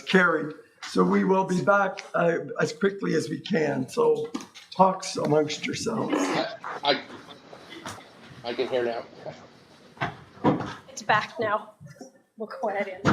carried. So we will be back as quickly as we can. So talks amongst yourselves. I can hear now. It's back now. We'll go ahead in.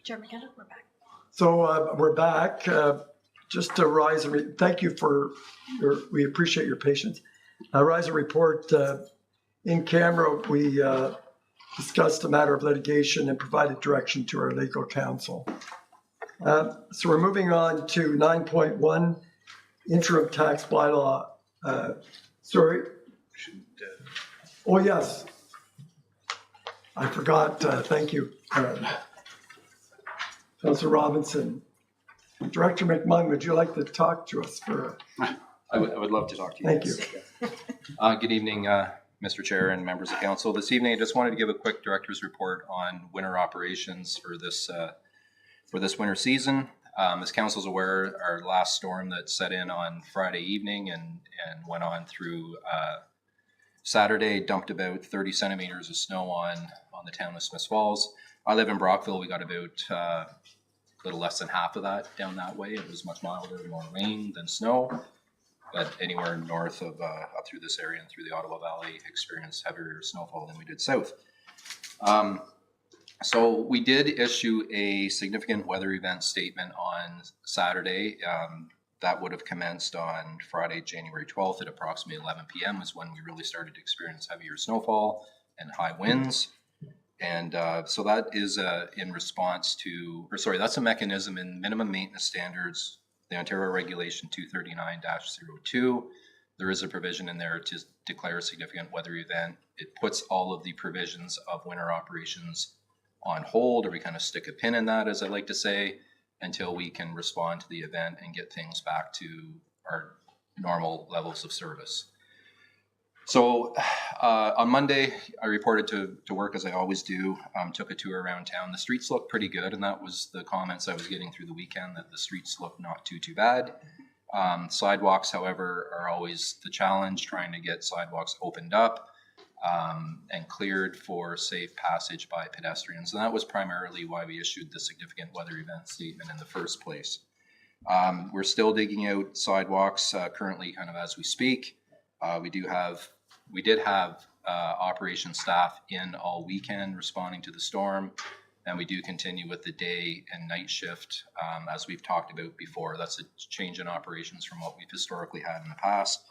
Chair McKenna, we're back. So we're back. Just to rise and thank you for we appreciate your patience. Rise and report in camera. We discussed a matter of litigation and provided direction to our legal counsel. So we're moving on to 9.1 interim tax bylaw. Sorry. Oh, yes. I forgot. Thank you. Councillor Robinson. Director McMahon, would you like to talk to us for? I would love to talk to you. Thank you. Good evening, Mr. Chair and members of council. This evening, I just wanted to give a quick director's report on winter operations for this winter season. As council is aware, our last storm that set in on Friday evening and went on through Saturday dumped about 30 centimeters of snow on the town of Smiths Falls. I live in Brockville. We got about a little less than half of that down that way. It was much milder, more rain than snow. But anywhere north of up through this area and through the Ottawa Valley experienced heavier snowfall than we did south. So we did issue a significant weather event statement on Saturday. That would have commenced on Friday, January 12th at approximately 11 p.m. is when we really started to experience heavier snowfall and high winds. And so that is in response to, that's a mechanism in minimum maintenance standards, the Ontario Regulation 239-02. There is a provision in there to declare a significant weather event. It puts all of the provisions of winter operations on hold, or we kind of stick a pin in that, as I like to say, until we can respond to the event and get things back to our normal levels of service. So on Monday, I reported to work as I always do, took a tour around town. The streets look pretty good, and that was the comments I was getting through the weekend, that the streets look not too bad. Sidewalks, however, are always the challenge, trying to get sidewalks opened up and cleared for safe passage by pedestrians. And that was primarily why we issued the significant weather event statement in the first place. We're still digging out sidewalks currently kind of as we speak. We did have operations staff in all weekend responding to the storm, and we do continue with the day and night shift as we've talked about before. That's a change in operations from what we've historically had in the past,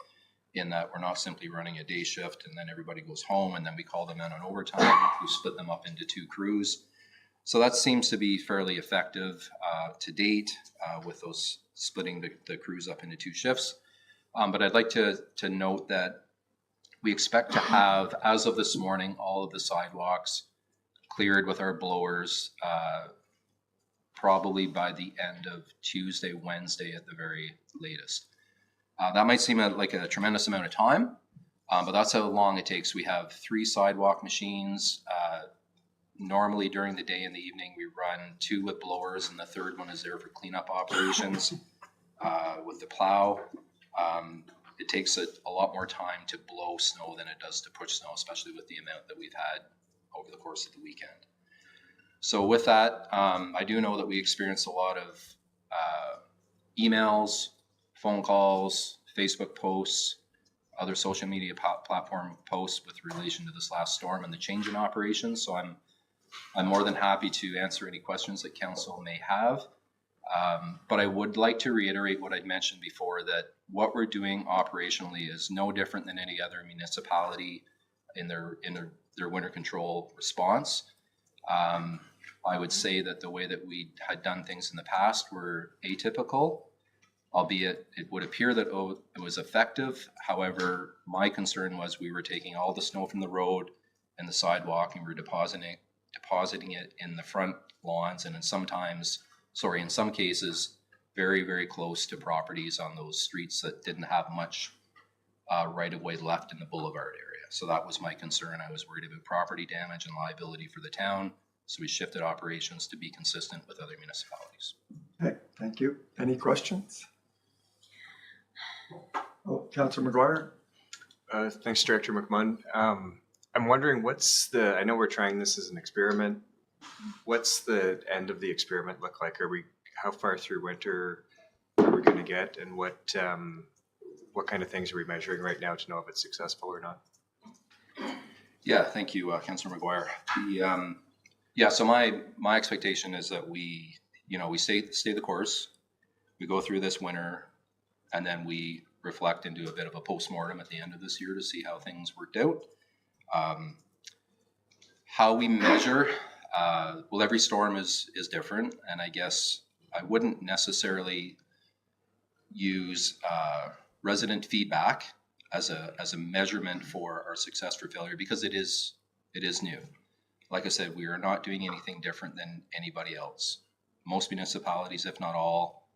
in that we're not simply running a day shift and then everybody goes home and then we call them in on overtime. We split them up into two crews. So that seems to be fairly effective to date with those splitting the crews up into two shifts. But I'd like to note that we expect to have, as of this morning, all of the sidewalks cleared with our blowers probably by the end of Tuesday, Wednesday at the very latest. That might seem like a tremendous amount of time, but that's how long it takes. We have 3 sidewalk machines. Normally during the day and the evening, we run 2 with blowers, and the third one is there for cleanup operations with the plow. It takes a lot more time to blow snow than it does to push snow, especially with the amount that we've had over the course of the weekend. So with that, I do know that we experienced a lot of emails, phone calls, Facebook posts, other social media platform posts with relation to this last storm and the change in operations. So I'm more than happy to answer any questions that council may have. But I would like to reiterate what I'd mentioned before, that what we're doing operationally is no different than any other municipality in their winter control response. I would say that the way that we had done things in the past were atypical, albeit it would appear that it was effective. However, my concern was we were taking all the snow from the road and the sidewalk and we were depositing it in the front lawns, and in some cases, very, very close to properties on those streets that didn't have much right-of-way left in the boulevard area. So that was my concern. I was worried about property damage and liability for the town. So we shifted operations to be consistent with other municipalities. Okay, thank you. Any questions? Oh, Councillor McGuire. Thanks, Director McMunn. I'm wondering I know we're trying this as an experiment. What's the end of the experiment look like? How far through winter are we going to get, and what kind of things are we measuring right now to know if it's successful or not? Yeah, thank you, Councillor McGuire. Yeah, so my expectation is that we stay the course, we go through this winter, and then we reflect and do a bit of a postmortem at the end of this year to see how things worked out. How we measure, well, every storm is different, and I guess I wouldn't necessarily use resident feedback as a measurement for our success or failure, because it is new. Like I said, we are not doing anything different than anybody else. Most municipalities, if not all,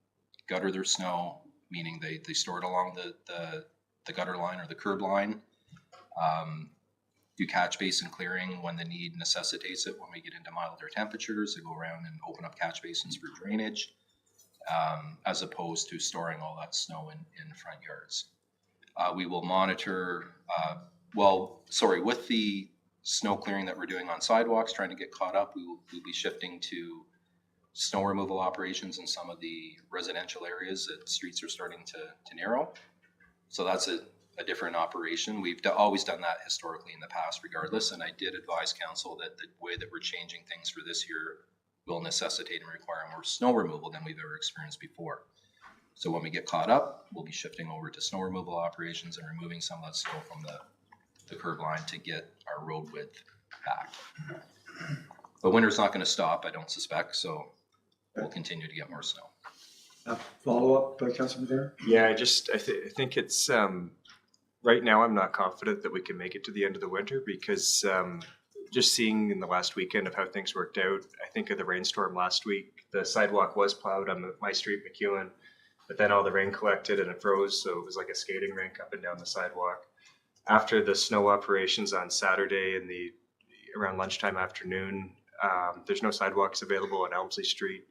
gutter their snow, meaning they store it along the gutter line or the curb line. Do catch basin clearing when the need necessitates it. When we get into milder temperatures, they go around and open up catch basins for drainage, as opposed to storing all that snow in front yards. We will monitor, with the snow clearing that we're doing on sidewalks, trying to get caught up, we'll be shifting to snow removal operations in some of the residential areas that streets are starting to narrow. So that's a different operation. We've always done that historically in the past regardless, and I did advise council that the way that we're changing things for this year will necessitate and require more snow removal than we've ever experienced before. So when we get caught up, we'll be shifting over to snow removal operations and removing some of that snow from the curb line to get our road width back. But winter's not going to stop, I don't suspect, so we'll continue to get more snow. Follow up, Councilor Madera? Yeah, I think it's right now I'm not confident that we can make it to the end of the winter because just seeing in the last weekend of how things worked out, I think of the rainstorm last week, the sidewalk was plowed on my street, McEwen, but then all the rain collected and it froze, so it was like a skating rink up and down the sidewalk. After the snow operations on Saturday in around lunchtime afternoon, there's no sidewalks available on Elmsley Street,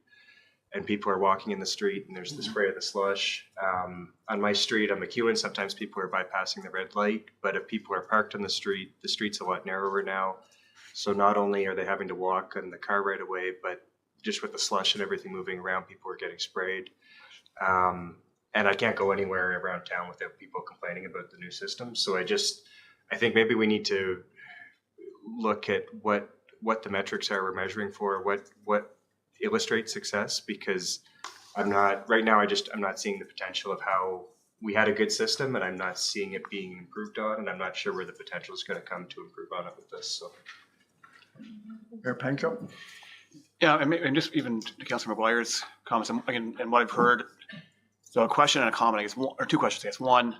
and people are walking in the street, and there's the spray of the slush. On my street, on McEwen, sometimes people are bypassing the red light, but if people are parked on the street's a lot narrower now. So not only are they having to walk on the car right away, but just with the slush and everything moving around, people are getting sprayed. And I can't go anywhere around town without people complaining about the new system. So I think maybe we need to look at what the metrics are we're measuring for, what illustrates success, because I'm not seeing the potential of how we had a good system, and I'm not seeing it being improved on, and I'm not sure where the potential is going to come to improve on it with this. So, Mayor Panko? Yeah, and just even to Councilor McGuire's comments, and what I've heard, so a question and a comment, I guess, or two questions, I guess. One,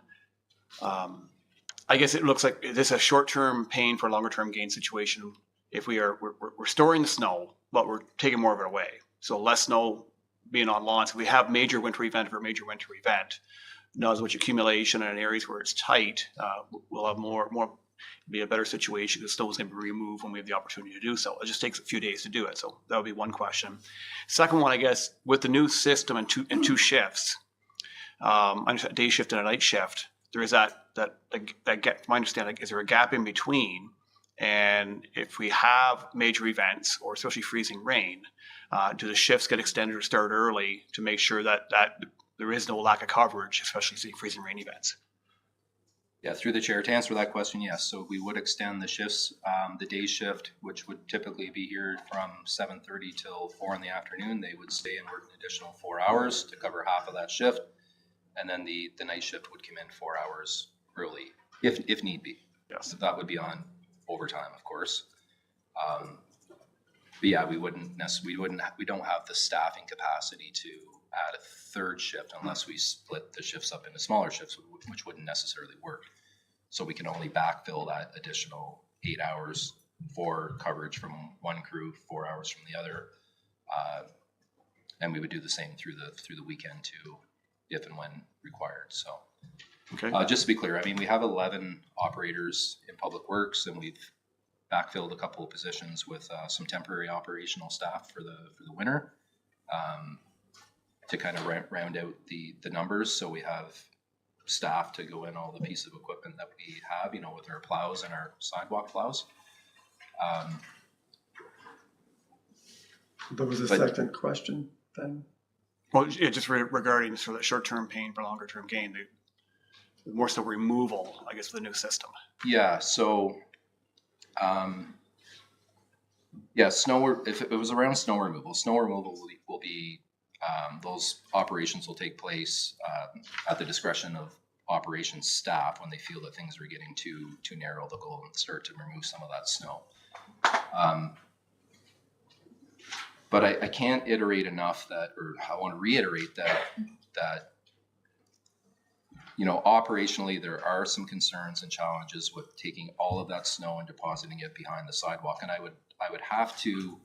I guess it looks like this is a short-term pain for a longer-term gain situation. If we're storing the snow, but we're taking more of it away. So less snow being on lawns. If we have major winter event, now as much accumulation in areas where it's tight, we'll have more be a better situation. The snow is going to be removed when we have the opportunity to do so. It just takes a few days to do it. So that would be one question. Second one, I guess, with the new system and two shifts, a day shift and a night shift, there is that gap. My understanding, is there a gap in between? And if we have major events, or especially freezing rain, do the shifts get extended or start early to make sure that there is no lack of coverage, especially seeing freezing rain events? Yeah, through the chair, to answer that question, yes. So we would extend the shifts, the day shift, which would typically be here from 7:30 till 4 in the afternoon. They would stay and work an additional 4 hours to cover half of that shift. And then the night shift would come in 4 hours early, if need be. Yes. So that would be on overtime, of course. But yeah, we don't have the staffing capacity to add a third shift unless we split the shifts up into smaller shifts, which wouldn't necessarily work. So we can only backfill that additional 8 hours for coverage from one crew, 4 hours from the other. And we would do the same through the weekend too, if and when required. So Okay. just to be clear, I mean, we have 11 operators in Public Works, and we've backfilled a couple of positions with some temporary operational staff for the winter, to kind of round out the numbers. So we have staff to go in all the pieces of equipment that we have, with our plows and our sidewalk plows. There was a second question then. Well, yeah, just regarding sort of that short-term pain for longer-term gain, the more so removal, I guess, of the new system. Yeah. So, Yeah, if it was around snow removal will be, those operations will take place at the discretion of operations staff. When they feel that things are getting too narrow, they'll go and start to remove some of that snow. But I can't iterate enough or I want to reiterate that operationally there are some concerns and challenges with taking all of that snow and depositing it behind the sidewalk. And I would have to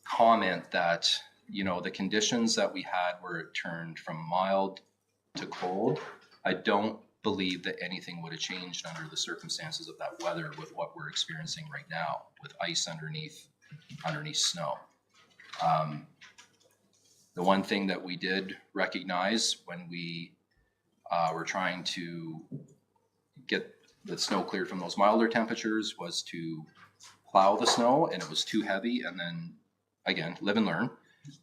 comment that, the conditions that we had where it turned from mild to cold, I don't believe that anything would have changed under the circumstances of that weather with what we're experiencing right now with ice underneath snow. The one thing that we did recognize when we were trying to get the snow cleared from those milder temperatures was to plow the snow, and it was too heavy. And then again, live and learn.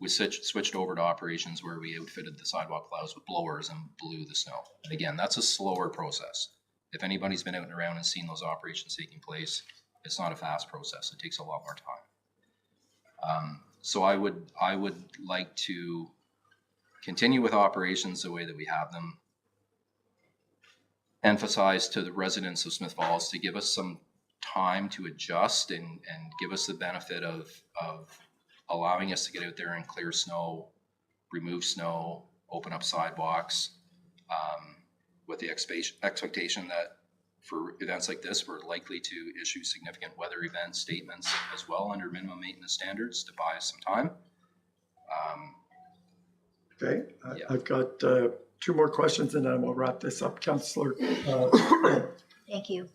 We switched over to operations where we outfitted the sidewalk plows with blowers and blew the snow. And again, that's a slower process. If anybody's been out and around and seen those operations taking place, it's not a fast process. It takes a lot more time. So I would like to continue with operations the way that we have them. Emphasize to the residents of Smith Falls to give us some time to adjust and give us the benefit of allowing us to get out there and clear snow, remove snow, open up sidewalks, with the expectation that for events like this, we're likely to issue significant weather event statements as well under minimum maintenance standards to buy us some time. Okay, Yeah. I've got two more questions and then we'll wrap this up. Councillor. Thank you.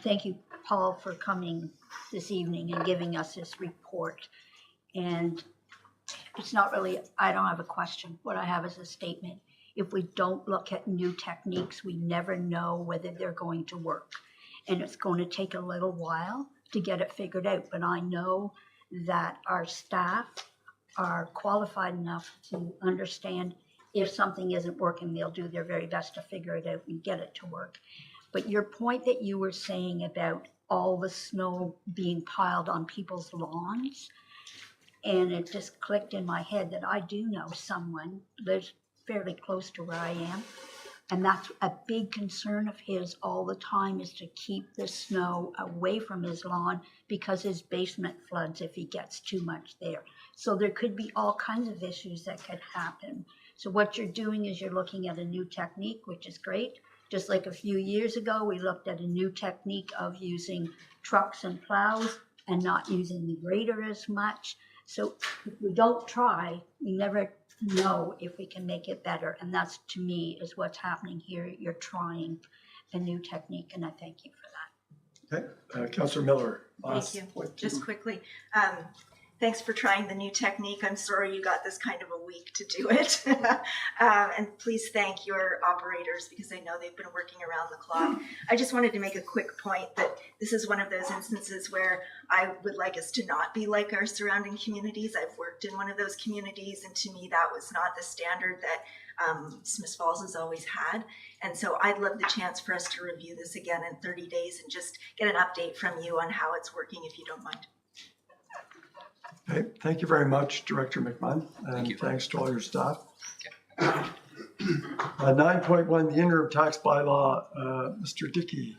Thank you, Paul, for coming this evening and giving us this report. And it's not really, I don't have a question. What I have is a statement. If we don't look at new techniques, we never know whether they're going to work. And it's going to take a little while to get it figured out. But I know that our staff are qualified enough to understand if something isn't working, they'll do their very best to figure it out and get it to work. But your point that you were saying about all the snow being piled on people's lawns, and it just clicked in my head that I do know someone lives fairly close to where I am, and that's a big concern of his all the time, is to keep the snow away from his lawn because his basement floods if he gets too much there. So there could be all kinds of issues that could happen. So what you're doing is you're looking at a new technique, which is great. Just like a few years ago, we looked at a new technique of using trucks and plows and not using the grader as much. So if we don't try, we never know if we can make it better. And that's, to me, is what's happening here. You're trying a new technique, and I thank you for that. Okay, Councillor Miller. Thank you. Just quickly, thanks for trying the new technique. I'm sorry you got this kind of a week to do it. And please thank your operators because I know they've been working around the clock. I just wanted to make a quick point that this is one of those instances where I would like us to not be like our surrounding communities. I've worked in one of those communities, and to me that was not the standard that Smith Falls has always had. And so I'd love the chance for us to review this again in 30 days and just get an update from you on how it's working, if you don't mind. Okay, thank you very much, Director McMahon, and Thank you. thanks to all your staff. Okay. 9.1, the interim tax bylaw, Mr. Dickey.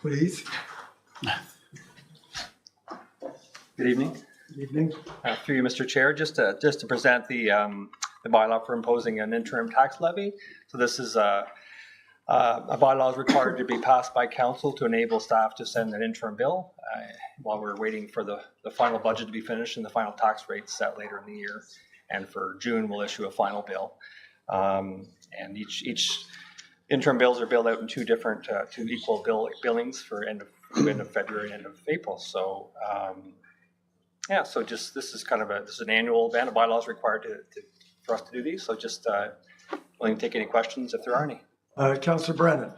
Please. Good evening. Good evening. Through you, Mr. Chair, just to present the bylaw for imposing an interim tax levy. So this is a bylaw is required to be passed by council to enable staff to send an interim bill while we're waiting for the final budget to be finished and the final tax rate set later in the year. And for June, we'll issue a final bill. And each interim bills are billed out in two equal billings for end of February and end of April. So yeah, so just this is an annual event. A bylaw is required for us to do these. So just willing to take any questions if there are any. Councillor Brennan.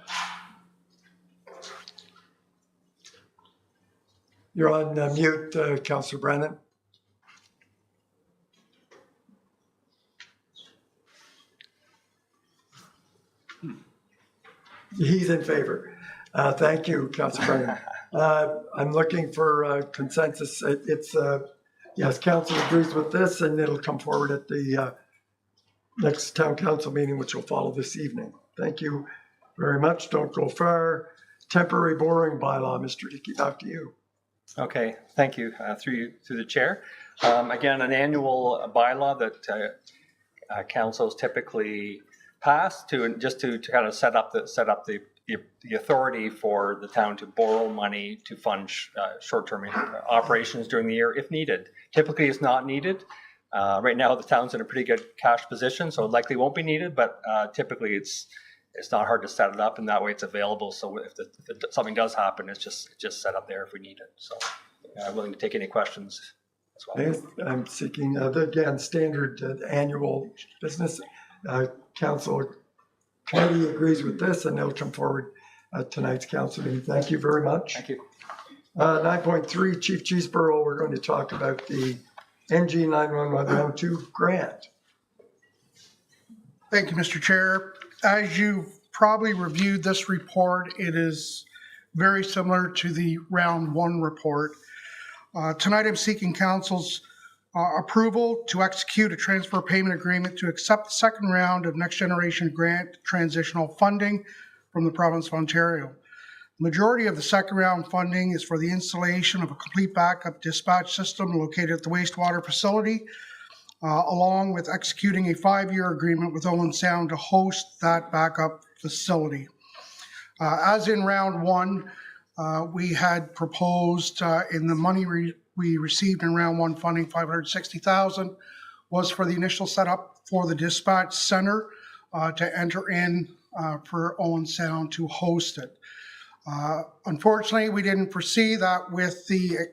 You're on mute, Councillor Brennan. He's in favor. Thank you, Councilor Brennan. I'm looking for consensus. Yes, council agrees with this, and it'll come forward at the next town council meeting, which will follow this evening. Thank you very much. Don't go far. Temporary borrowing bylaw, Mr. Dickey, back to you. Okay, thank you, through the chair. Again, an annual bylaw that councils typically pass to kind of set up the authority for the town to borrow money to fund short-term operations during the year if needed. Typically, it's not needed. Right now, the town's in a pretty good cash position, so it likely won't be needed, but typically it's not hard to set it up, and that way it's available. So if something does happen, it's just set up there if we need it. So I'm willing to take any questions as well. I'm seeking, again, standard annual business. Council committee agrees with this, and it'll come forward at tonight's council meeting. Thank you very much. Thank you. 9.3, Chief Cheeseborough, we're going to talk about the NG 911 Round 2 grant. Thank you, Mr. Chair. As you've probably reviewed this report, it is very similar to the Round 1 report. Tonight, I'm seeking Council's approval to execute a transfer payment agreement to accept the second round of Next Generation Grant transitional funding from the province of Ontario. The majority of the second round funding is for the installation of a complete backup dispatch system located at the wastewater facility, along with executing a 5-year agreement with Owen Sound to host that backup facility. As in round 1, we had proposed in the money we received in round 1 funding, $560,000, was for the initial setup for the dispatch center to enter in for Owen Sound to host it. Unfortunately, we didn't foresee that with the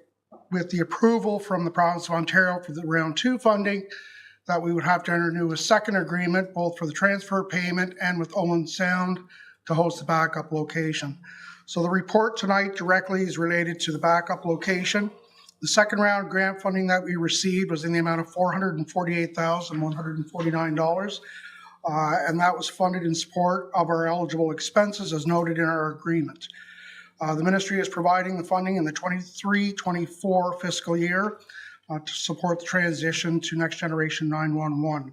approval from the province of Ontario for the round 2 funding, that we would have to enter into a second agreement, both for the transfer payment and with Owen Sound to host the backup location. So the report tonight directly is related to the backup location. The second round grant funding that we received was in the amount of $448,149, and that was funded in support of our eligible expenses as noted in our agreement. The ministry is providing the funding in the 23-24 fiscal year to support the transition to Next Generation 911.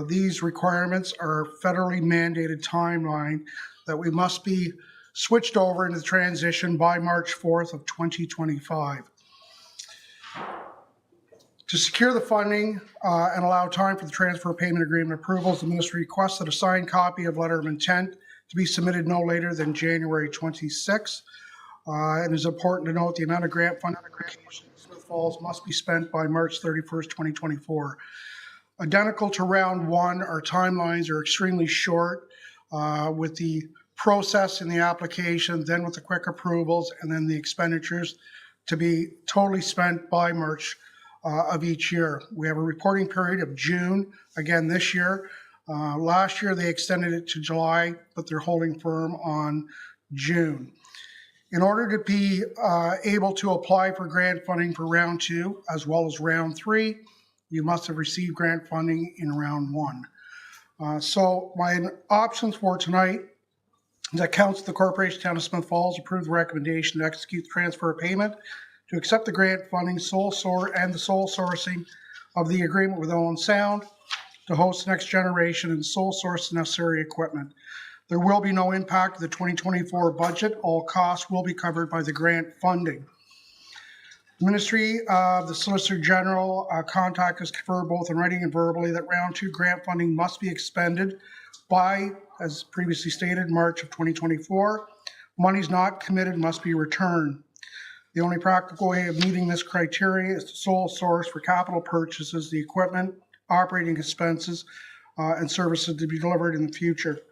These requirements are federally mandated timeline that we must be switched over into the transition by March 4th of 2025. To secure the funding and allow time for the transfer payment agreement approvals, the ministry requests that a signed copy of letter of intent to be submitted no later than January 26th. And it's important to note the amount of grant funding application in Smith Falls must be spent by March 31st, 2024. Identical to round 1, our timelines are extremely short with the process in the application, then with the quick approvals, and then the expenditures to be totally spent by March of each year. We have a reporting period of June, again this year. Last year they extended it to July, but they're holding firm on June. In order to be able to apply for grant funding for round 2 as well as round 3, you must have received grant funding in round 1. So my options for tonight is that Council of the Corporation Town of Smith Falls approve the recommendation to execute the transfer payment to accept the grant funding the sole sourcing of the agreement with Owen Sound to host Next Generation and sole source the necessary equipment. There will be no impact to the 2024 budget. All costs will be covered by the grant funding. The Ministry of the Solicitor General contact us confirmed both in writing and verbally that round 2 grant funding must be expended by, as previously stated, March of 2024. Monies not committed must be returned. The only practical way of meeting this criteria is to sole source for capital purchases, the equipment, operating expenses, and services to be delivered in the future.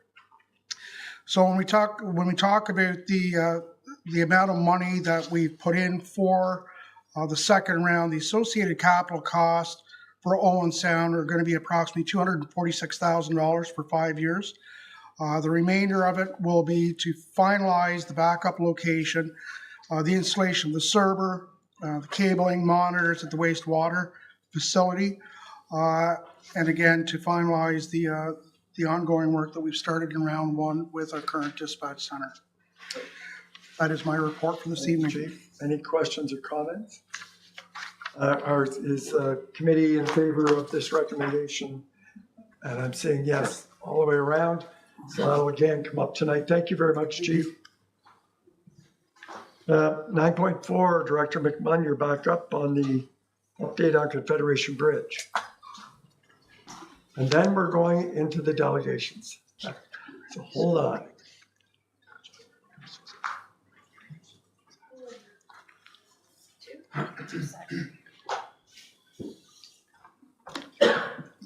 So when we talk about the amount of money that we've put in for the second round, the associated capital costs for Owen Sound are going to be approximately $246,000 for 5 years. The remainder of it will be to finalize the backup location, the installation of the server, the cabling, monitors at the wastewater facility, and again to finalize the ongoing work that we've started in round 1 with our current dispatch center. That is my report for this evening. Chief, any questions or comments? Is committee in favor of this recommendation? And I'm saying yes all the way around. So that'll again come up tonight. Thank you very much, Chief. 9.4, Director McMunn, you're back up on the update on Confederation Bridge. And then we're going into the delegations. So hold on.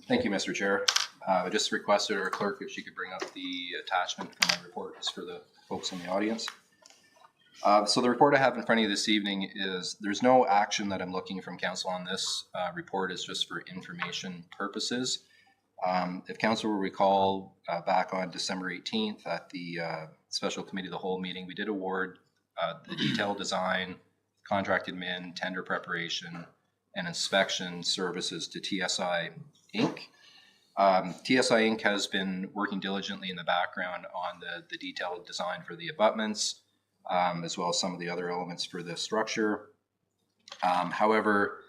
Thank you, Mr. Chair. I just requested our clerk if she could bring up the attachment for my report just for the folks in the audience. So the report I have in front of you this evening is there's no action that I'm looking from council on this report. It's just for information purposes. If council will recall, back on December 18th at the special committee of the whole meeting, we did award the detailed design, contract admin, tender preparation, and inspection services to TSI Inc. TSI Inc. has been working diligently in the background on the detailed design for the abutments, as well as some of the other elements for the structure. However,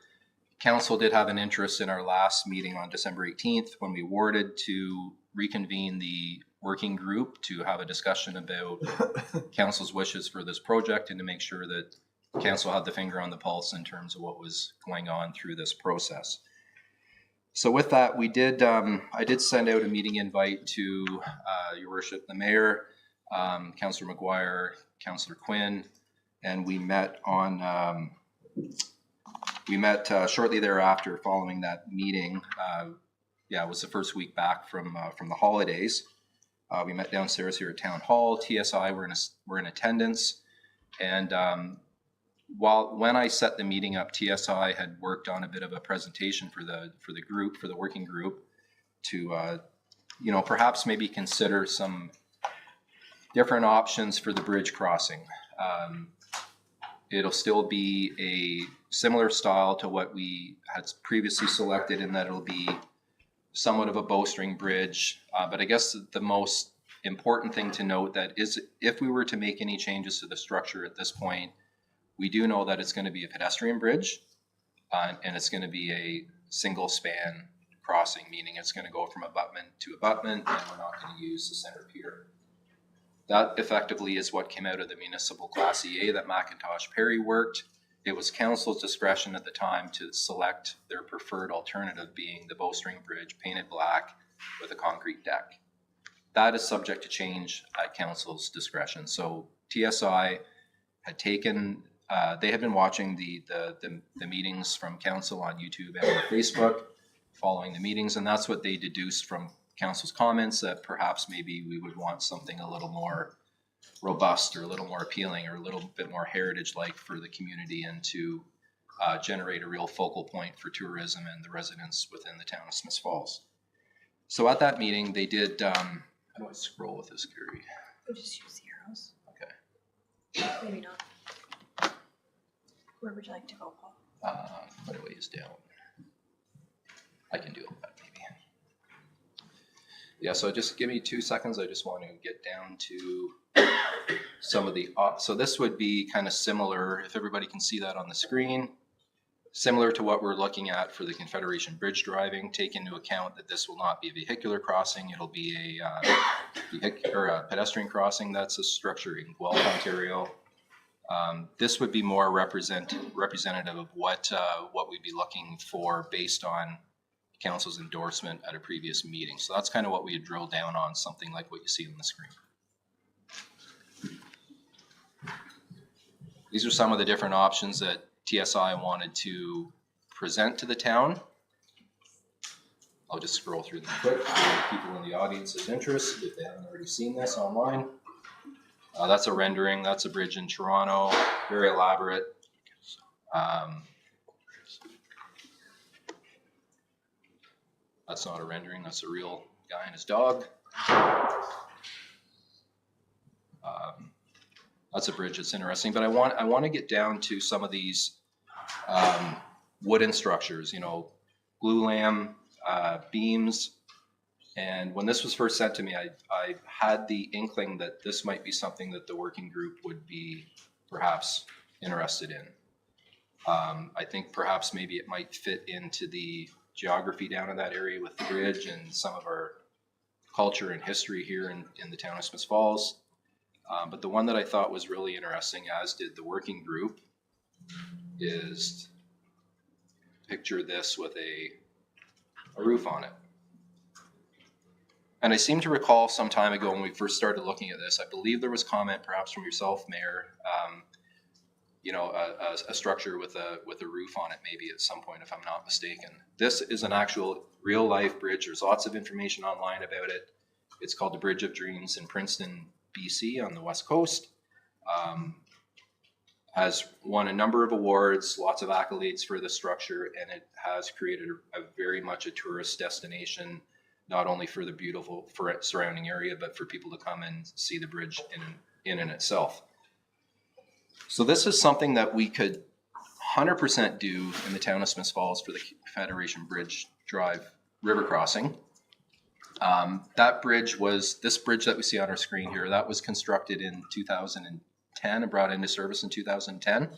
council did have an interest in our last meeting on December 18th when we awarded to reconvene the working group to have a discussion about council's wishes for this project and to make sure that council had the finger on the pulse in terms of what was going on through this process. So with that, we did. I did send out a meeting invite to Your Worship, the Mayor, Councillor McGuire, Councillor Quinn, and we met on. We met shortly thereafter, following that meeting. Yeah, it was the first week back from the holidays. We met downstairs here at Town Hall. TSI were in attendance, and when I set the meeting up, TSI had worked on a bit of a presentation for the group, for the working group, to perhaps maybe consider some different options for the bridge crossing. It'll still be a similar style to what we had previously selected in that it'll be somewhat of a bowstring bridge. But I guess the most important thing to note that is if we were to make any changes to the structure at this point, we do know that it's going to be a pedestrian bridge and it's going to be a single span crossing, meaning it's going to go from abutment to abutment and we're not going to use the center pier. That effectively is what came out of the municipal Class EA that McIntosh Perry worked. It was council's discretion at the time to select their preferred alternative, being the bowstring bridge painted black with a concrete deck. That is subject to change at council's discretion. So TSI had taken, they had been watching the meetings from council on YouTube and on Facebook following the meetings, and that's what they deduced from council's comments, that perhaps maybe we would want something a little more robust or a little more appealing or a little bit more heritage-like for the community and to generate a real focal point for tourism and the residents within the town of Smiths Falls. So at that meeting, they did, how do I scroll with this, Gary? We'll just use the arrows. Okay. Maybe not. Where would you like to go, Paul? What way is down? I can do it, maybe. Yeah, so just give me 2 seconds. I just want to get down to some of the, so this would be kind of similar, if everybody can see that on the screen, similar to what we're looking at for the Confederation Bridge driving. Take into account that this will not be a vehicular crossing. It'll be a pedestrian crossing. That's a structure in Guelph, Ontario. This would be more representative of what we'd be looking for based on council's endorsement at a previous meeting. So that's kind of what we had drilled down on, something like what you see on the screen. These are some of the different options that TSI wanted to present to the town. I'll just scroll through them quick for people in the audience's interest if they haven't already seen this online. That's a rendering. That's a bridge in Toronto. Very elaborate. That's not a rendering. That's a real guy and his dog. That's a bridge that's interesting. But I want to get down to some of these wooden structures. You know, glue lamb beams. And when this was first sent to me, I had the inkling that this might be something that the working group would be perhaps interested in. I think perhaps maybe it might fit into the geography down in that area with the bridge and some of our culture and history here in the town of Smiths Falls. But the one that I thought was really interesting, as did the working group, is picture this with a roof on it. And I seem to recall some time ago when we first started looking at this, I believe there was comment perhaps from yourself, Mayor, a structure with a roof on it maybe at some point, if I'm not mistaken. This is an actual real life bridge. There's lots of information online about it. It's called the Bridge of Dreams in Princeton, BC on the West Coast. Has won a number of awards, lots of accolades for the structure, and it has created a very much a tourist destination, not only for the beautiful surrounding area, but for people to come and see the bridge in and itself. So this is something that we could 100% do in the town of Smiths Falls for the Federation Bridge Drive river crossing. That bridge was, this bridge that we see on our screen here, that was constructed in 2010 and brought into service in 2010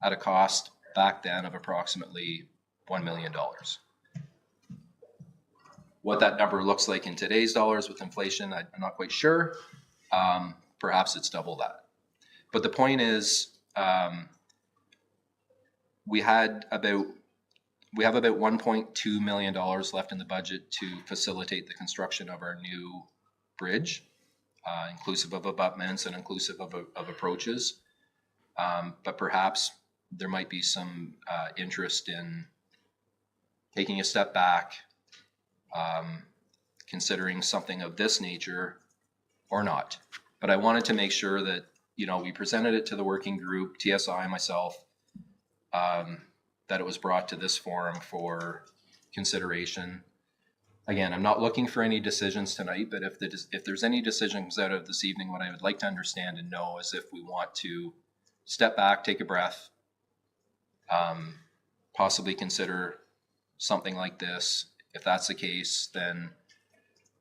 at a cost back then of approximately $1 million. What that number looks like in today's dollars with inflation, I'm not quite sure. Perhaps it's double that. But the point is, we have about $1.2 million left in the budget to facilitate the construction of our new bridge, inclusive of abutments and inclusive of approaches. But perhaps there might be some interest in taking a step back, considering something of this nature or not. But I wanted to make sure that, we presented it to the working group, TSI, myself, that it was brought to this forum for consideration. Again, I'm not looking for any decisions tonight, but if there's any decisions out of this evening, what I would like to understand and know is if we want to step back, take a breath, possibly consider something like this. If that's the case, then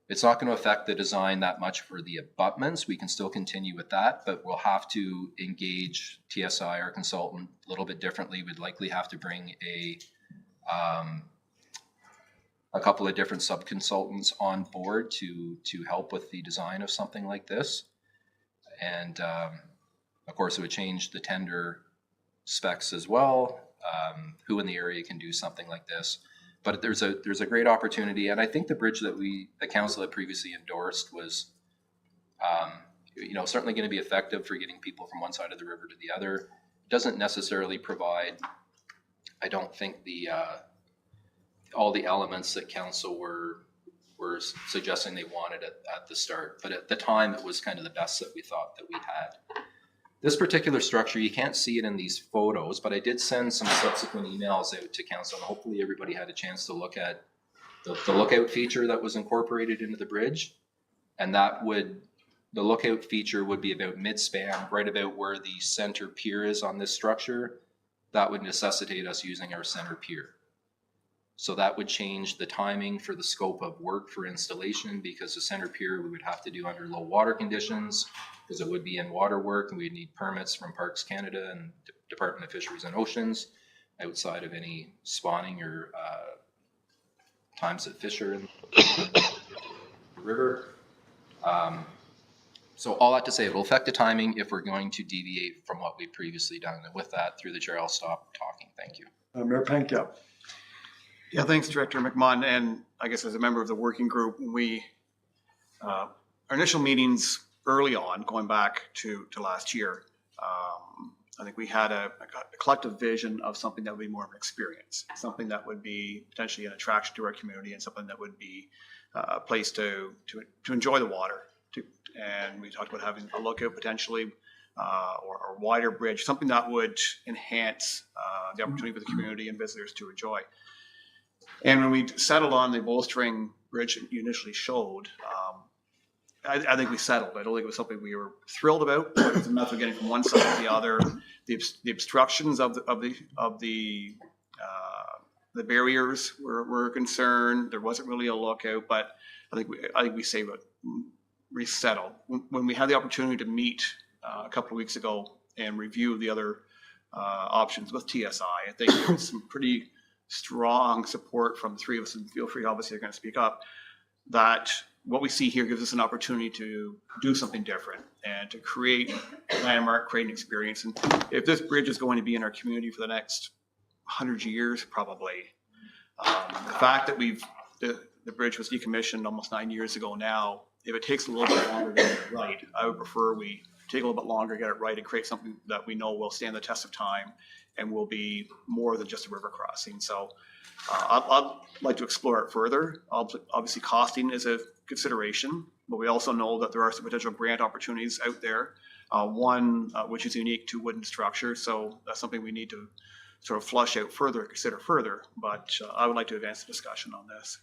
it's not going to affect the design that much for the abutments. We can still continue with that, but we'll have to engage TSI, our consultant, a little bit differently. We'd likely have to bring a couple of different sub-consultants on board to help with the design of something like this. And of course, it would change the tender specs as well. Who in the area can do something like this? But there's a great opportunity, and I think the bridge that the council had previously endorsed was, certainly going to be effective for getting people from one side of the river to the other. It doesn't necessarily provide, I don't think, all the elements that council were suggesting they wanted at the start. But at the time, it was kind of the best that we thought that we had. This particular structure, you can't see it in these photos, but I did send some subsequent emails out to council, and hopefully everybody had a chance to look at the lookout feature that was incorporated into the bridge. And the lookout feature would be about mid-span, right about where the center pier is on this structure. That would necessitate us using our center pier. So that would change the timing for the scope of work for installation, because the center pier we would have to do under low water conditions, because it would be in water work, and we'd need permits from Parks Canada and Department of Fisheries and Oceans outside of any spawning or times that fish are in the river. So all that to say, it will affect the timing if we're going to deviate from what we've previously done. And with that, through the chair, I'll stop talking. Thank you. Mayor Panka. Yeah, thanks, Director McMahon. And I guess as a member of the working group, our initial meetings early on, going back to last year, I think we had a collective vision of something that would be more of an experience, something that would be potentially an attraction to our community, and something that would be a place to enjoy the water. And we talked about having a lookout potentially, or a wider bridge, something that would enhance the opportunity for the community and visitors to enjoy. And when we settled on the bowstring bridge that you initially showed, I think we settled. I don't think it was something we were thrilled about. It was a method of getting from one side to the other. The obstructions of the the barriers were a concern. There wasn't really a lookout, but I think we saved it, resettled. When we had the opportunity to meet a couple of weeks ago and review the other options with TSI, I think there was some pretty strong support from the three of us, and feel free, obviously, you're going to speak up, that what we see here gives us an opportunity to do something different and to create a landmark, create an experience. And if this bridge is going to be in our community for the next 100 years, probably, the fact that the bridge was decommissioned almost 9 years ago now, if it takes a little bit longer to get it right, I would prefer we take a little bit longer, get it right, and create something that we know will stand the test of time and will be more than just a river crossing. So I'd like to explore it further. Obviously, costing is a consideration, but we also know that there are some potential grant opportunities out there. One which is unique to wooden structures, so that's something we need to sort of flush out further, consider further. But I would like to advance the discussion on this.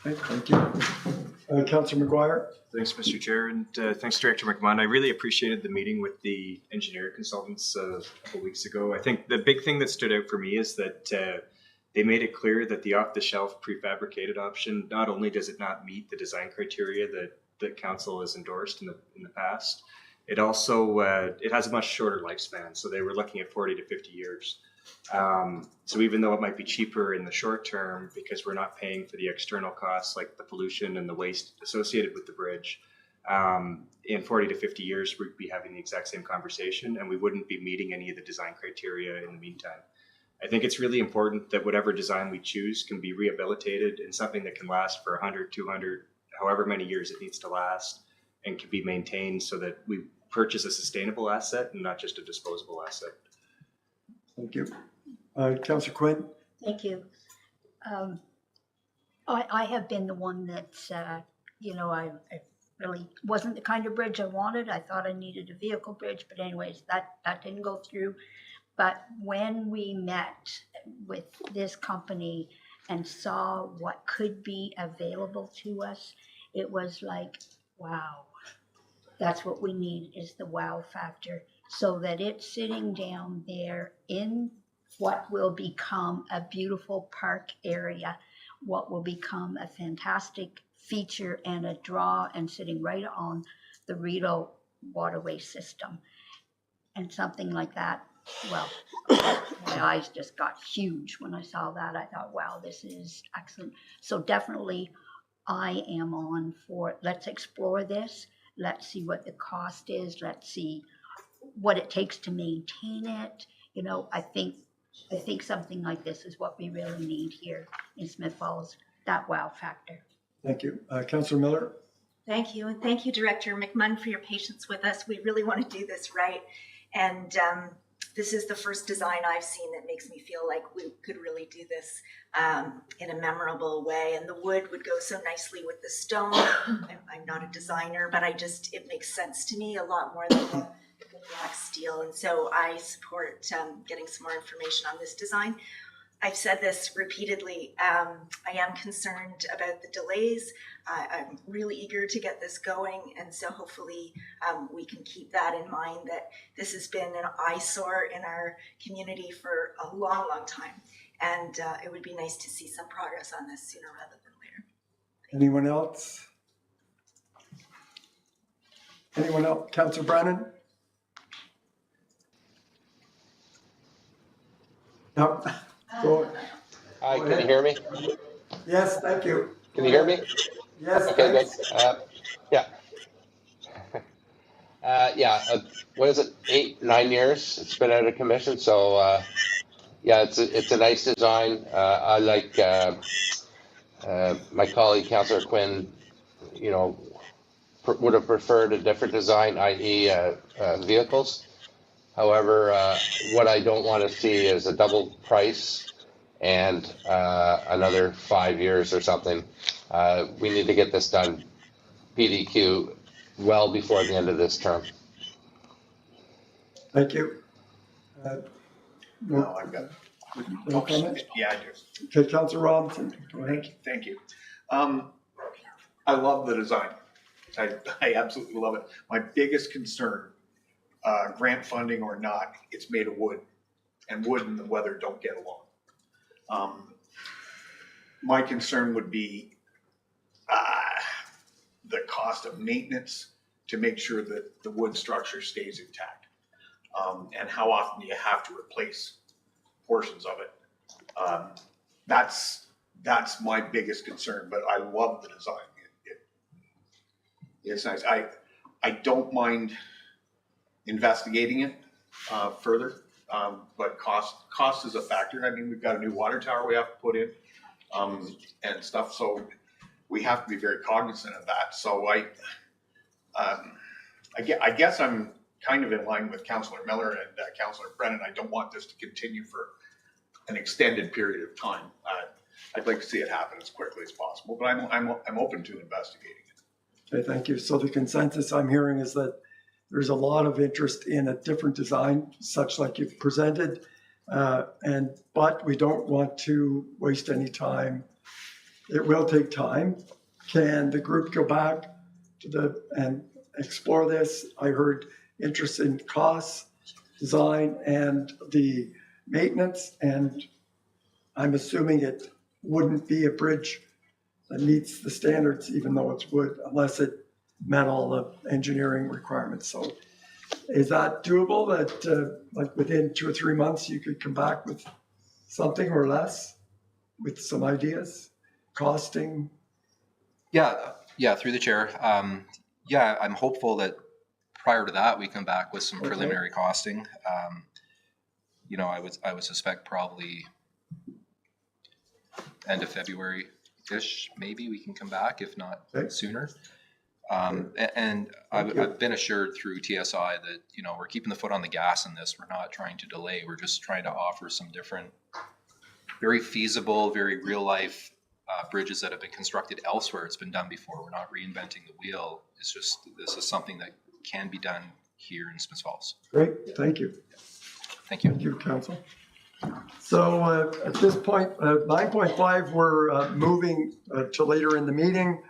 Okay, thank you. Councillor McGuire? Thanks, Mr. Chair, and thanks, Director McMahon. I really appreciated the meeting with the engineer consultants a couple weeks ago. I think the big thing that stood out for me is that they made it clear that the off-the-shelf prefabricated option, not only does it not meet the design criteria that council has endorsed in the past, it also it has a much shorter lifespan. So they were looking at 40 to 50 years. So even though it might be cheaper in the short term because we're not paying for the external costs like the pollution and the waste associated with the bridge, in 40 to 50 years we'd be having the exact same conversation and we wouldn't be meeting any of the design criteria in the meantime. I think it's really important that whatever design we choose can be rehabilitated in something that can last for 100, 200, however many years it needs to last, and can be maintained so that we purchase a sustainable asset and not just a disposable asset. Thank you. Councillor Quinn? Thank you. I have been the one that's, I really wasn't the kind of bridge I wanted. I thought I needed a vehicle bridge, but anyways, that didn't go through. But when we met with this company and saw what could be available to us, it was like, wow, that's what we need, is the wow factor, so that it's sitting down there in what will become a beautiful park area, what will become a fantastic feature and a draw, and sitting right on the Rideau waterway system. And something like that, well, my eyes just got huge when I saw that. I thought, wow, this is excellent. So definitely I am on for, let's explore this. Let's see what the cost is. Let's see what it takes to maintain it. I think something like this is what we really need here in Smith Falls, that wow factor. Thank you. Councillor Miller? Thank you. And thank you, Director McMunn, for your patience with us. We really want to do this right. And this is the first design I've seen that makes me feel like we could really do this in a memorable way. And the wood would go so nicely with the stone. I'm not a designer, but it makes sense to me a lot more than the black steel. And so I support getting some more information on this design. I've said this repeatedly. I am concerned about the delays. I'm really eager to get this going. And so hopefully we can keep that in mind, that this has been an eyesore in our community for a long, long time. And it would be nice to see some progress on this sooner rather than later. Anyone else? Anyone else? Councillor Brannan? No. Go Hi, can you hear me? Yes, thank you. Can you hear me? Yes, Okay, good. thanks. What is it? 8, 9 years it's been out of commission. So it's a nice design. I like my colleague Councillor Quinn. Would have preferred a different design, i.e., vehicles. However, what I don't want to see is a double price and another 5 years or something. We need to get this done PDQ well before the end of this term. Thank you. No, I've got. No comment? Yeah, I do. Okay, Councillor Robinson. Go ahead. Thank you. I love the design. I absolutely love it. My biggest concern, grant funding or not, it's made of wood, and wood and the weather don't get along. my concern would be the cost of maintenance to make sure that the wood structure stays intact. And how often do you have to replace portions of it? That's my biggest concern, but I love the design. It's nice. I don't mind investigating it further, but cost is a factor. I mean, we've got a new water tower we have to put in and stuff, so we have to be very cognizant of that. So I guess I'm kind of in line with Councillor Miller and Councillor Brennan. I don't want this to continue for an extended period of time. I'd like to see it happen as quickly as possible, but I'm open to investigating it. Okay, thank you. So the consensus I'm hearing is that there's a lot of interest in a different design, such like you've presented, but we don't want to waste any time. It will take time. Can the group go back to and explore this? I heard interest in costs, design, and the maintenance, and I'm assuming it wouldn't be a bridge that meets the standards, even though it's wood, unless it met all the engineering requirements. So is that doable, that like within 2 or 3 months you could come back with something or less, with some ideas, costing? Yeah, through the chair. Yeah, I'm hopeful that prior to that, we come back with some preliminary costing. You know, I would suspect probably end of February-ish, maybe we can come back, if not sooner. And I've been assured through TSI that, you know, we're keeping the foot on the gas in this. We're not trying to delay. We're just trying to offer some different, very feasible, very real life bridges that have been constructed elsewhere. It's been done before. We're not reinventing the wheel. It's just, this is something that can be done here in Smiths Falls. Great, thank you. Thank you. Thank you, Council. So at this point, 9.5, we're moving to later in the meeting.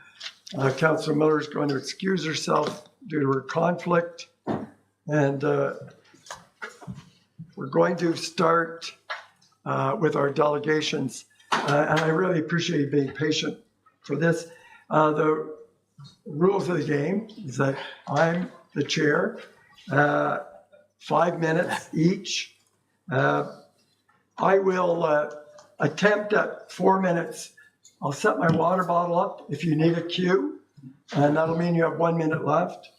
Councillor Miller is going to excuse herself due to her conflict. And we're going to start with our delegations. And I really appreciate you being patient for this. The rules of the game is that I'm the chair, 5 minutes each. I will attempt at 4 minutes. I'll set my water bottle up if you need a cue, and that'll mean you have 1 minute left.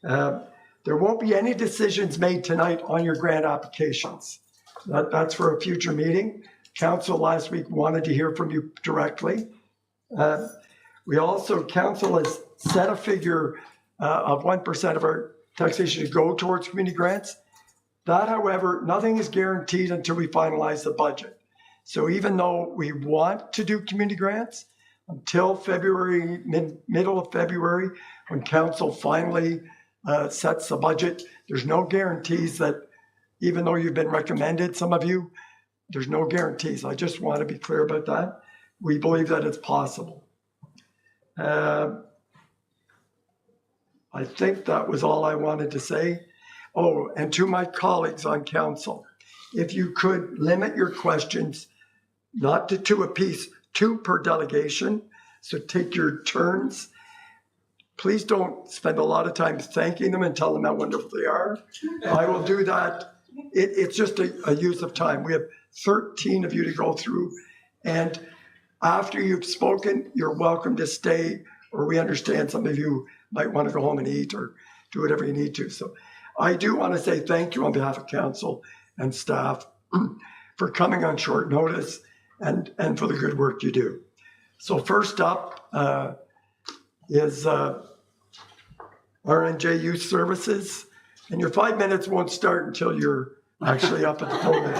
There won't be any decisions made tonight on your grant applications. That's for a future meeting. Council last week wanted to hear from you directly. We also, council has set a figure of 1% of our taxation to go towards community grants. That, however, nothing is guaranteed until we finalize the budget. So even though we want to do community grants, until February, middle of February, when council finally sets the budget, there's no guarantees that, even though you've been recommended, some of you, there's no guarantees. I just want to be clear about that. We believe that it's possible. I think that was all I wanted to say. Oh, and to my colleagues on council, if you could limit your questions, not to 2 apiece, 2 per delegation. So take your turns. Please don't spend a lot of time thanking them and tell them how wonderful they are. I will do that. It's just a use of time. We have 13 of you to go through. And after you've spoken, you're welcome to stay, or we understand some of you might want to go home and eat or do whatever you need to. So I do want to say thank you on behalf of council and staff for coming on short notice and for the good work you do. So first up is RNJ Youth Services. And your 5 minutes won't start until you're actually up at the podium.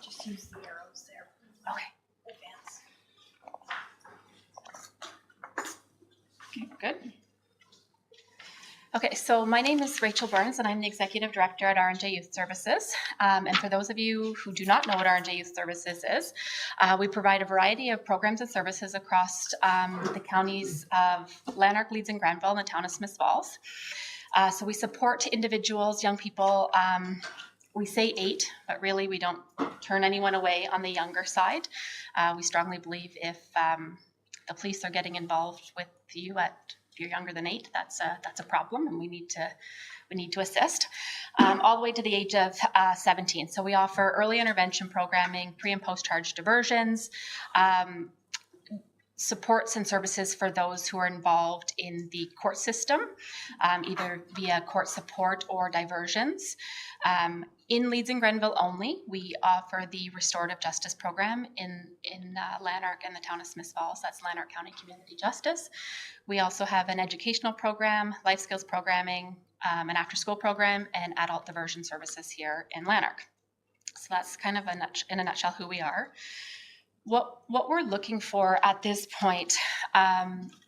Just use the arrows there. Okay, advance. Okay, good. Okay, so my name is Rachel Burns and I'm the Executive Director at R&J Youth Services. And for those of you who do not know what R&J Youth Services is, we provide a variety of programs and services across the counties of Lanark, Leeds and Granville and the town of Smiths Falls. So we support individuals, young people, we say 8, but really we don't turn anyone away on the younger side. We strongly believe if the police are getting involved with you if you're younger than 8, that's a problem, and we need to assist all the way to the age of 17. So we offer early intervention programming, pre and post charge diversions, supports and services for those who are involved in the court system, either via court support or diversions. In Leeds and Grenville only, we offer the Restorative Justice Program in Lanark and the town of Smiths Falls. That's Lanark County Community Justice. We also have an educational program, life skills programming, an after-school program, and adult diversion services here in Lanark. So that's kind of in a nutshell who we are. What we're looking for at this point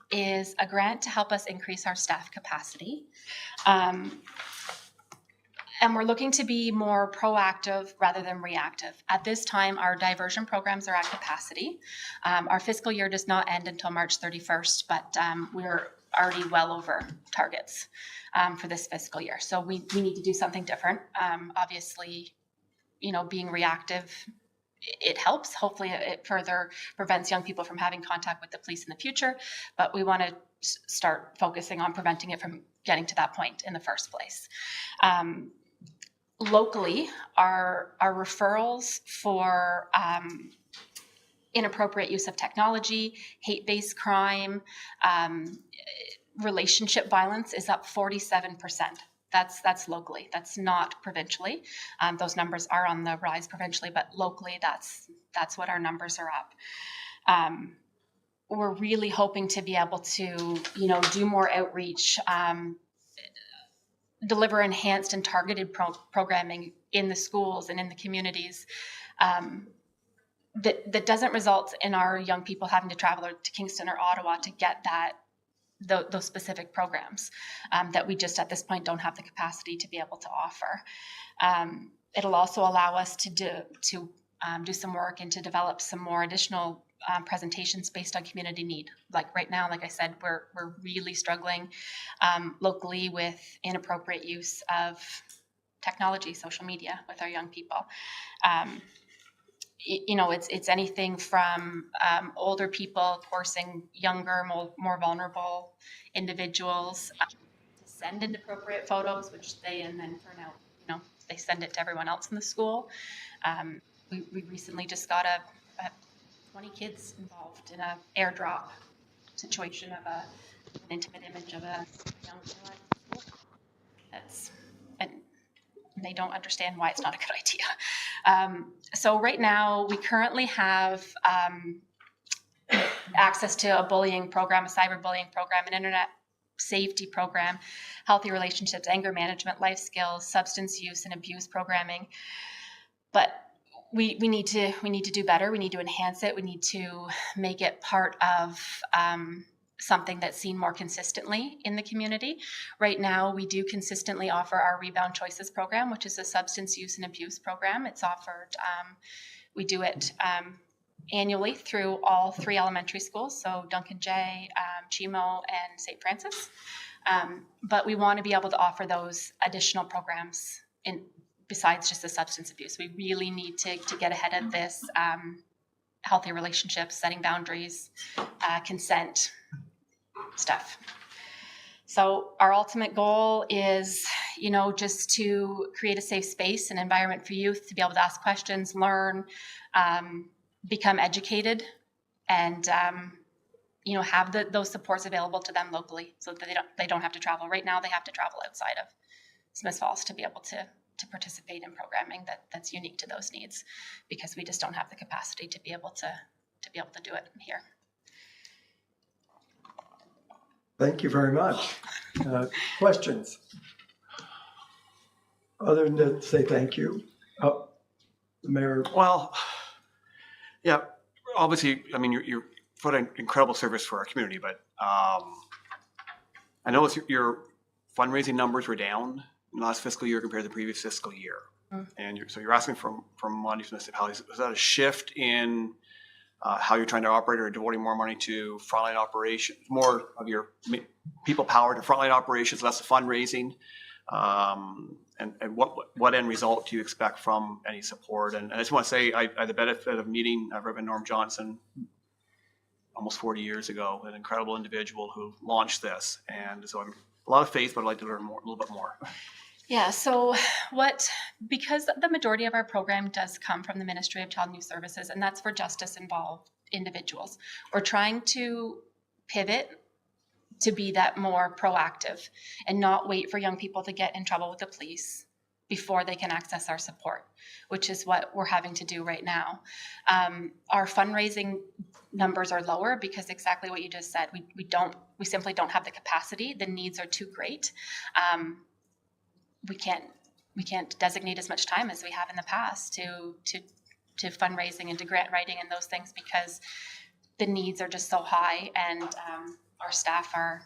is a grant to help us increase our staff capacity. And we're looking to be more proactive rather than reactive. At this time, our diversion programs are at capacity. Our fiscal year does not end until March 31st, but we're already well over targets for this fiscal year. So we need to do something different. Obviously, being reactive, it helps. Hopefully it further prevents young people from having contact with the police in the future, but we want to start focusing on preventing it from getting to that point in the first place. Locally, our referrals for inappropriate use of technology, hate-based crime, relationship violence is up 47%. That's locally. That's not provincially. Those numbers are on the rise provincially, but locally, that's what our numbers are up. We're really hoping to be able to, do more outreach, deliver enhanced and targeted programming in the schools and in the communities that doesn't result in our young people having to travel to Kingston or Ottawa to get those specific programs that we just at this point don't have the capacity to be able to offer. It'll also allow us to do some work and to develop some more additional presentations based on community need. Like right now, like I said, we're really struggling locally with inappropriate use of technology, social media with our young people. It's anything from older people coercing younger, more vulnerable individuals to send inappropriate photos, which they and then turn out, they send it to everyone else in the school. We recently just got a 20 kids involved in an airdrop situation of an intimate image of a young girl. And they don't understand why it's not a good idea. So right now, we currently have access to a bullying program, a cyberbullying program, an internet safety program, healthy relationships, anger management, life skills, substance use and abuse programming. But we need to do better. We need to enhance it. We need to make it part of something that's seen more consistently in the community. Right now, we do consistently offer our Rebound Choices program, which is a substance use and abuse program. It's offered, we do it annually through all 3 elementary schools, so Duncan J, Chimo, and St. Francis. But we want to be able to offer those additional programs besides just the substance abuse. We really need to get ahead of this healthy relationships, setting boundaries, consent stuff. So our ultimate goal is, just to create a safe space and environment for youth to be able to ask questions, learn, become educated, and have those supports available to them locally, so that they don't have to travel. Right now, they have to travel outside of Smiths Falls to be able to participate in programming that's unique to those needs, because we just don't have the capacity to be able to do it here. Thank you very much. Questions? Other than to say thank you, Mayor. Well, yeah, obviously, I mean, you're put an incredible service for our community, but I know it's your fundraising numbers were down in the last fiscal year compared to the previous fiscal year. And so you're asking for money from municipalities. Is that a shift in how you're trying to operate, or devoting more money to frontline operations, more of your people power to frontline operations, less of fundraising? And what end result do you expect from any support? And I just want to say I had the benefit of meeting Reverend Norm Johnson almost 40 years ago, an incredible individual who launched this. And so I'm a lot of faith, but I'd like to learn more, a little bit more. Yeah, so because the majority of our program does come from the Ministry of Child and Youth Services, and that's for justice involved individuals, we're trying to pivot to be that more proactive and not wait for young people to get in trouble with the police before they can access our support, which is what we're having to do right now. Our fundraising numbers are lower because exactly what you just said, we simply don't have the capacity. The needs are too great. We can't designate as much time as we have in the past to fundraising and to grant writing and those things, because the needs are just so high, and our staff are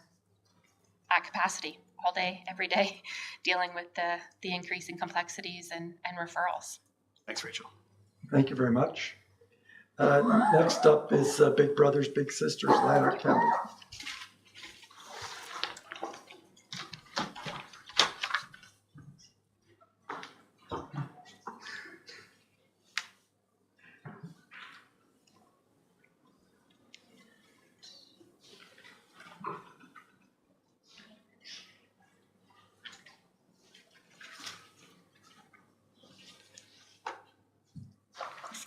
at capacity all day, every day, dealing with the increasing complexities and referrals. Thanks, Rachel. Thank you very much. Next up is Big Brothers Big Sisters, Lanark County.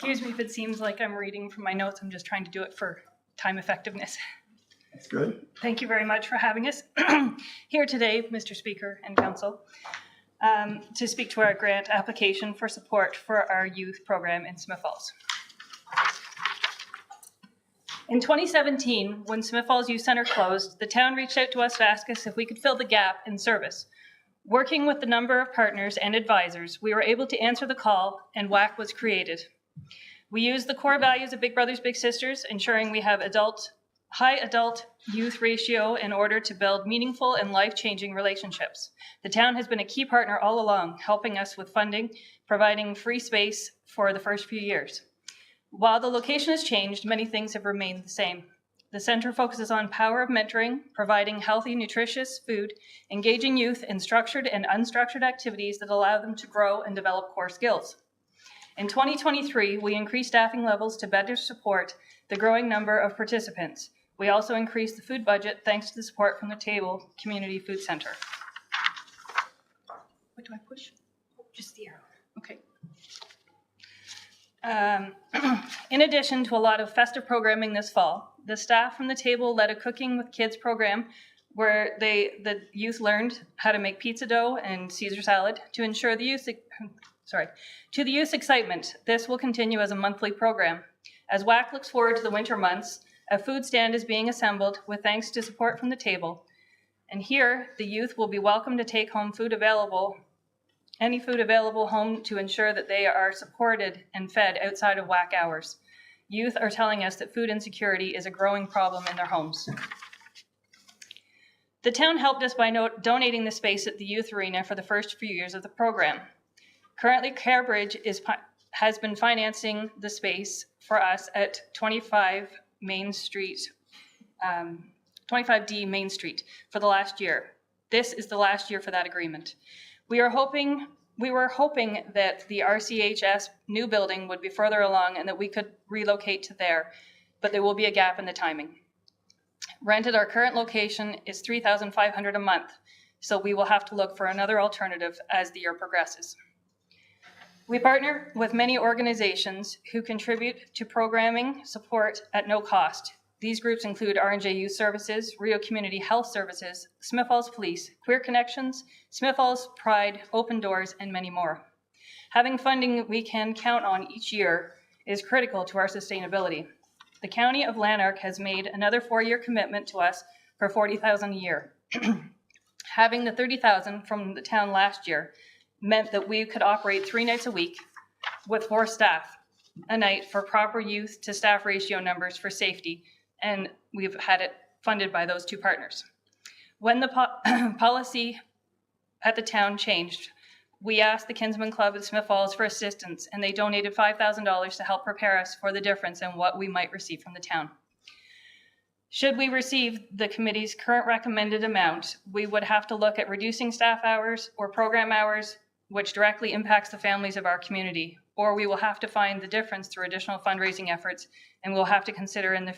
Excuse me if it seems like I'm reading from my notes. I'm just trying to do it for time effectiveness. That's good. Thank you very much for having us here today, Mr. Speaker and Council, to speak to our grant application for support for our youth program in Smith Falls. In 2017, when Smith Falls Youth Centre closed, the town reached out to us to ask us if we could fill the gap in service. Working with the number of partners and advisors, we were able to answer the call, and WAC was created. We use the core values of Big Brothers Big Sisters, ensuring we have high adult youth ratio in order to build meaningful and life-changing relationships. The town has been a key partner all along, helping us with funding, providing free space for the first few years. While the location has changed, many things have remained the same. The center focuses on power of mentoring, providing healthy, nutritious food, engaging youth in structured and unstructured activities that allow them to grow and develop core skills. In 2023, we increased staffing levels to better support the growing number of participants. We also increased the food budget thanks to the support from the Table Community Food Center. What do I push? Just the arrow. Okay. In addition to a lot of festive programming this fall, the staff from the Table led a Cooking with Kids program where the youth learned how to make pizza dough and Caesar salad to ensure the youth. To the youth's excitement, this will continue as a monthly program. As WAC looks forward to the winter months, a food stand is being assembled with thanks to support from the Table. And here, the youth will be welcome to take home any food available home to ensure that they are supported and fed outside of WAC hours. Youth are telling us that food insecurity is a growing problem in their homes. The town helped us by donating the space at the youth arena for the first few years of the program. Currently, CareBridge has been financing the space for us at 25 Main Street, 25D Main Street for the last year. This is the last year for that agreement. We were hoping that the RCHS new building would be further along and that we could relocate to there, but there will be a gap in the timing. Rent at our current location is $3,500 a month, so we will have to look for another alternative as the year progresses. We partner with many organizations who contribute to programming support at no cost. These groups include R&J Youth Services, Rio Community Health Services, Smith Falls Police, Queer Connections, Smith Falls Pride, Open Doors, and many more. Having funding we can count on each year is critical to our sustainability. The County of Lanark has made another 4-year commitment to us for $40,000 a year. Having the $30,000 from the town last year meant that we could operate 3 nights a week with 4 staff a night for proper youth to staff ratio numbers for safety, and we've had it funded by those 2 partners. When the policy at the town changed. We asked the Kinsman Club at Smith Falls for assistance, and they donated $5,000 to help prepare us for the difference in what we might receive from the town. Should we receive the committee's current recommended amount, we would have to look at reducing staff hours or program hours, which directly impacts the families of our community, or we will have to find the difference through additional fundraising efforts, and we'll have to consider in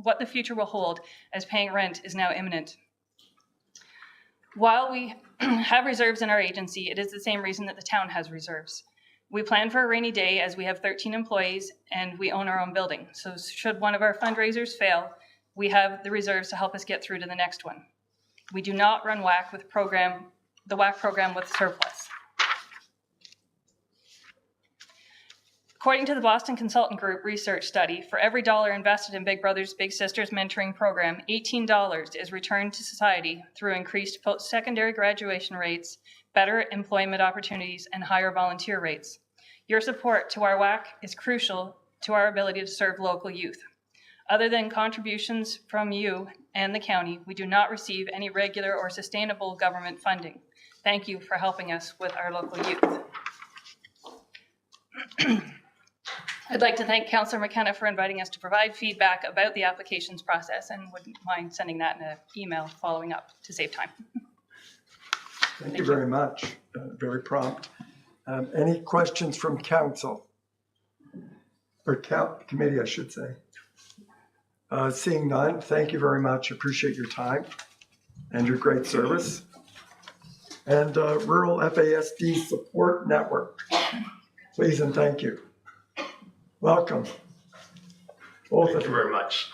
what the future will hold, as paying rent is now imminent. While we have reserves in our agency, it is the same reason that the town has reserves. We plan for a rainy day as we have 13 employees and we own our own building. So should one of our fundraisers fail, we have the reserves to help us get through to the next one. We do not run WAC with the WAC program with surplus. According to the Boston Consultant Group research study, for every dollar invested in Big Brothers Big Sisters mentoring program, $18 is returned to society through increased post-secondary graduation rates, better employment opportunities, and higher volunteer rates. Your support to our WAC is crucial to our ability to serve local youth. Other than contributions from you and the county, we do not receive any regular or sustainable government funding. Thank you for helping us with our local youth. I'd like to thank Councillor McKenna for inviting us to provide feedback about the applications process, and wouldn't mind sending that in an email following up to save time. Thank you very much. Very prompt. Any questions from council? Or committee, I should say. Seeing none, thank you very much. Appreciate your time and your great service. And Rural FASD Support Network, please and thank you. Welcome. Thank you very much.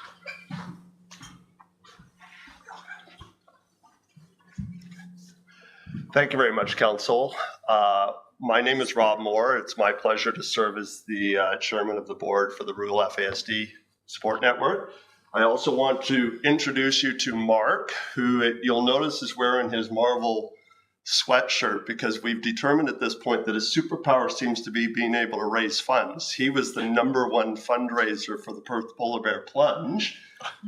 Thank you very much, Council. My name is Rob Moore. It's my pleasure to serve as the chairman of the board for the Rural FASD Support Network. I also want to introduce you to Mark, who you'll notice is wearing his Marvel sweatshirt because we've determined at this point that his superpower seems to be being able to raise funds. He was the #1 fundraiser for the Perth Polar Bear Plunge,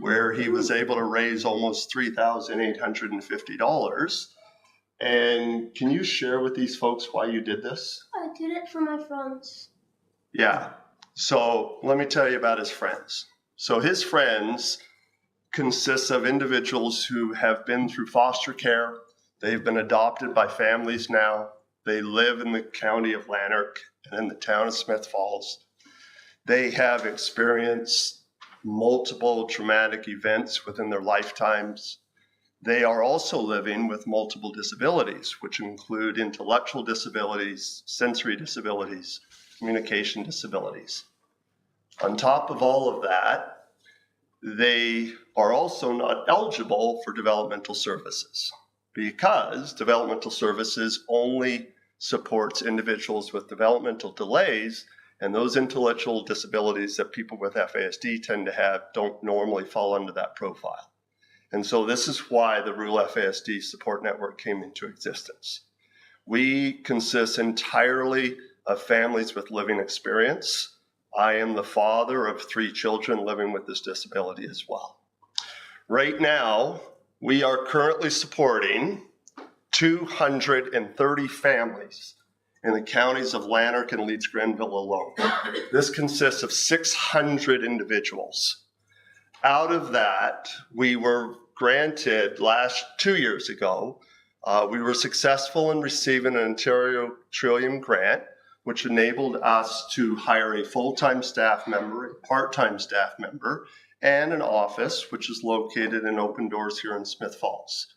where he was able to raise almost $3,850. And can you share with these folks why you did this? I did it for my friends. Yeah. So let me tell you about his friends. So his friends consist of individuals who have been through foster care. They've been adopted by families now. They live in the county of Lanark and in the town of Smith Falls. They have experienced multiple traumatic events within their lifetimes. They are also living with multiple disabilities, which include intellectual disabilities, sensory disabilities, communication disabilities. On top of all of that, they are also not eligible for developmental services because developmental services only supports individuals with developmental delays, and those intellectual disabilities that people with FASD tend to have don't normally fall under that profile. And so this is why the Rural FASD Support Network came into existence. We consist entirely of families with living experience. I am the father of 3 children living with this disability as well. Right now, we are currently supporting 230 families in the counties of Lanark and Leeds Grenville alone. This consists of 600 individuals. Out of that, we were granted 2 years ago, we were successful in receiving an Ontario Trillium grant, which enabled us to hire a full-time staff member, a part-time staff member, and an office, which is located in Open Doors here in Smith Falls.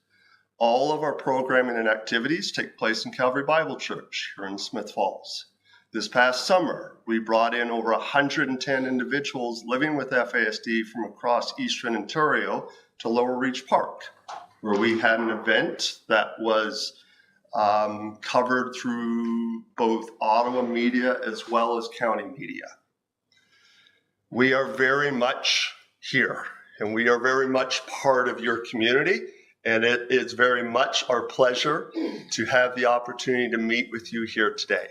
All of our programming and activities take place in Calvary Bible Church here in Smith Falls. This past summer, we brought in over 110 individuals living with FASD from across Eastern Ontario to Lower Reach Park, where we had an event that was covered through both Ottawa media as well as county media. We are very much here, and we are very much part of your community, and it is very much our pleasure to have the opportunity to meet with you here today.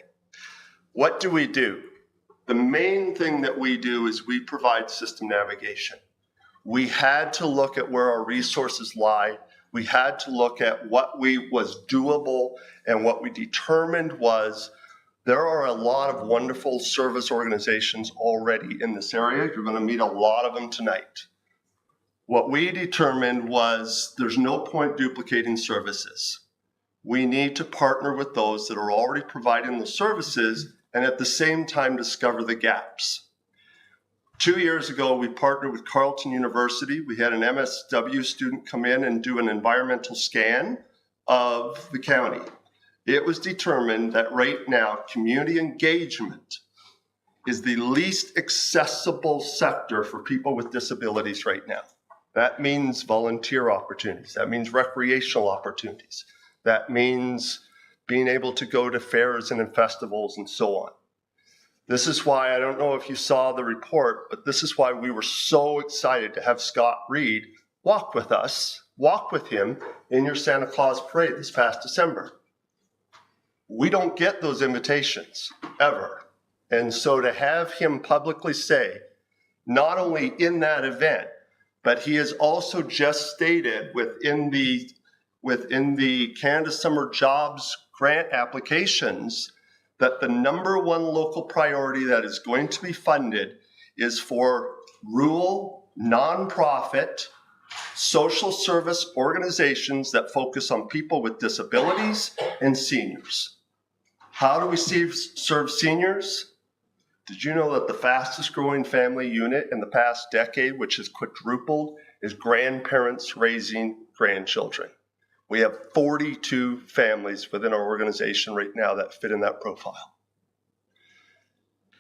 What do we do? The main thing that we do is we provide system navigation. We had to look at where our resources lie. We had to look at what was doable, and what we determined was there are a lot of wonderful service organizations already in this area. You're going to meet a lot of them tonight. What we determined was there's no point duplicating services. We need to partner with those that are already providing the services and at the same time discover the gaps. 2 years ago, we partnered with Carleton University. We had an MSW student come in and do an environmental scan of the county. It was determined that right now, community engagement is the least accessible sector for people with disabilities right now. That means volunteer opportunities. That means recreational opportunities. That means being able to go to fairs and festivals and so on. This is why, I don't know if you saw the report, but this is why we were so excited to have Scott Reed walk with us, walk with him in your Santa Claus parade this past December. We don't get those invitations ever. And so to have him publicly say, not only in that event, but he has also just stated within the Canada Summer Jobs grant applications that the number one local priority that is going to be funded is for rural, nonprofit, social service organizations that focus on people with disabilities and seniors. How do we serve seniors? Did you know that the fastest growing family unit in the past decade, which has quadrupled, is grandparents raising grandchildren? We have 42 families within our organization right now that fit in that profile.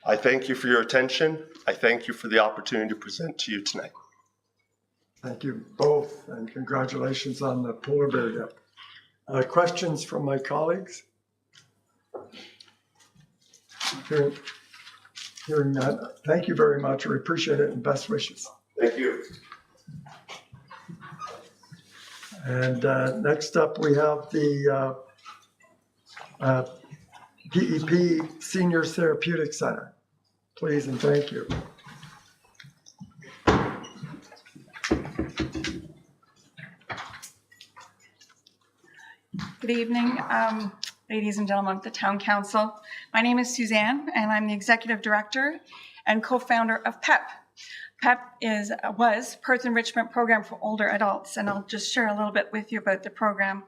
I thank you for your attention. I thank you for the opportunity to present to you tonight. Thank you both, and congratulations on the polar bear dip. Questions from my colleagues? Hearing none. Thank you very much. We appreciate it, and best wishes. Thank you. And next up, we have the PEP Seniors Therapeutic Center. Please and thank you. Good evening, ladies and gentlemen of the Town Council. My name is Suzanne, and I'm the Executive Director and co-founder of PEP. PEP was Perth Enrichment Program for Older Adults, and I'll just share a little bit with you about the program.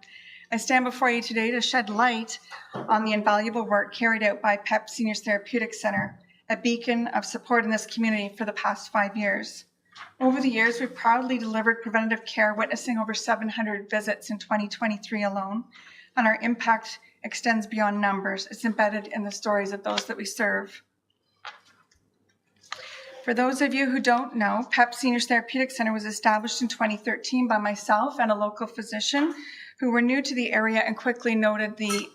I stand before you today to shed light on the invaluable work carried out by PEP Seniors Therapeutic Center, a beacon of support in this community for the past 5 years. Over the years, we've proudly delivered preventative care, witnessing over 700 visits in 2023 alone, and our impact extends beyond numbers. It's embedded in the stories of those that we serve. For those of you who don't know, PEP Seniors Therapeutic Center was established in 2013 by myself and a local physician who were new to the area and quickly noted the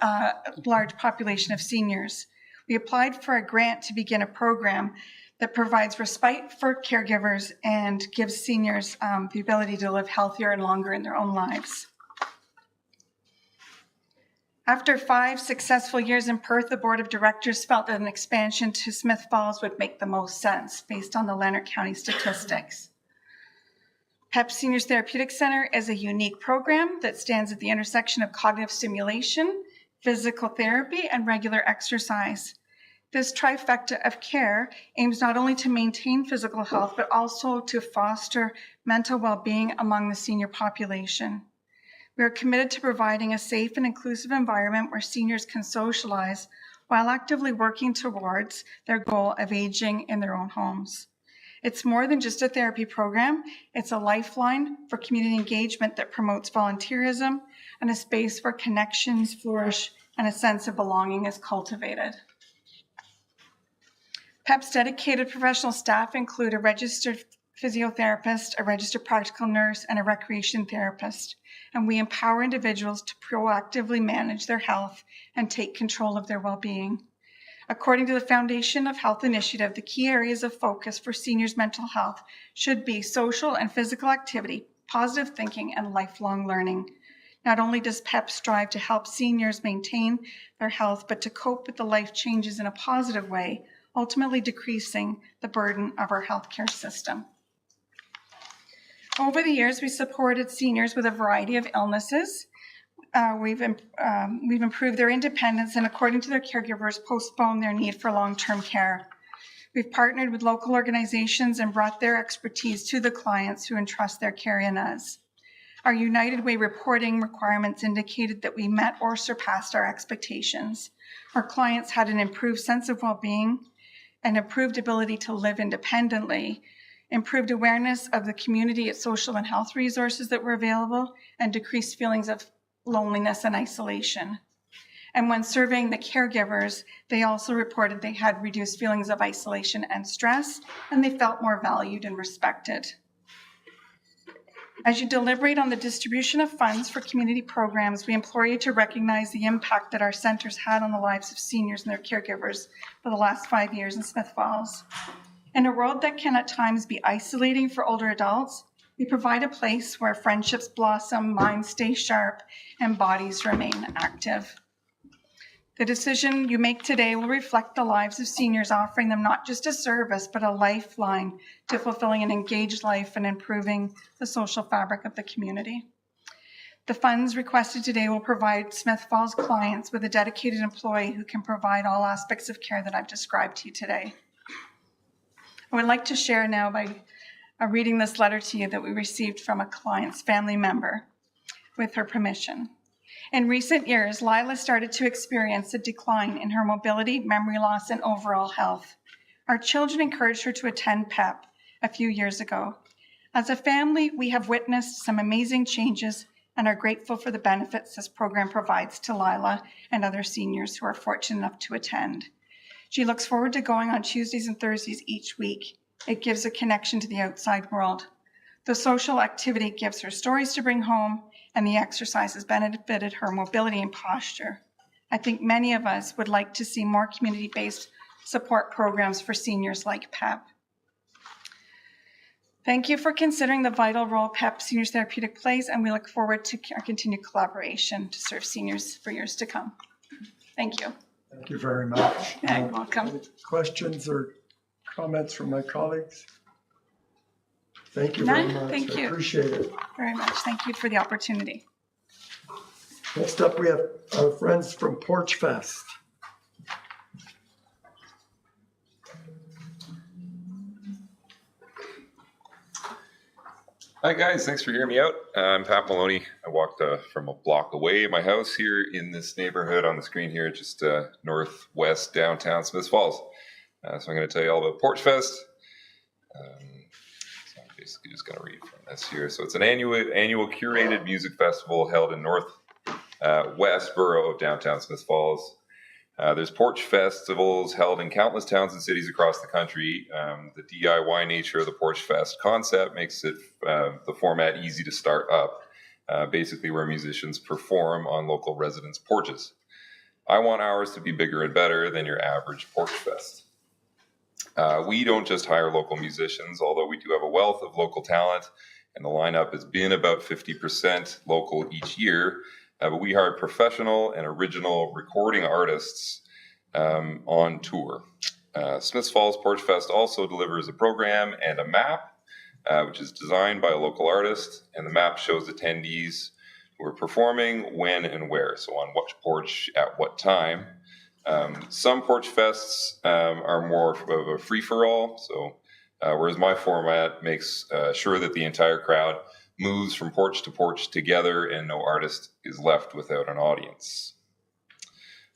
large population of seniors. We applied for a grant to begin a program that provides respite for caregivers and gives seniors the ability to live healthier and longer in their own lives. After 5 successful years in Perth, the Board of Directors felt that an expansion to Smith Falls would make the most sense based on the Lanark County statistics. PEP Seniors Therapeutic Center is a unique program that stands at the intersection of cognitive stimulation, physical therapy, and regular exercise. This trifecta of care aims not only to maintain physical health, but also to foster mental well-being among the senior population. We are committed to providing a safe and inclusive environment where seniors can socialize while actively working towards their goal of aging in their own homes. It's more than just a therapy program. It's a lifeline for community engagement that promotes volunteerism and a space where connections flourish and a sense of belonging is cultivated. PEP's dedicated professional staff include a registered physiotherapist, a registered practical nurse, and a recreation therapist, and we empower individuals to proactively manage their health and take control of their well-being. According to the Foundation of Health Initiative, the key areas of focus for seniors' mental health should be social and physical activity, positive thinking, and lifelong learning. Not only does PEP strive to help seniors maintain their health, but to cope with the life changes in a positive way, ultimately decreasing the burden of our healthcare system. Over the years, we supported seniors with a variety of illnesses. We've improved their independence and, according to their caregivers, postponed their need for long-term care. We've partnered with local organizations and brought their expertise to the clients who entrust their care in us. Our United Way reporting requirements indicated that we met or surpassed our expectations. Our clients had an improved sense of well-being, an improved ability to live independently, improved awareness of the community at social and health resources that were available, and decreased feelings of loneliness and isolation. And when surveying the caregivers, they also reported they had reduced feelings of isolation and stress, and they felt more valued and respected. As you deliberate on the distribution of funds for community programs, we implore you to recognize the impact that our centers had on the lives of seniors and their caregivers for the last 5 years in Smith Falls. In a world that can at times be isolating for older adults, we provide a place where friendships blossom, minds stay sharp, and bodies remain active. The decision you make today will reflect the lives of seniors, offering them not just a service, but a lifeline to fulfilling an engaged life and improving the social fabric of the community. The funds requested today will provide Smith Falls clients with a dedicated employee who can provide all aspects of care that I've described to you today. I would like to share now by reading this letter to you that we received from a client's family member with her permission. In recent years, Lila started to experience a decline in her mobility, memory loss, and overall health. Our children encouraged her to attend PEP a few years ago. As a family, we have witnessed some amazing changes and are grateful for the benefits this program provides to Lila and other seniors who are fortunate enough to attend. She looks forward to going on Tuesdays and Thursdays each week. It gives a connection to the outside world. The social activity gives her stories to bring home, and the exercise has benefited her mobility and posture. I think many of us would like to see more community-based support programs for seniors like PEP. Thank you for considering the vital role PEP Seniors Therapeutic plays, and we look forward to our continued collaboration to serve seniors for years to come. Thank you. Thank you very much. You're welcome. Any questions or comments from my colleagues? Thank you very None? much. Thank you. I appreciate it. Very much. Thank you for the opportunity. Next up, we have our friends from Porch Fest. Hi guys, thanks for hearing me out. I'm Pat Maloney. I walked from a block away my house here in this neighborhood on the screen here, just northwest downtown Smith Falls. So I'm going to tell you all about Porch Fest. So I'm basically just going to read from this here. So it's an annual curated music festival held in northwest borough of downtown Smith Falls. There's Porch Festivals held in countless towns and cities across the country. The DIY nature of the Porch Fest concept makes it the format easy to start up, basically where musicians perform on local residents' porches. I want ours to be bigger and better than your average Porch Fest. We don't just hire local musicians, although we do have a wealth of local talent, and the lineup has been about 50% local each year. But we hire professional and original recording artists on tour. Smith Falls Porch Fest also delivers a program and a map, which is designed by a local artist, and the map shows attendees who are performing when and where, so on what porch at what time. Some Porch Fests are more of a free-for-all, so whereas my format makes sure that the entire crowd moves from porch to porch together and no artist is left without an audience.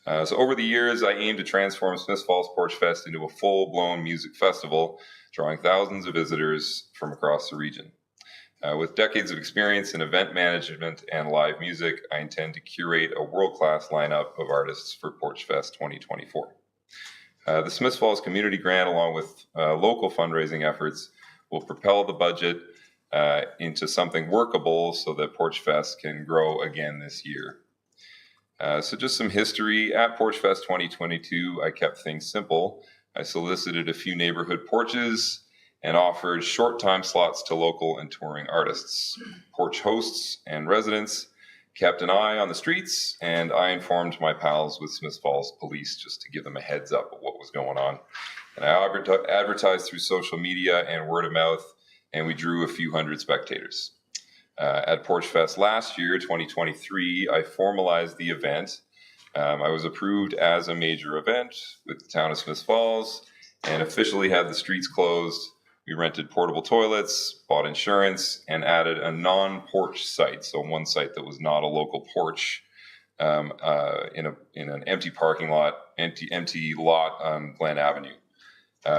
So over the years, I aim to transform Smith Falls Porch Fest into a full-blown music festival, drawing thousands of visitors from across the region. With decades of experience in event management and live music, I intend to curate a world-class lineup of artists for Porch Fest 2024. The Smith Falls Community Grant, along with local fundraising efforts, will propel the budget into something workable so that Porch Fest can grow again this year. So just some history. At Porch Fest 2022, I kept things simple. I solicited a few neighborhood porches and offered short time slots to local and touring artists. Porch hosts and residents kept an eye on the streets, and I informed my pals with Smith Falls Police just to give them a heads up of what was going on. And I advertised through social media and word of mouth and we drew a few hundred spectators. At Porch Fest last year, 2023, I formalized the event. I was approved as a major event with the town of Smiths Falls and officially had the streets closed. We rented portable toilets, bought insurance, and added a non-porch site, so one site that was not a local porch, in an empty parking lot, empty lot on Glen Avenue.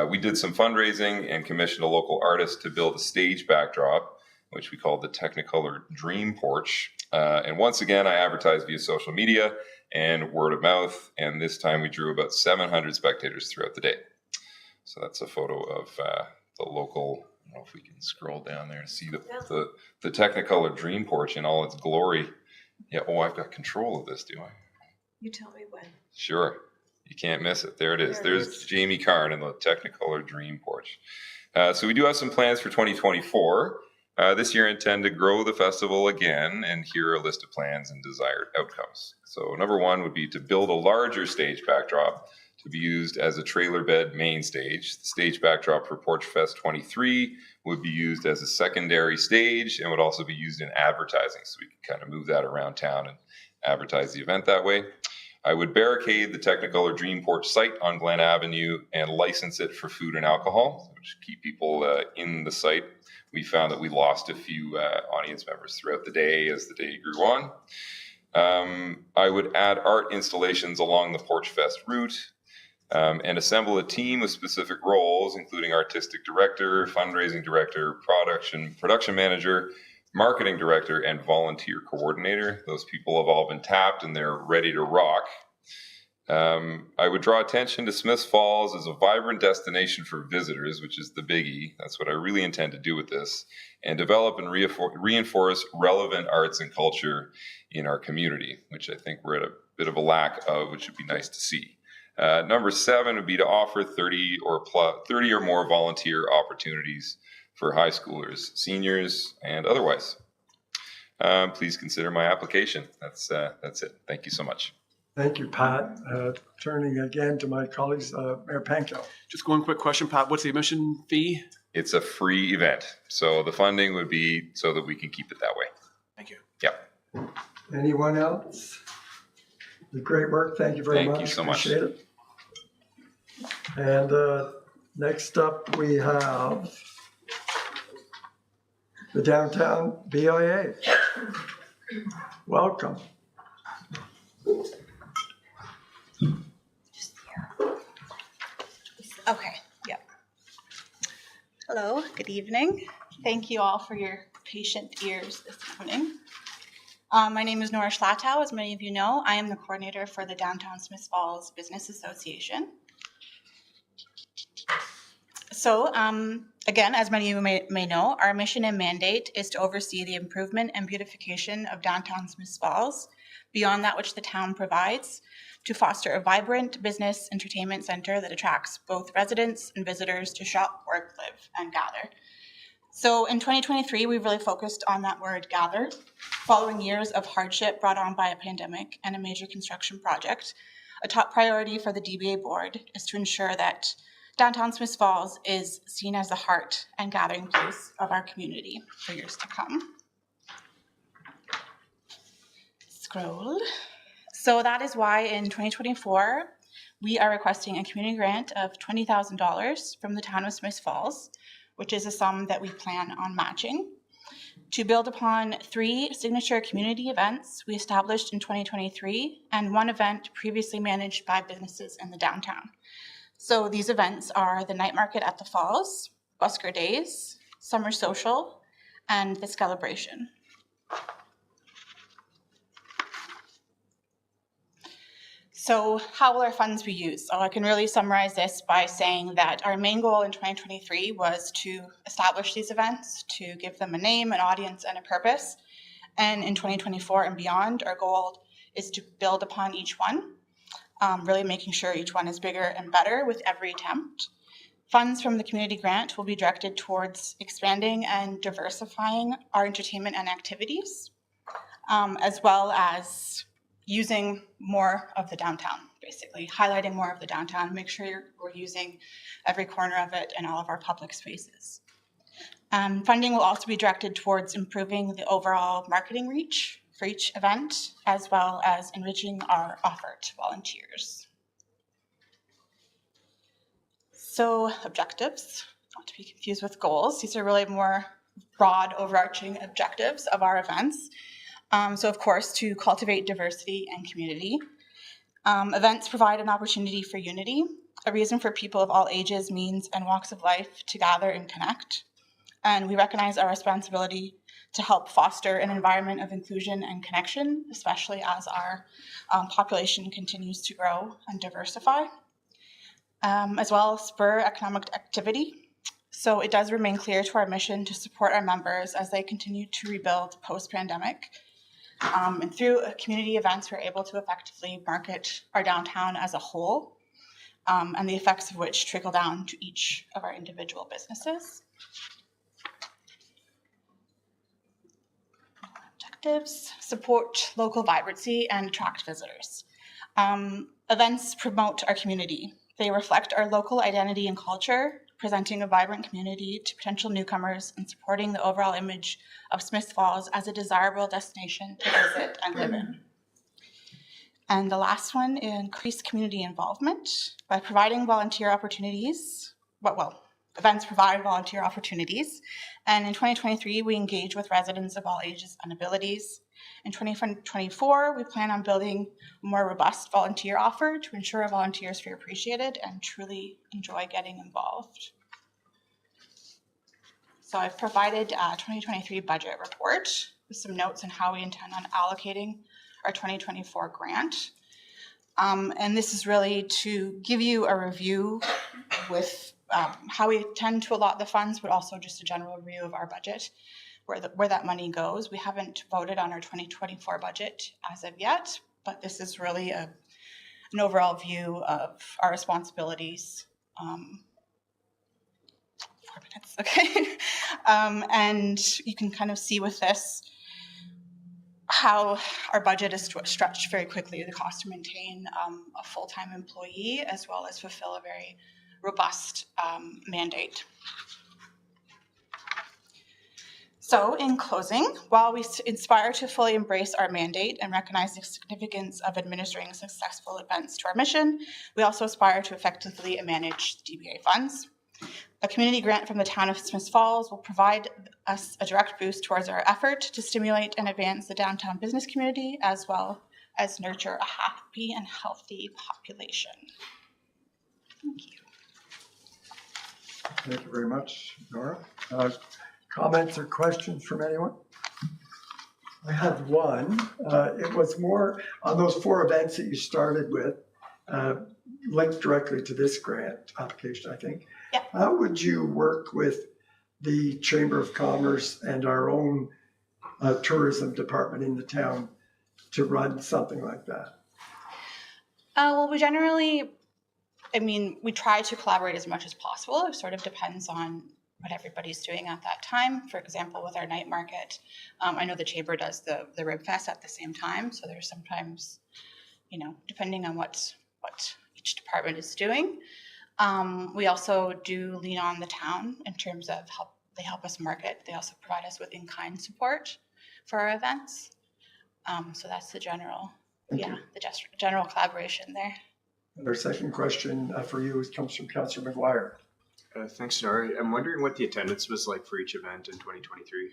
We did some fundraising and commissioned a local artist to build a stage backdrop, which we called the Technicolor Dream Porch. And once again, I advertised via social media and word of mouth, and this time we drew about 700 spectators throughout the day. So that's a photo of the local, I don't know if we can scroll down there and see the Technicolor Dream Porch in all its glory. Yeah, oh, I've got control of this, do I? You tell me when. Sure. You can't miss it. There it is. There's Jamie Carn in the Technicolor Dream Porch. So we do have some plans for 2024. This year I intend to grow the festival again, and here are a list of plans and desired outcomes. So number one would be to build a larger stage backdrop to be used as a trailer bed main stage. The stage backdrop for Porch Fest 23 would be used as a secondary stage and would also be used in advertising, so we can kind of move that around town and advertise the event that way. I would barricade the Technicolor Dream Porch site on Glen Avenue and license it for food and alcohol, which keep people in the site. We found that we lost a few audience members throughout the day as the day grew on. I would add art installations along the Porch Fest route and assemble a team with specific roles, including artistic director, fundraising director, production manager, marketing director, and volunteer coordinator. Those people have all been tapped and they're ready to rock. I would draw attention to Smiths Falls as a vibrant destination for visitors, which is the biggie. That's what I really intend to do with this, and develop and reinforce relevant arts and culture in our community, which I think we're at a bit of a lack of, which would be nice to see. Number 7 would be to offer 30 or more volunteer opportunities for high schoolers, seniors, and otherwise. Please consider my application. That's it. Thank you so much. Thank you, Pat. Turning again to my colleagues, Mayor Panko. Just one quick question, Pat. What's the admission fee? It's a free event, so the funding would be so that we can keep it that way. Thank you. Yep. Anyone else? Great work. Thank you very much. Thank you so much. Appreciate it. And next up, we have the Downtown BIA. Welcome. Okay, yep. Hello, good evening. Thank you all for your patient ears this evening. My name is Nora Schlatow. As many of you know, I am the coordinator for the Downtown Smiths Falls Business Association. So, again, as many of you may know, our mission and mandate is to oversee the improvement and beautification of downtown Smiths Falls, beyond that which the town provides, to foster a vibrant business entertainment center that attracts both residents and visitors to shop, work, live, and gather. So in 2023, we really focused on that word gather, following years of hardship brought on by a pandemic and a major construction project. A top priority for the DBA board is to ensure that downtown Smiths Falls is seen as the heart and gathering place of our community for years to come. Scroll. So that is why in 2024, we are requesting a community grant of $20,000 from the town of Smiths Falls, which is a sum that we plan on matching, to build upon 3 signature community events we established in 2023 and 1 event previously managed by businesses in the downtown. So these events are the Night Market at the Falls, Busker Days, Summer Social, and the Celebration. So how will our funds be used? So I can really summarize this by saying that our main goal in 2023 was to establish these events, to give them a name, an audience, and a purpose. And in 2024 and beyond, our goal is to build upon each one, really making sure each one is bigger and better with every attempt. Funds from the community grant will be directed towards expanding and diversifying our entertainment and activities, as well as using more of the downtown, basically highlighting more of the downtown, make sure we're using every corner of it and all of our public spaces. Funding will also be directed towards improving the overall marketing reach for each event, as well as enriching our offer to volunteers. So objectives, not to be confused with goals. These are really more broad, overarching objectives of our events. So of course, to cultivate diversity and community. Events provide an opportunity for unity, a reason for people of all ages, means, and walks of life to gather and connect. And we recognize our responsibility to help foster an environment of inclusion and connection, especially as our population continues to grow and diversify, as well as spur economic activity. So it does remain clear to our mission to support our members as they continue to rebuild post-pandemic. And through community events, we're able to effectively market our downtown as a whole, and the effects of which trickle down to each of our individual businesses. Objectives: support local vibrancy and attract visitors. Events promote our community. They reflect our local identity and culture, presenting a vibrant community to potential newcomers and supporting the overall image of Smiths Falls as a desirable destination to visit and live in. And the last one, increase community involvement by providing volunteer opportunities. Events provide volunteer opportunities. And in 2023, we engage with residents of all ages and abilities. In 2024, we plan on building a more robust volunteer offer to ensure our volunteers feel appreciated and truly enjoy getting involved. So I've provided a 2023 budget report with some notes on how we intend on allocating our 2024 grant. And this is really to give you a review with how we tend to allot the funds, but also just a general review of our budget, where that money goes. We haven't voted on our 2024 budget as of yet, but this is really an overall view of our responsibilities. 4 minutes, okay. And you can kind of see with this how our budget is stretched very quickly. The cost to maintain a full-time employee, as well as fulfill a very robust mandate. So in closing, while we aspire to fully embrace our mandate and recognize the significance of administering successful events to our mission, we also aspire to effectively manage DBA funds. A community grant from the town of Smiths Falls will provide us a direct boost towards our effort to stimulate and advance the downtown business community, as well as nurture a happy and healthy population. Thank you. Thank you very much, Nora. Comments or questions from anyone? I have one. It was more on those 4 events that you started with, linked directly to this grant application, I think. Yeah. How would you work with the Chamber of Commerce and our own tourism department in the town to run something like that? Well, we generally, we try to collaborate as much as possible. It sort of depends on what everybody's doing at that time. For example, with our night market, I know the Chamber does the Rib Fest at the same time. So there's sometimes, depending on what each department is doing. We also do lean on the town in terms of they help us market. They also provide us with in-kind support for our events. So that's the general, general collaboration there. And our second question for you comes from Councillor McGuire. Thanks, Nora. I'm wondering what the attendance was like for each event in 2023.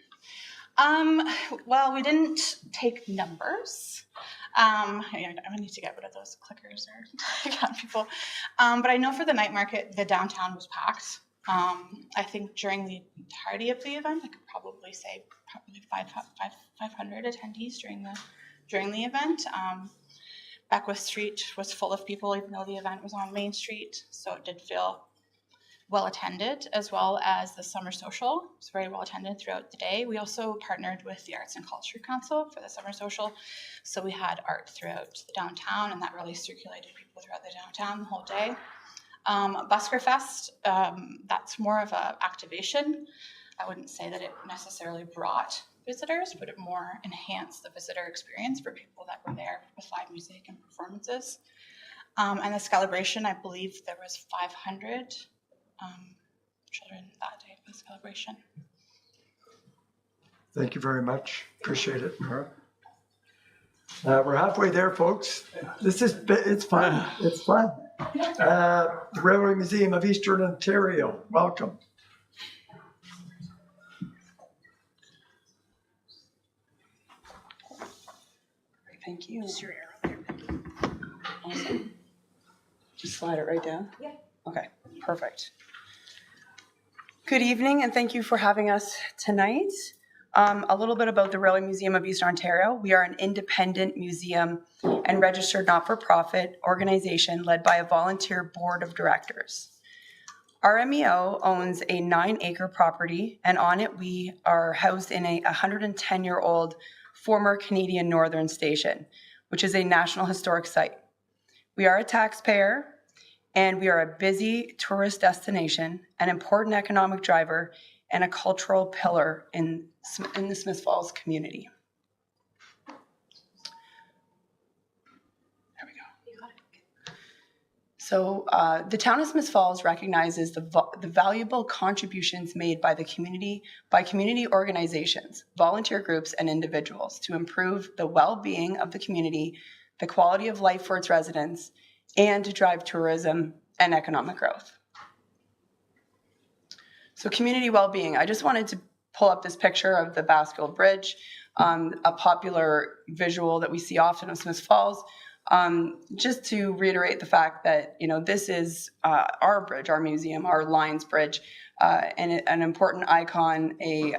Well, we didn't take numbers. I need to get rid of those clickers or count people. But I know for the night market, the downtown was packed. I think during the entirety of the event, I could probably say 500 attendees during the event. Beckwith Street was full of people, even though the event was on Main Street, so it did feel well attended, as well as the summer social. It was very well attended throughout the day. We also partnered with the Arts and Culture Council for the summer social, so we had art throughout the downtown, and that really circulated people throughout the downtown the whole day. Busker Fest, that's more of an activation. I wouldn't say that it necessarily brought visitors, but it more enhanced the visitor experience for people that were there with live music and performances. And the celebration, I believe there was 500 children that day for the celebration. Thank you very much. Appreciate it, Nora. We're halfway there, folks. It's fun. It's fun. The Railway Museum of Eastern Ontario, welcome. Thank you. Awesome. Just slide it right down? Yeah. Okay, perfect. Good evening, and thank you for having us tonight. A little bit about the Railway Museum of Eastern Ontario. We are an independent museum and registered not-for-profit organization led by a volunteer board of directors. Our MEO owns a 9-acre property, and on it we are housed in a 110-year-old former Canadian Northern Station, which is a National Historic Site. We are a taxpayer, and we are a busy tourist destination, an important economic driver, and a cultural pillar in the Smith Falls community. There we go. So the town of Smith Falls recognizes the valuable contributions made by community organizations, volunteer groups, and individuals to improve the well-being of the community, the quality of life for its residents, and to drive tourism and economic growth. So community well-being, I just wanted to pull up this picture of the Bascule Bridge, a popular visual that we see often of Smith Falls, just to reiterate the fact that, this is our bridge, our museum, our Lions Bridge, and an important icon, a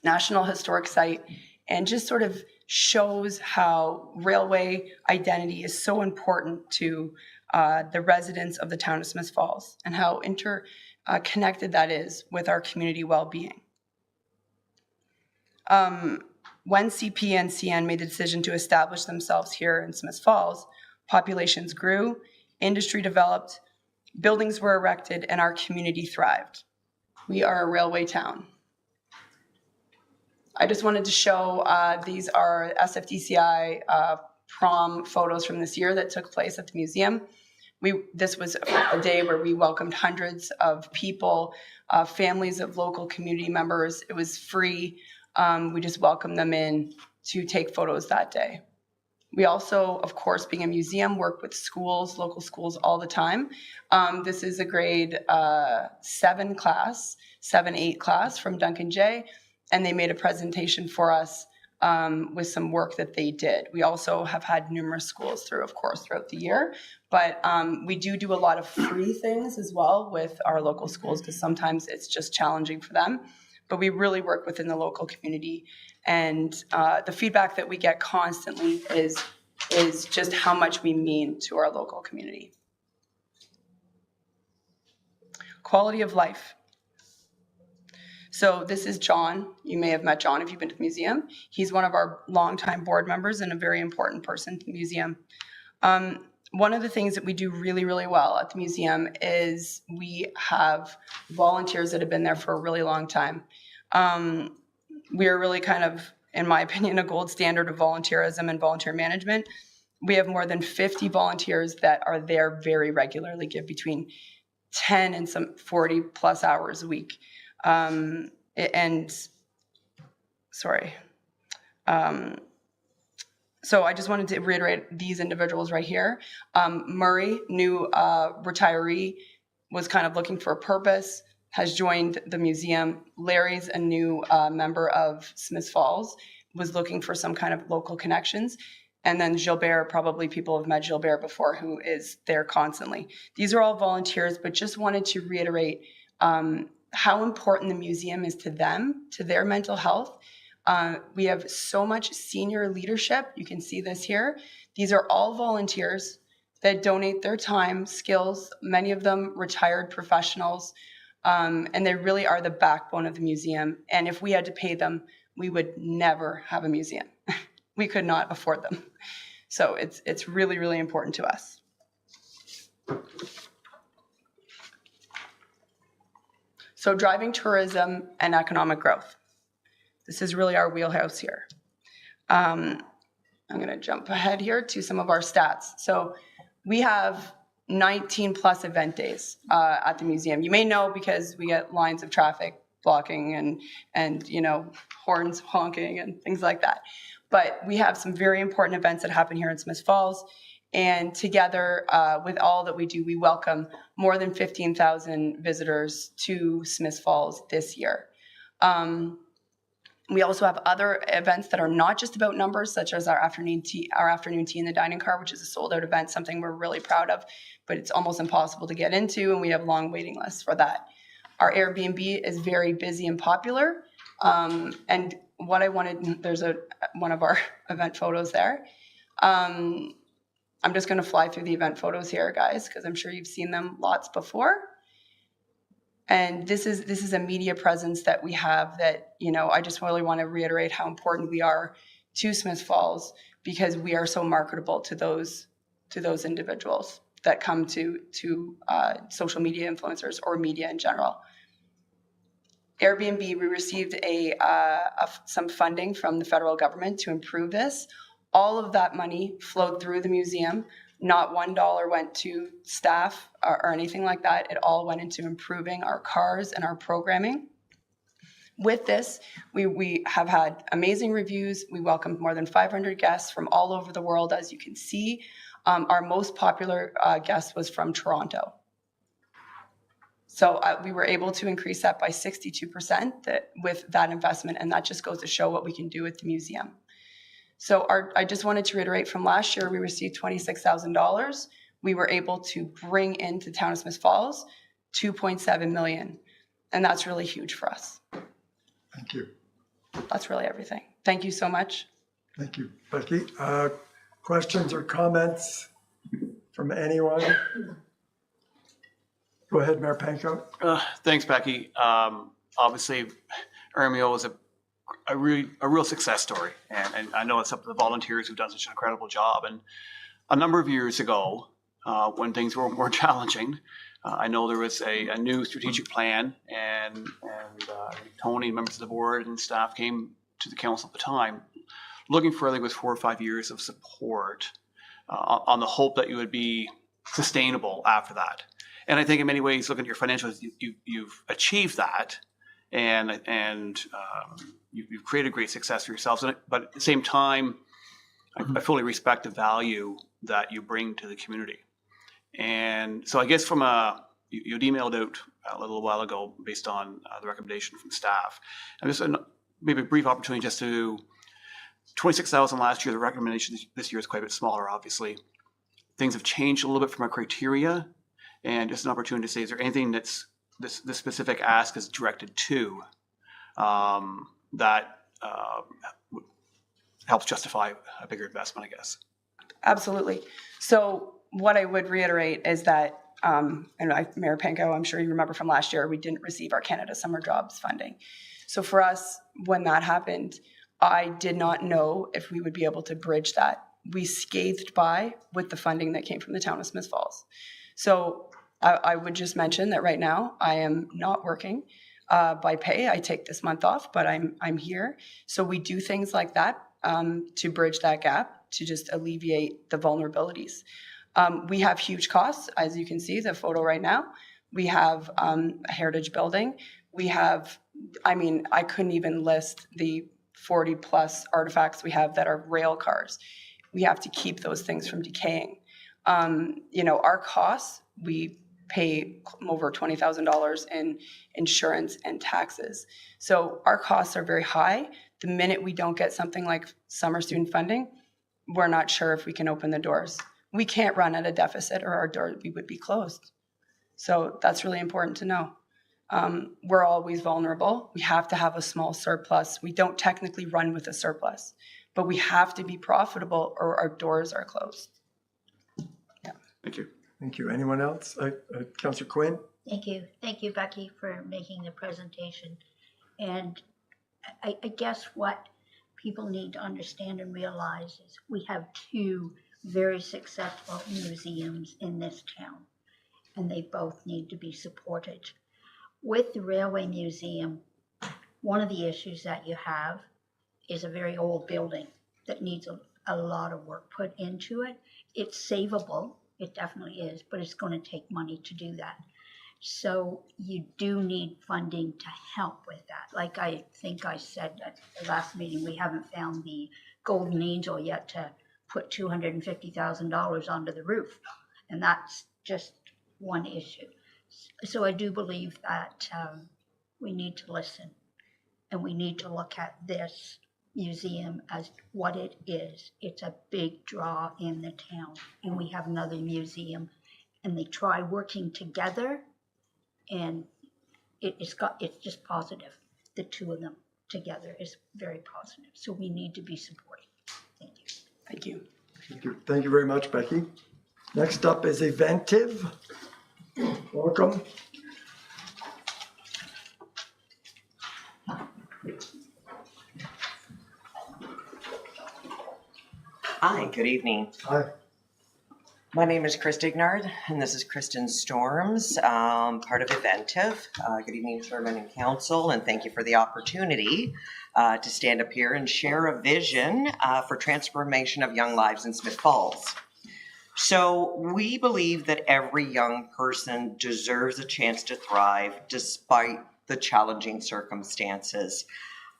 National Historic Site, and just sort of shows how railway identity is so important to the residents of the town of Smith Falls and how interconnected that is with our community well-being. When CP and CN made the decision to establish themselves here in Smith Falls, populations grew, industry developed, buildings were erected, and our community thrived. We are a railway town. I just wanted to show, these are SFDCI prom photos from this year that took place at the museum. This was a day where we welcomed hundreds of people, families of local community members. It was free. We just welcomed them in to take photos that day. We also, of course, being a museum, work with schools, local schools all the time. This is a grade 7 class, 7-8 class from Duncan J, and they made a presentation for us with some work that they did. We also have had numerous schools throughout the year, but we do a lot of free things as well with our local schools because sometimes it's just challenging for them. But we really work within the local community, and the feedback that we get constantly is just how much we mean to our local community. Quality of life. So this is John. You may have met John if you've been to the museum. He's one of our longtime board members and a very important person to the museum. One of the things that we do really, really well at the museum is we have volunteers that have been there for a really long time. We are really kind of, in my opinion, a gold standard of volunteerism and volunteer management. We have more than 50 volunteers that are there very regularly, give between 10 and some 40 plus hours a week. So I just wanted to reiterate these individuals right here. Murray, new retiree, was kind of looking for a purpose, has joined the museum. Larry's a new member of Smith Falls, was looking for some kind of local connections. And then Gilbert, probably people have met Gilbert before, who is there constantly. These are all volunteers, but just wanted to reiterate how important the museum is to them, to their mental health. We have so much senior leadership. You can see this here. These are all volunteers that donate their time, skills, many of them retired professionals, and they really are the backbone of the museum. And if we had to pay them, we would never have a museum. We could not afford them. So it's really, really important to us. So driving tourism and economic growth. This is really our wheelhouse here. I'm going to jump ahead here to some of our stats. So we have 19 plus event days at the museum. You may know because we get lines of traffic blocking and horns honking and things like that. But we have some very important events that happen here in Smith Falls. And together with all that we do, we welcome more than 15,000 visitors to Smith Falls this year. We also have other events that are not just about numbers, such as our afternoon tea in the dining car, which is a sold out event, something we're really proud of, but it's almost impossible to get into, and we have long waiting lists for that. Our Airbnb is very busy and popular. And what I wanted, there's one of our event photos there. I'm just going to fly through the event photos here, guys, because I'm sure you've seen them lots before. And this is a media presence that we have that, I just really want to reiterate how important we are to Smith Falls, because we are so marketable to those individuals that come to social media influencers or media in general. Airbnb, we received some funding from the federal government to improve this. All of that money flowed through the museum. Not $1 went to staff or anything like that. It all went into improving our cars and our programming. With this, we have had amazing reviews. We welcomed more than 500 guests from all over the world, as you can see. Our most popular guest was from Toronto. So we were able to increase that by 62% with that investment, and that just goes to show what we can do with the museum. So I just wanted to reiterate, from last year, we received $26,000. We were able to bring into Town of Smith Falls $2.7 million, and that's really huge for us. Thank you. That's really everything. Thank you so much. Thank you, Becky. Questions or comments from anyone? Go ahead, Mayor Panko. Thanks, Becky. Obviously, Ermio was a real success story, and I know it's up to the volunteers who've done such an incredible job. And a number of years ago, when things were more challenging, I know there was a new strategic plan, and Tony, members of the board and staff came to the council at the time, looking for, I think it was 4 or 5 years of support on the hope that you would be sustainable after that. And I think in many ways, looking at your financials, you've achieved that, and you've created great success for yourselves. But at the same time, I fully respect the value that you bring to the community. And so I guess you'd emailed out a little while ago based on the recommendation from staff. And just maybe a brief opportunity just to, 26,000 last year, the recommendation this year is quite a bit smaller, obviously. Things have changed a little bit from our criteria, and just an opportunity to say, is there anything that's this specific ask is directed to that helps justify a bigger investment, I guess? Absolutely. So what I would reiterate is that, Mayor Panko, I'm sure you remember from last year, we didn't receive our Canada Summer Jobs funding. So for us, when that happened, I did not know if we would be able to bridge that. We scathed by with the funding that came from the Town of Smith Falls. So I would just mention that right now I am not working by pay. I take this month off, but I'm here. So we do things like that to bridge that gap, to just alleviate the vulnerabilities. We have huge costs, as you can see, the photo right now. We have a heritage building. We have, I couldn't even list the 40 plus artifacts we have that are rail cars. We have to keep those things from decaying. Our costs, we pay over $20,000 in insurance and taxes. So our costs are very high. The minute we don't get something like summer student funding, we're not sure if we can open the doors. We can't run at a deficit, or our door, we would be closed. So that's really important to know. We're always vulnerable. We have to have a small surplus. We don't technically run with a surplus, but we have to be profitable or our doors are closed. Yeah. Thank you. Thank you. Anyone else? Councillor Quinn? Thank you. Thank you, Becky, for making the presentation. And I guess what people need to understand and realize is we have two very successful museums in this town, and they both need to be supported. With the Railway Museum, one of the issues that you have is a very old building that needs a lot of work put into it. It's savable, it definitely is, but it's going to take money to do that. So you do need funding to help with that. Like I think I said at the last meeting, we haven't found the golden angel yet to put $250,000 onto the roof. And that's just one issue. So I do believe that we need to listen, and we need to look at this museum as what it is. It's a big draw in the town, and we have another museum, and they try working together, and it's just positive. The two of them together is very positive. So we need to be supporting. Thank you. Thank you. Thank you very much, Becky. Next up is Eventive. Welcome. Hi, good evening. Hi. My name is Chris Dignard, and this is Kristen Storms, part of Eventive. Good evening, Chairman and Council, and thank you for the opportunity to stand up here and share a vision for transformation of young lives in Smith Falls. So we believe that every young person deserves a chance to thrive despite the challenging circumstances.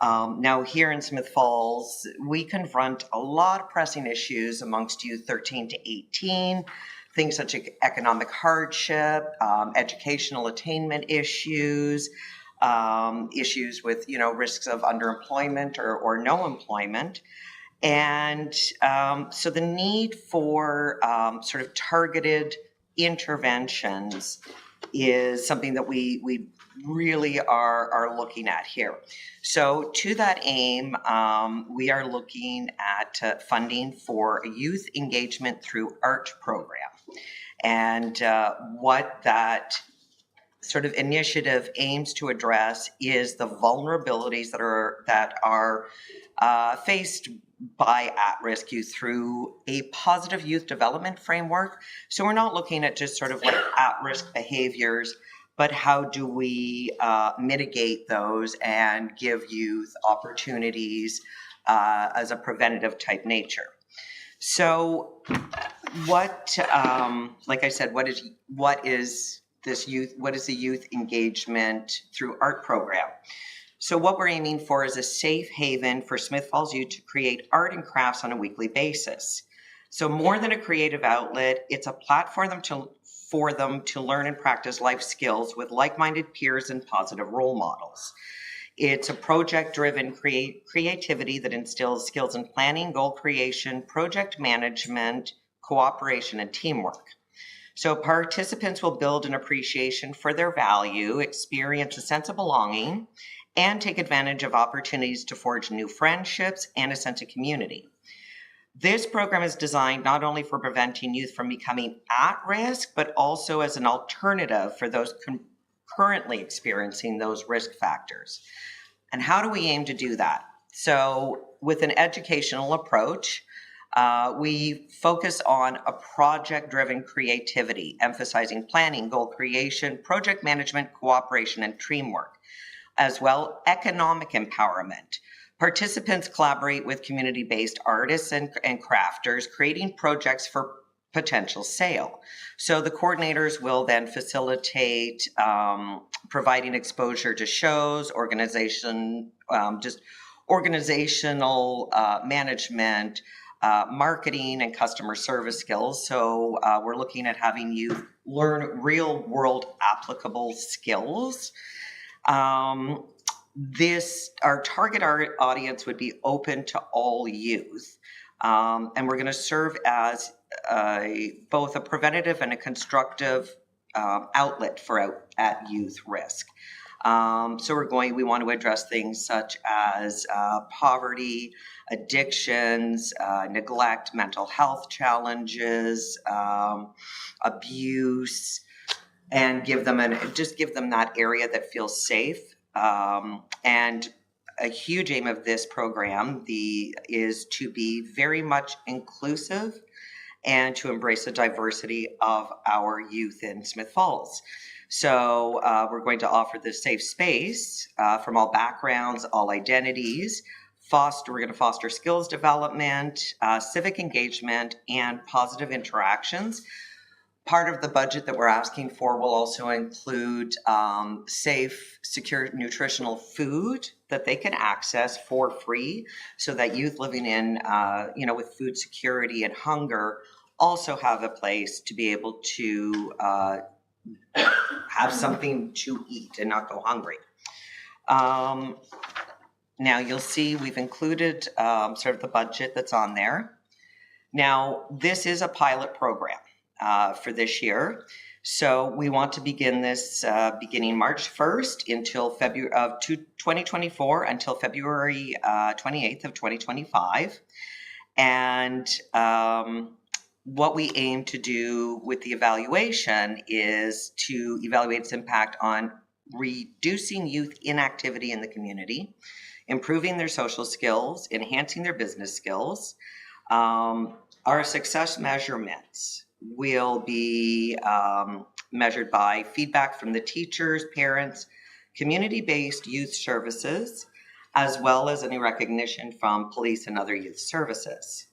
Now here in Smith Falls, we confront a lot of pressing issues amongst youth 13 to 18, things such as economic hardship, educational attainment issues, issues with, risks of underemployment or no employment. And so the need for sort of targeted interventions is something that we really are looking at here. So to that aim, we are looking at funding for a youth engagement through art program. And what that sort of initiative aims to address is the vulnerabilities that are faced by at-risk youth through a positive youth development framework. So we're not looking at just sort of like at-risk behaviors, but how do we mitigate those and give youth opportunities as a preventative type nature. So what, like I said, what is this youth, what is the youth engagement through art program? So what we're aiming for is a safe haven for Smith Falls youth to create art and crafts on a weekly basis. So more than a creative outlet, it's a platform for them to learn and practice life skills with like-minded peers and positive role models. It's a project-driven creativity that instills skills in planning, goal creation, project management, cooperation, and teamwork. So participants will build an appreciation for their value, experience a sense of belonging, and take advantage of opportunities to forge new friendships and a sense of community. This program is designed not only for preventing youth from becoming at risk, but also as an alternative for those currently experiencing those risk factors. And how do we aim to do that? So with an educational approach, we focus on a project-driven creativity, emphasizing planning, goal creation, project management, cooperation, and teamwork. As well, economic empowerment. Participants collaborate with community-based artists and crafters, creating projects for potential sale. So the coordinators will then facilitate providing exposure to shows, organizational management, marketing, and customer service skills. So we're looking at having you learn real-world applicable skills. Our target audience would be open to all youth, and we're going to serve as both a preventative and a constructive outlet for at youth risk. So we want to address things such as poverty, addictions, neglect, mental health challenges, abuse, and give them that area that feels safe. And a huge aim of this program is to be very much inclusive and to embrace the diversity of our youth in Smith Falls. So we're going to offer this safe space from all backgrounds, all identities. We're going to foster skills development, civic engagement, and positive interactions Part of the budget that we're asking for will also include safe, secure, nutritional food that they can access for free, so that youth living in, with food security and hunger also have a place to be able to have something to eat and not go hungry. Now you'll see we've included sort of the budget that's on there. Now, this is a pilot program for this year. So we want to begin this beginning March 1st until February of 2024 until February 28th of 2025. And what we aim to do with the evaluation is to evaluate its impact on reducing youth inactivity in the community, improving their social skills, enhancing their business skills. Our success measurements will be measured by feedback from the teachers, parents, community-based youth services, as well as any recognition from police and other youth services.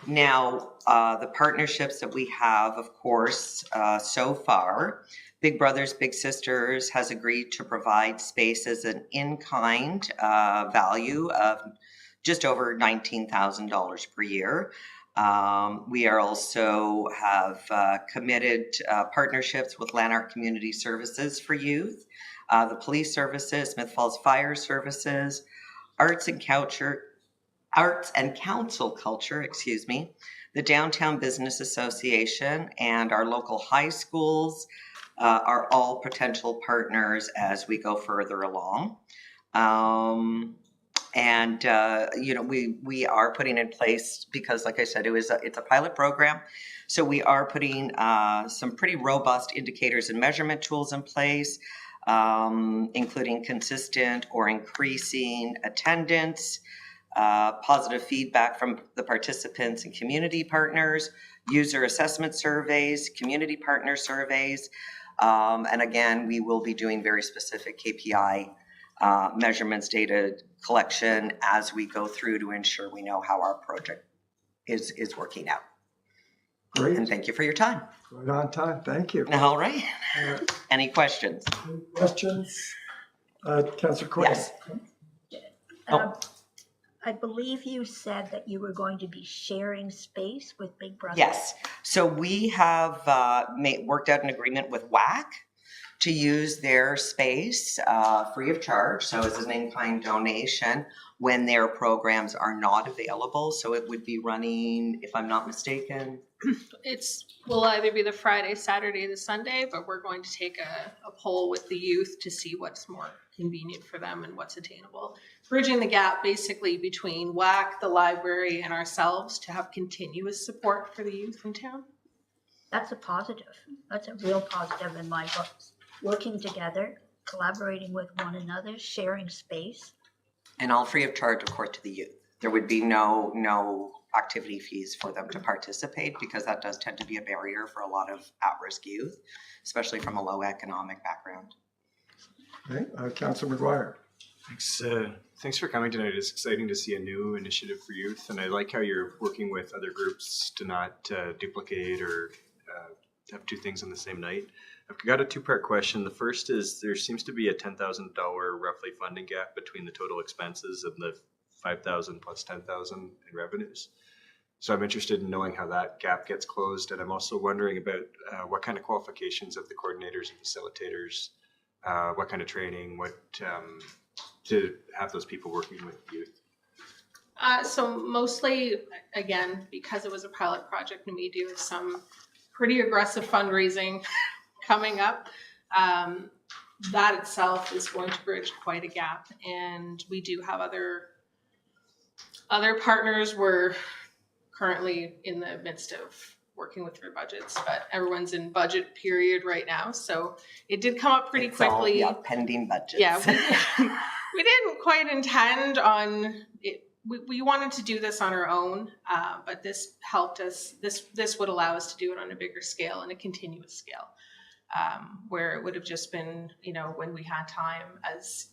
Now, the partnerships that we have, of course, so far, Big Brothers Big Sisters has agreed to provide spaces an in-kind value of just over $19,000 per year. We are also have committed partnerships with Lanark Community Services for Youth, the Police Services, Smith Falls Fire Services, Arts and Council Culture, the Downtown Business Association, and our local high schools are all potential partners as we go further along. We are putting in place, because like I said, it's a pilot program. So we are putting some pretty robust indicators and measurement tools in place, including consistent or increasing attendance, positive feedback from the participants and community partners, user assessment surveys, community partner surveys. And again, we will be doing very specific KPI measurements, data collection as we go through to ensure we know how our project is working out. Great. And thank you for your time. Right on time. Thank you. All right. Any questions? Any questions? Councillor Quinn? Yes. I believe you said that you were going to be sharing space with Big Brother. Yes. So we have worked out an agreement with WAC to use their space free of charge. So it's an in-kind donation when their programs are not available. So it would be running, if I'm not mistaken. Will either be the Friday, Saturday, the Sunday, but we're going to take a poll with the youth to see what's more convenient for them and what's attainable. Bridging the gap basically between WAC, the library, and ourselves to have continuous support for the youth in town. That's a positive. That's a real positive in my books. Working together, collaborating with one another, sharing space. And all free of charge, of course, to the youth. There would be no activity fees for them to participate, because that does tend to be a barrier for a lot of at-risk youth, especially from a low economic background. Okay, Councillor McGuire. Thanks for coming tonight. It's exciting to see a new initiative for youth, and I like how you're working with other groups to not duplicate or have two things on the same night. I've got a two-part question. The first is, there seems to be a $10,000 roughly funding gap between the total expenses and the $5,000 plus $10,000 in revenues. So I'm interested in knowing how that gap gets closed, and I'm also wondering about what kind of qualifications of the coordinators and facilitators, what kind of training, to have those people working with youth. So mostly, again, because it was a pilot project and we do some pretty aggressive fundraising coming up, that itself is going to bridge quite a gap. And we do have other partners. We're currently in the midst of working with their budgets, but everyone's in budget period right now. So it did come up pretty quickly. All, pending budgets. Yeah, we didn't quite intend on it. We wanted to do this on our own, but this helped us. This would allow us to do it on a bigger scale and a continuous scale, where it would have just been, when we had time. As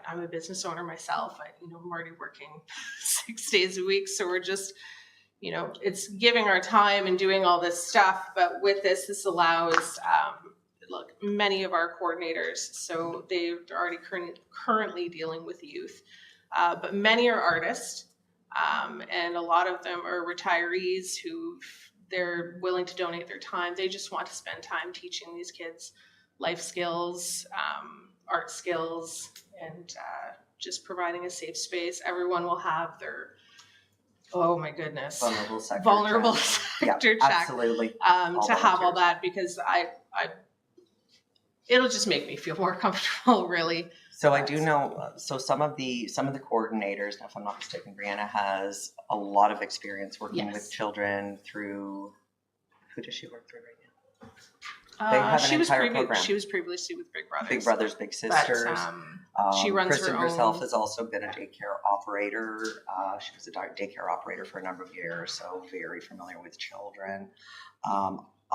I'm a business owner myself, I'm already working 6 days a week, so we're just, it's giving our time and doing all this stuff, but with this allows, look, many of our coordinators, so they're already currently dealing with youth, but many are artists, and a lot of them are retirees who they're willing to donate their time. They just want to spend time teaching these kids life skills, art skills, and just providing a safe space. Everyone will have their, oh my goodness, vulnerable sector check. Absolutely. To have all that, because it'll just make me feel more comfortable, really. So I do know, so some of the coordinators, now if I'm not mistaken, Brianna has a lot of experience working with children through, who does she work through right now? They have an entire program. She was previously with Big Brothers. Big Brothers, Big Sisters. But, she runs Kristen her herself own. has also been a daycare operator. She was a daycare operator for a number of years, so very familiar with children.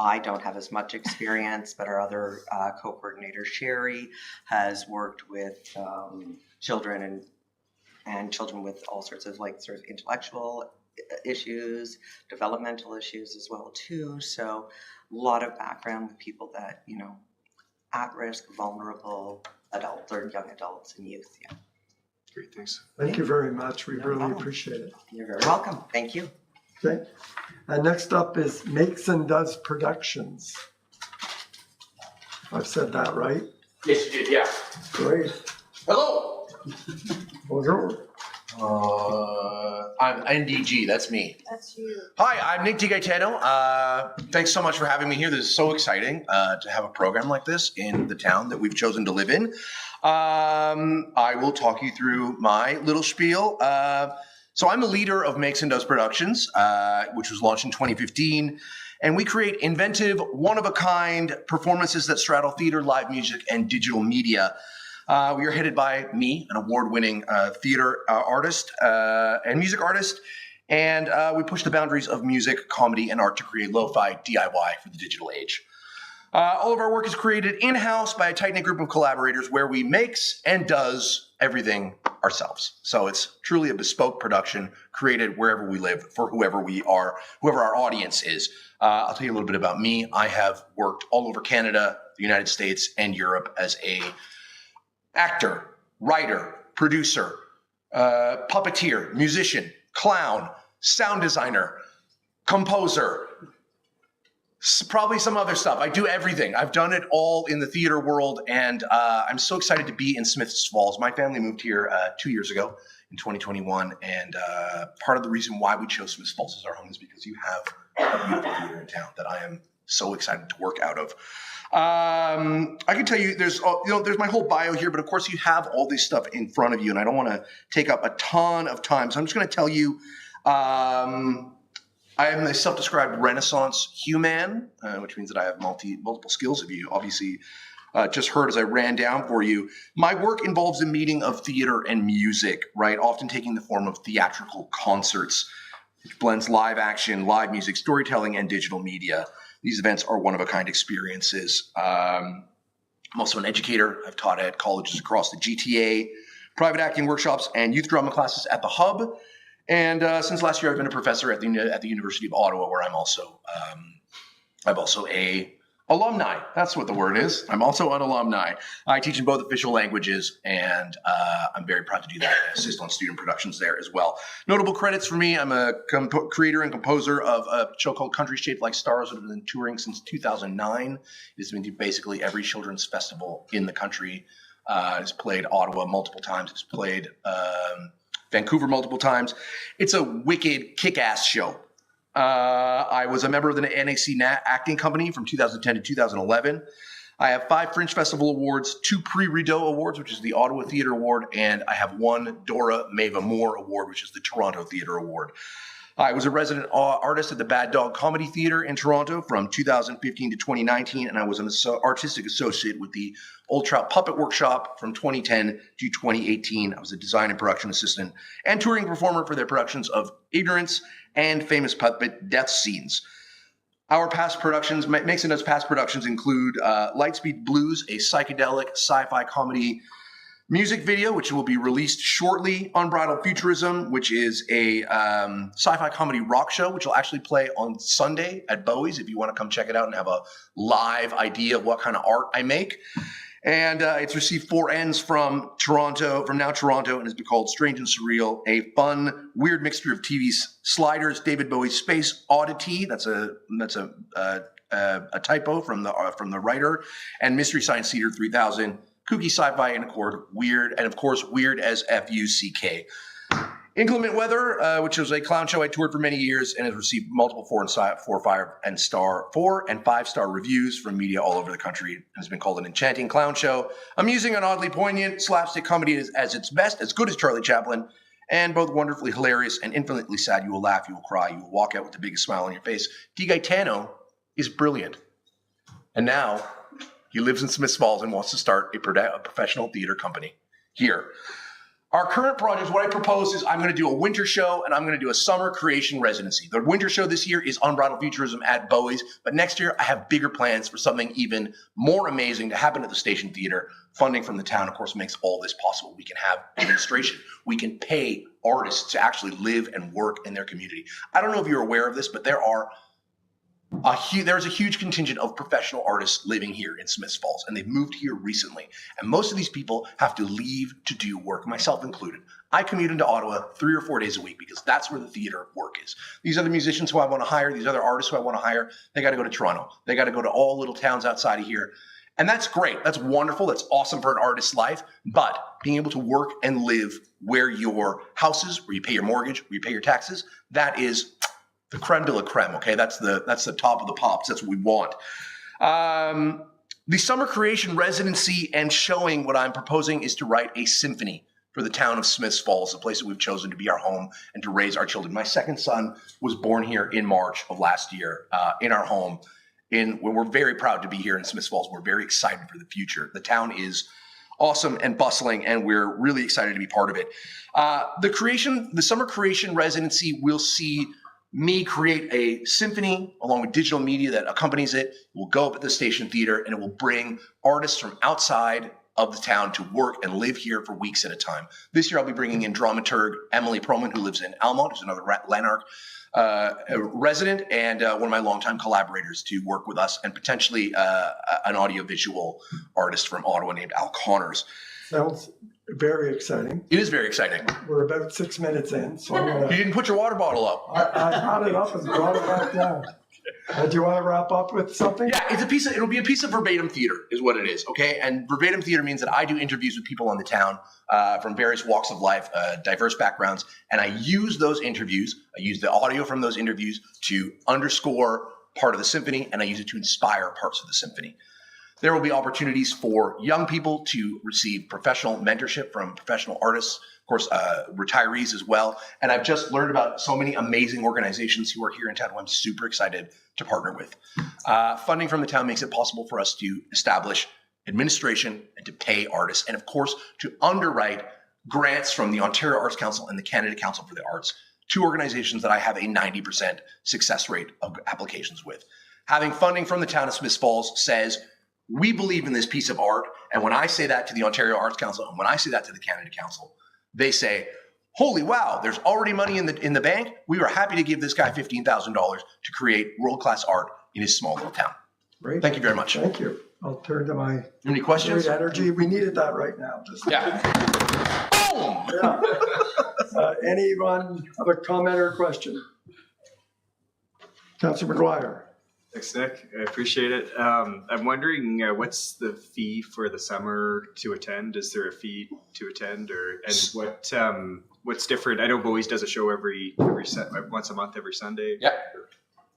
I don't have as much experience, but our other co-coordinator, Sherry, has worked with children and children with all sorts of sort of intellectual issues, developmental issues as well too. So a lot of background with people that, at risk, vulnerable adults or young adults and youth. Yeah. Great, thanks. Thank you very much. We really appreciate it. You're very welcome. Thank you. Okay. And next up is Makes and Does Productions. I've said that right? Yes, you did, yeah. Great. Hello. Bonjour. I'm NDG, that's me. That's you. Hi, I'm Nick DiGaetano. Thanks so much for having me here. This is so exciting to have a program like this in the town that we've chosen to live in. I will talk you through my little spiel. So I'm the leader of Makes and Does Productions, which was launched in 2015. And we create inventive, one-of-a-kind performances that straddle theater, live music, and digital media. We are headed by me, an award-winning theater artist and music artist. And we push the boundaries of music, comedy, and art to create lo-fi DIY for the digital age. All of our work is created in-house by a tight-knit group of collaborators where we makes and does everything ourselves. So it's truly a bespoke production created wherever we live for whoever we are, whoever our audience is. I'll tell you a little bit about me. I have worked all over Canada, the United States, and Europe as a actor, writer, producer, puppeteer, musician, clown, sound designer, composer, probably some other stuff. I do everything. I've done it all in the theater world, and I'm so excited to be in Smiths Falls. My family moved here 2 years ago in 2021, and part of the reason why we chose Smiths Falls as our home is because you have a beautiful theater in town that I am so excited to work out of. I can tell you there's my whole bio here, but of course you have all this stuff in front of you, and I don't want to take up a ton of time, so I'm just going to tell you I am a self-described Renaissance human, which means that I have multiple skills. If you obviously just heard as I ran down for you, my work involves the meeting of theater and music, right? Often taking the form of theatrical concerts, which blends live action, live music, storytelling, and digital media. These events are one-of-a-kind experiences. I'm also an educator. I've taught at colleges across the GTA, private acting workshops, and youth drama classes at the Hub. And since last year, I've been a professor at the University of Ottawa, where I'm also a alumni. That's what the word is. I'm also an alumni. I teach in both official languages, and I'm very proud to do that. I assist on student productions there as well. Notable credits for me: I'm a creator and composer of a show called Country Shaped Like Stars, that has been touring since 2009. It's been to basically every children's festival in the country. It's played Ottawa multiple times. It's played Vancouver multiple times. It's a wicked, kick-ass show. I was a member of the NAC Acting Company from 2010 to 2011. I have 5 Fringe Festival Awards, 2 Prix Rideau Awards, which is the Ottawa Theatre Award, and I have 1 Dora Mava Moore Award, which is the Toronto Theatre Award. I was a resident artist at the Bad Dog Comedy Theatre in Toronto from 2015 to 2019, and I was an artistic associate with the Old Trout Puppet Workshop from 2010 to 2018. I was a design and production assistant and touring performer for their productions of Ignorance and Famous Puppet Death Scenes. Our past productions, Makes and Does past productions include Lightspeed Blues, a psychedelic sci-fi comedy music video, which will be released shortly. Unbridled Futurism, which is a sci-fi comedy rock show, which will actually play on Sunday at Bowie's if you want to come check it out and have a live idea of what kind of art I make. And it's received 4 N's from Now Toronto, and has been called Strange and Surreal, a fun, weird mixture of TV sliders, David Bowie's Space Oddity, that's a typo from the writer, and Mystery Science Theater 3000, kooky sci-fi and accord, weird, and of course, weird as F-U-C-K. Inclement Weather, which was a clown show I toured for many years and has received multiple 4 and 5-star reviews from media all over the country, and has been called an enchanting clown show. Amusing and oddly poignant, slapstick comedy is as its best, as good as Charlie Chaplin, and both wonderfully hilarious and infinitely sad. You will laugh, you will cry, you will walk out with the biggest smile on your face. Di Gaetano is brilliant. And now he lives in Smiths Falls and wants to start a professional theater company here. Our current project, what I propose is I'm going to do a winter show and I'm going to do a summer creation residency. The winter show this year is Unbridled Futurism at Bowie's, but next year I have bigger plans for something even more amazing to happen at the Station Theater. Funding from the town, of course, makes all this possible. We can have administration. We can pay artists to actually live and work in their community. I don't know if you're aware of this, but there's a huge contingent of professional artists living here in Smiths Falls, and they've moved here recently. And most of these people have to leave to do work, myself included. I commute into Ottawa 3 or 4 days a week because that's where the theater work is. These other musicians who I want to hire, these other artists who I want to hire, they got to go to Toronto. They got to go to all little towns outside of here. And that's great. That's wonderful. That's awesome for an artist's life. But being able to work and live where your house is, where you pay your mortgage, where you pay your taxes, that is the creme de la creme, okay? That's the top of the pops. That's what we want. The summer creation residency and showing, what I'm proposing is to write a symphony for the town of Smiths Falls, the place that we've chosen to be our home and to raise our children. My second son was born here in March of last year, in our home. We're very proud to be here in Smiths Falls. We're very excited for the future. The town is awesome and bustling, and we're really excited to be part of it. The summer creation residency will see me create a symphony along with digital media that accompanies it. It will go up at the Station Theater, and it will bring artists from outside of the town to work and live here for weeks at a time. This year, I'll be bringing in dramaturg Emily Perlman, who lives in Almont, who's another Lanark resident, and one of my longtime collaborators to work with us, and potentially an audiovisual artist from Ottawa named Al Connors. Sounds very exciting. It is very exciting. We're about 6 minutes in, so I'm gonna, You didn't put your water bottle up. I had it up and brought it back down. Do you want to wrap up with something? Yeah, it'll be a piece of verbatim theater is what it is, okay? And verbatim theater means that I do interviews with people in the town from various walks of life, diverse backgrounds, and I use those interviews, I use the audio from those interviews to underscore part of the symphony, and I use it to inspire parts of the symphony. There will be opportunities for young people to receive professional mentorship from professional artists, of course, retirees as well. And I've just learned about so many amazing organizations who are here in town who I'm super excited to partner with. Funding from the town makes it possible for us to establish administration and to pay artists, and of course, to underwrite grants from the Ontario Arts Council and the Canada Council for the Arts, 2 organizations that I have a 90% success rate of applications with. Having funding from the town of Smiths Falls says, we believe in this piece of art. And when I say that to the Ontario Arts Council, and when I say that to the Canada Council, they say, holy wow, there's already money in the bank. We are happy to give this guy $15,000 to create world-class art in his small little town. Great. Thank you very much. Thank you. I'll turn to my Any questions? great energy. We needed that right now. Yeah. Boom! Yeah. Anyone have a comment or a question? Councillor McGuire. Thanks, Nick. I appreciate it. I'm wondering what's the fee for the summer to attend? Is there a fee to attend, and what's different? I know Bowie's does a show once a month, every Sunday. Yeah.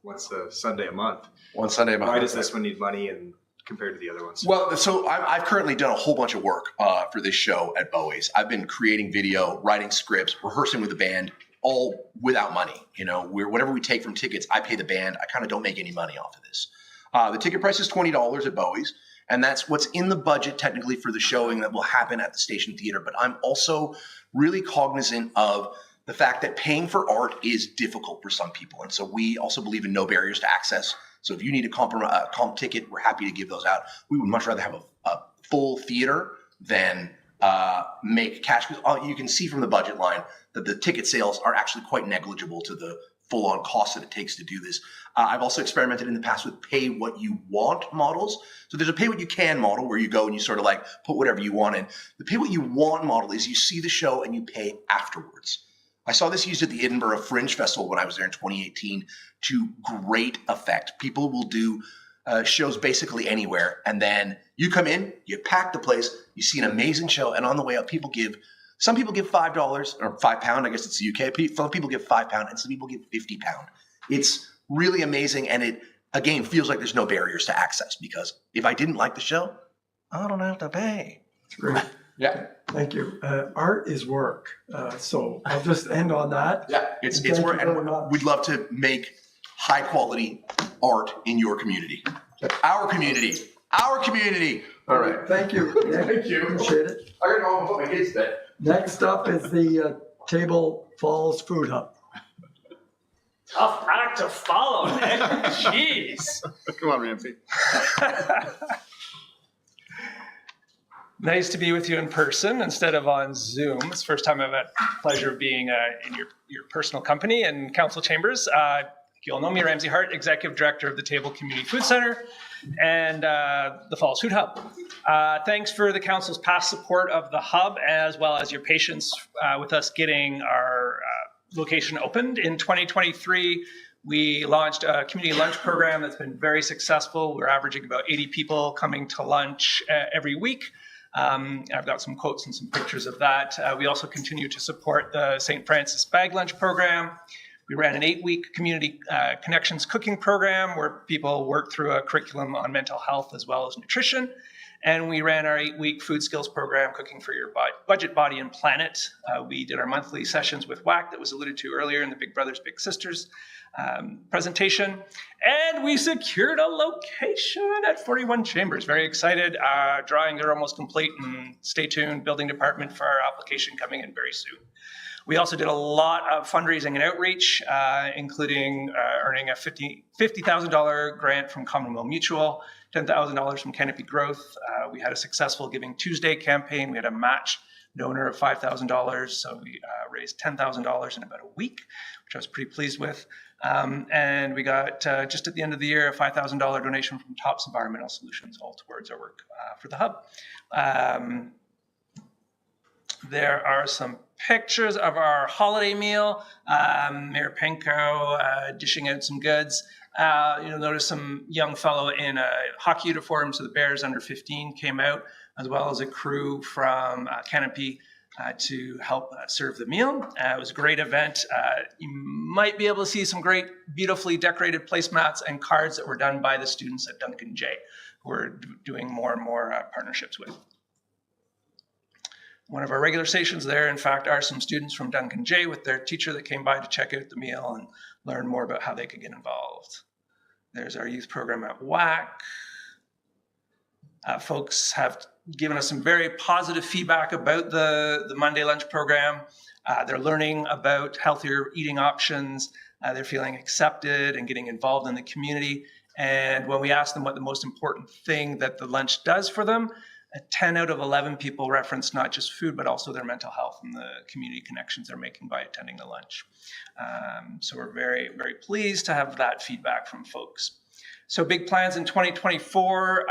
Once a Sunday a month. One Sunday a month. Why does this one need money and compared to the other ones? Well, so I've currently done a whole bunch of work for this show at Bowie's. I've been creating video, writing scripts, rehearsing with the band, all without money. You know, whatever we take from tickets, I pay the band. I kind of don't make any money off of this. The ticket price is $20 at Bowie's, and that's what's in the budget technically for the showing that will happen at the Station Theater. But I'm also really cognizant of the fact that paying for art is difficult for some people. And so we also believe in no barriers to access. So if you need a comp ticket, we're happy to give those out. We would much rather have a full theater than make cash. You can see from the budget line that the ticket sales are actually quite negligible to the full-on cost that it takes to do this. I've also experimented in the past with pay what you want models. So there's a pay what you can model where you go and you sort of like put whatever you want in. The pay what you want model is you see the show and you pay afterwards. I saw this used at the Edinburgh Fringe Festival when I was there in 2018 to great effect. People will do shows basically anywhere, and then you come in, you pack the place, you see an amazing show, and on the way up, some people give $5 or £5, I guess it's the UK. Some people give £5 and some people give £50. It's really amazing, and it, again, feels like there's no barriers to access, because if I didn't like the show, I don't have to pay. That's great. Yeah. Thank you. Art is work. So I'll just end on that. Yeah, it's Thank you work, very and much. we'd love to make high quality art in your community. Our community. Our community. All right. Thank you. Thank you. Appreciate it. I gotta go home and put my kids to bed. Next up is the Table Falls Food Hub. Tough act to follow, Nick. Jeez. Come on, Ramsey. Nice to be with you in person instead of on Zoom. It's the first time I've had the pleasure of being in your personal company and council chambers. You all know me, Ramsey Hart, Executive Director of the Table Community Food Center and the Falls Food Hub. Thanks for the council's past support of the hub, as well as your patience with us getting our location opened. In 2023, we launched a community lunch program that's been very successful. We're averaging about 80 people coming to lunch every week. I've got some quotes and some pictures of that. We also continue to support the St. Francis Bag Lunch program. We ran an 8-week community connections cooking program where people worked through a curriculum on mental health as well as nutrition. And we ran our 8-week food skills program, Cooking for Your Budget, Body, and Planet. We did our monthly sessions with WAC that was alluded to earlier in the Big Brothers Big Sisters presentation. And we secured a location at 41 Chambers. Very excited. Drawings are almost complete, and stay tuned, building department, for our application coming in very soon. We also did a lot of fundraising and outreach, including earning a $50,000 grant from Commonwealth Mutual, $10,000 from Canopy Growth. We had a successful Giving Tuesday campaign. We had a match donor of $5,000, so we raised $10,000 in about a week, which I was pretty pleased with. And we got, just at the end of the year, a $5,000 donation from Tops Environmental Solutions, all towards our work for the hub. There are some pictures of our holiday meal. Mayor Penko dishing out some goods. You'll notice some young fellow in a hockey uniform, so the Bears under 15 came out, as well as a crew from Canopy to help serve the meal. It was a great event. You might be able to see some great, beautifully decorated placemats and cards that were done by the students at Duncan J, who we're doing more and more partnerships with. One of our regular stations there, in fact, are some students from Duncan J with their teacher that came by to check out the meal and learn more about how they could get involved. There's our youth program at WAC. Folks have given us some very positive feedback about the Monday lunch program. They're learning about healthier eating options. They're feeling accepted and getting involved in the community. And when we ask them what the most important thing that the lunch does for them, 10 out of 11 people reference not just food, but also their mental health and the community connections they're making by attending the lunch. So we're very, very pleased to have that feedback from folks. So big plans in 2024.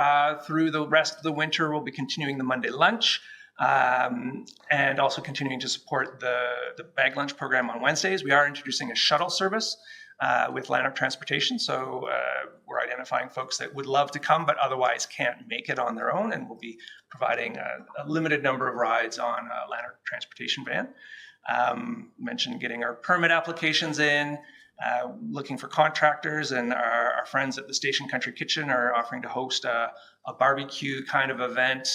Through the rest of the winter, we'll be continuing the Monday lunch and also continuing to support the bag lunch program on Wednesdays. We are introducing a shuttle service with Lanark Transportation. So we're identifying folks that would love to come, but otherwise can't make it on their own. And we'll be providing a limited number of rides on a Lanark Transportation van. Mentioned getting our permit applications in, looking for contractors, and our friends at the Station Country Kitchen are offering to host a barbecue kind of event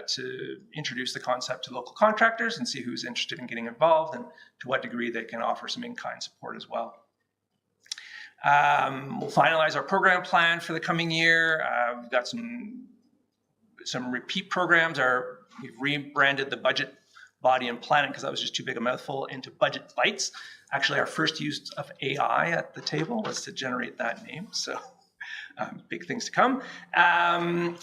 to introduce the concept to local contractors and see who's interested in getting involved and to what degree they can offer some in-kind support as well. We'll finalize our program plan for the coming year. We've got some repeat programs. We've rebranded the Budget, Body, and Planet, because that was just too big a mouthful, into Budget Bites. Actually, our first use of AI at the table was to generate that name. So big things to come. And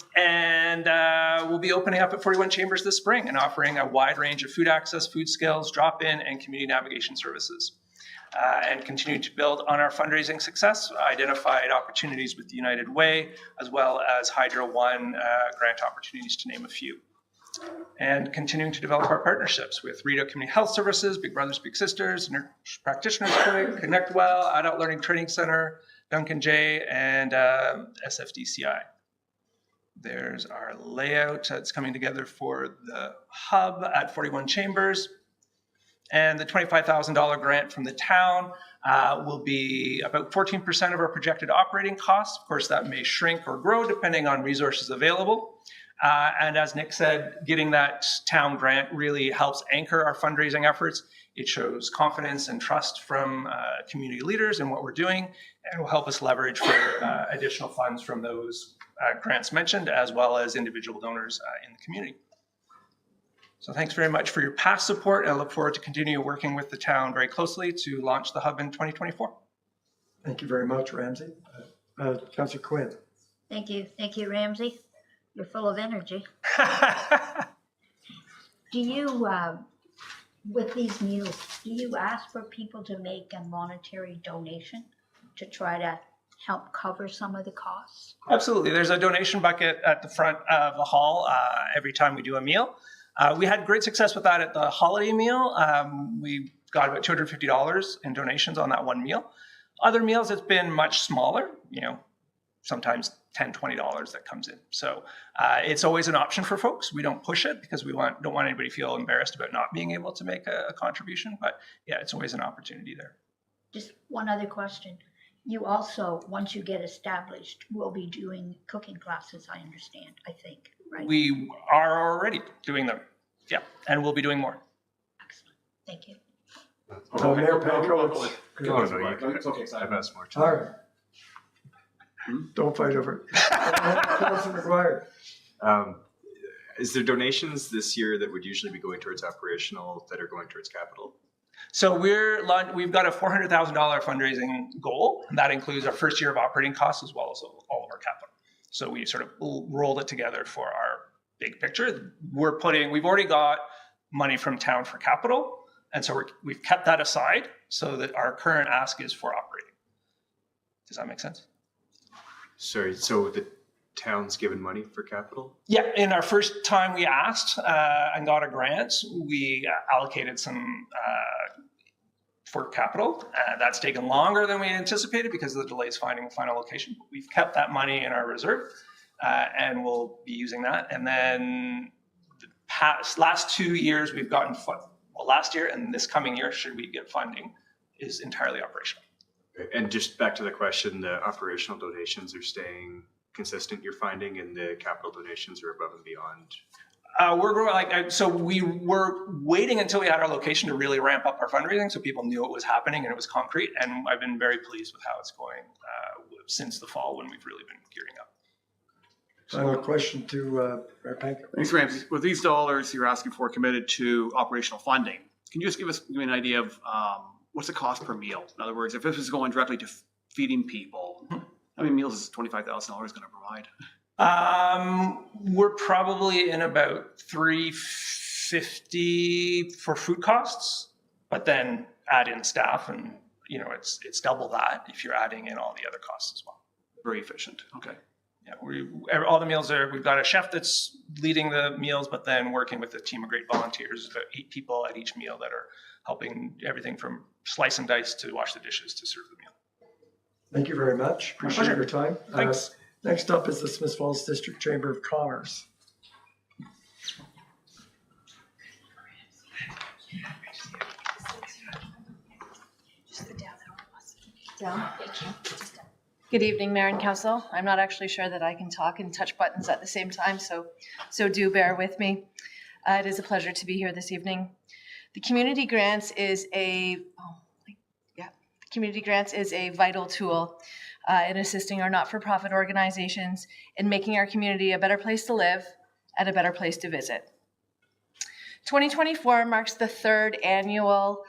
we'll be opening up at 41 Chambers this spring and offering a wide range of food access, food skills, drop-in, and community navigation services. And continue to build on our fundraising success, identified opportunities with the United Way, as well as Hydro One grant opportunities, to name a few. And continuing to develop our partnerships with Rideau Community Health Services, Big Brothers Big Sisters, Nurse Practitioners Clinic, Connect Well, Adult Learning Training Center, Duncan J, and SFDCI. There's our layout that's coming together for the hub at 41 Chambers. And the $25,000 grant from the town will be about 14% of our projected operating costs. Of course, that may shrink or grow depending on resources available. And as Nick said, getting that town grant really helps anchor our fundraising efforts. It shows confidence and trust from community leaders in what we're doing, and will help us leverage for additional funds from those grants mentioned, as well as individual donors in the community. So thanks very much for your past support, and I look forward to continue working with the town very closely to launch the hub in 2024. Thank you very much, Ramsey. Councillor Quinn. Thank you, Ramsey. You're full of energy. Do you, with these meals, do you ask for people to make a monetary donation to try to help cover some of the costs? Absolutely. There's a donation bucket at the front of the hall every time we do a meal. We had great success with that at the holiday meal. We got about $250 in donations on that one meal. Other meals, it's been much smaller, sometimes $10, $20 that comes in. So it's always an option for folks. We don't push it because we don't want anybody to feel embarrassed about not being able to make a contribution. But yeah, it's always an opportunity there. Just one other question. You also, once you get established, will be doing cooking classes, I understand, I think, right? We are already doing them. Yeah, and we'll be doing more. Thank you. Mayor Panko, It's okay. I've asked more time. all right. Don't fight over it. Councillor McGuire. Is there donations this year that would usually be going towards operational that are going towards capital? So we've got a $400,000 fundraising goal, and that includes our first year of operating costs as well as all of our capital. So we sort of rolled it together for our big picture. We've already got money from town for capital, and so we've kept that aside so that our current ask is for operating. Does that make sense? Sorry, so the town's given money for capital? Yeah, in our first time we asked and got a grant, we allocated some for capital. That's taken longer than we anticipated because of the delays finding a final location. We've kept that money in our reserve and we'll be using that. And then the last 2 years we've gotten last year and this coming year, should we get funding, is entirely operational. And just back to the question, the operational donations are staying consistent, you're finding, and the capital donations are above and beyond? We're growing, so we were waiting until we had our location to really ramp up our fundraising so people knew it was happening and it was concrete. And I've been very pleased with how it's going since the fall when we've really been gearing up. Final question to Mayor Panko. Thanks, Ramsey. With these dollars you're asking for committed to operational funding, can you just give me an idea of what's the cost per meal? In other words, if this is going directly to feeding people, how many meals is $25,000 going to provide? We're probably in about $350 for food costs, but then add in staff and it's double that if you're adding in all the other costs as well. Very efficient. Okay. Yeah, all the meals we've got a chef that's leading the meals, but then working with a team of great volunteers, about 8 people at each meal that are helping everything from slice and dice to wash the dishes to serve the meal. Thank you very much. Appreciate your time. Thanks. Next up is the Smith Falls District Chamber of Commerce. Good evening, Mayor and Council. I'm not actually sure that I can talk and touch buttons at the same time, so do bear with me. It is a pleasure to be here this evening. The Community Grants is a vital tool in assisting our not-for-profit organizations in making our community a better place to live and a better place to visit. 2024 marks the 3rd annual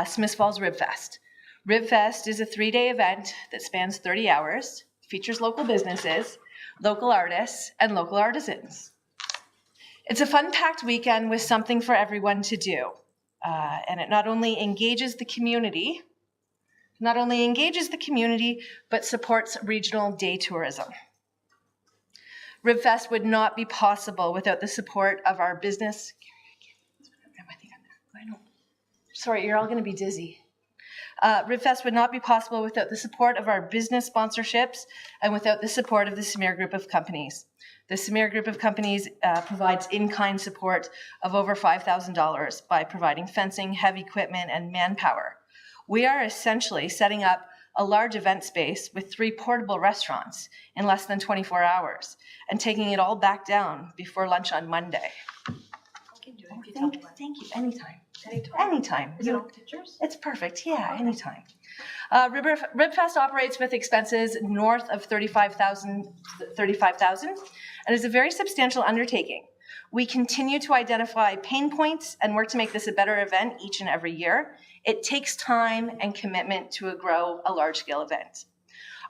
Smith Falls Rib Fest. Rib Fest is a 3-day event that spans 30 hours, features local businesses, local artists, and local artisans. It's a fun-packed weekend with something for everyone to do. And it not only engages the community, but supports regional day tourism. RibFest would not be possible without the support of our business. Sorry, you're all going to be dizzy. RibFest would not be possible without the support of our business sponsorships and without the support of the Samir Group of Companies. The Samir Group of Companies provides in-kind support of over $5,000 by providing fencing, heavy equipment, and manpower. We are essentially setting up a large event space with 3 portable restaurants in less than 24 hours and taking it all back down before lunch on Monday. Thank you. Anytime. Is it all pictures? It's perfect. Yeah, anytime. RibFest operates with expenses north of $35,000 and is a very substantial undertaking. We continue to identify pain points and work to make this a better event each and every year. It takes time and commitment to grow a large-scale event.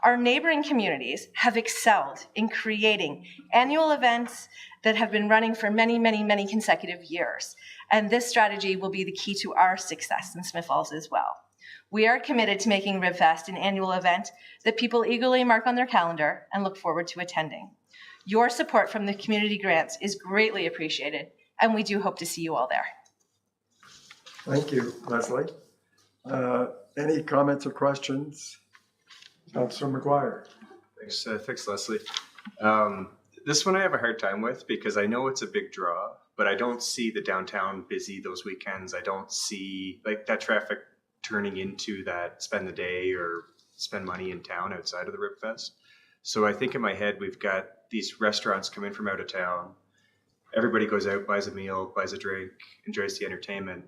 Our neighboring communities have excelled in creating annual events that have been running for many, many, many consecutive years. And this strategy will be the key to our success in Smith Falls as well. We are committed to making RibFest an annual event that people eagerly mark on their calendar and look forward to attending. Your support from the community grants is greatly appreciated, and we do hope to see you all there. Thank you, Leslie. Any comments or questions? Councillor McGuire. Thanks, Leslie. This one I have a hard time with because I know it's a big draw, but I don't see the downtown busy those weekends. I don't see like that traffic turning into that spend the day or spend money in town outside of the RibFest. So I think in my head, we've got these restaurants come in from out of town. Everybody goes out, buys a meal, buys a drink, enjoys the entertainment.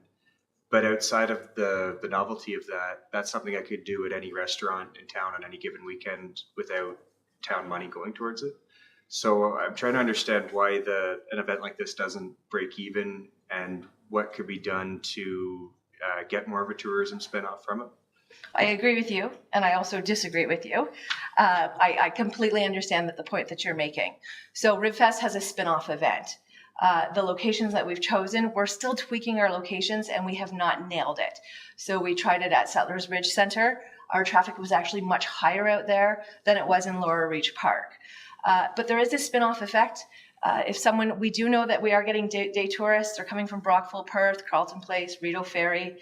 But outside of the novelty of that, that's something I could do at any restaurant in town on any given weekend without town money going towards it. So I'm trying to understand why an event like this doesn't break even and what could be done to get more of a tourism spin-off from it. I agree with you, and I also disagree with you. I completely understand the point that you're making. So RibFest has a spin-off event. The locations that we've chosen, we're still tweaking our locations and we have not nailed it. So we tried it at Settlers Ridge Center. Our traffic was actually much higher out there than it was in Laura Reach Park. But there is a spin-off effect. We do know that we are getting day tourists. They're coming from Brockville, Perth, Carleton Place, Rideau Ferry.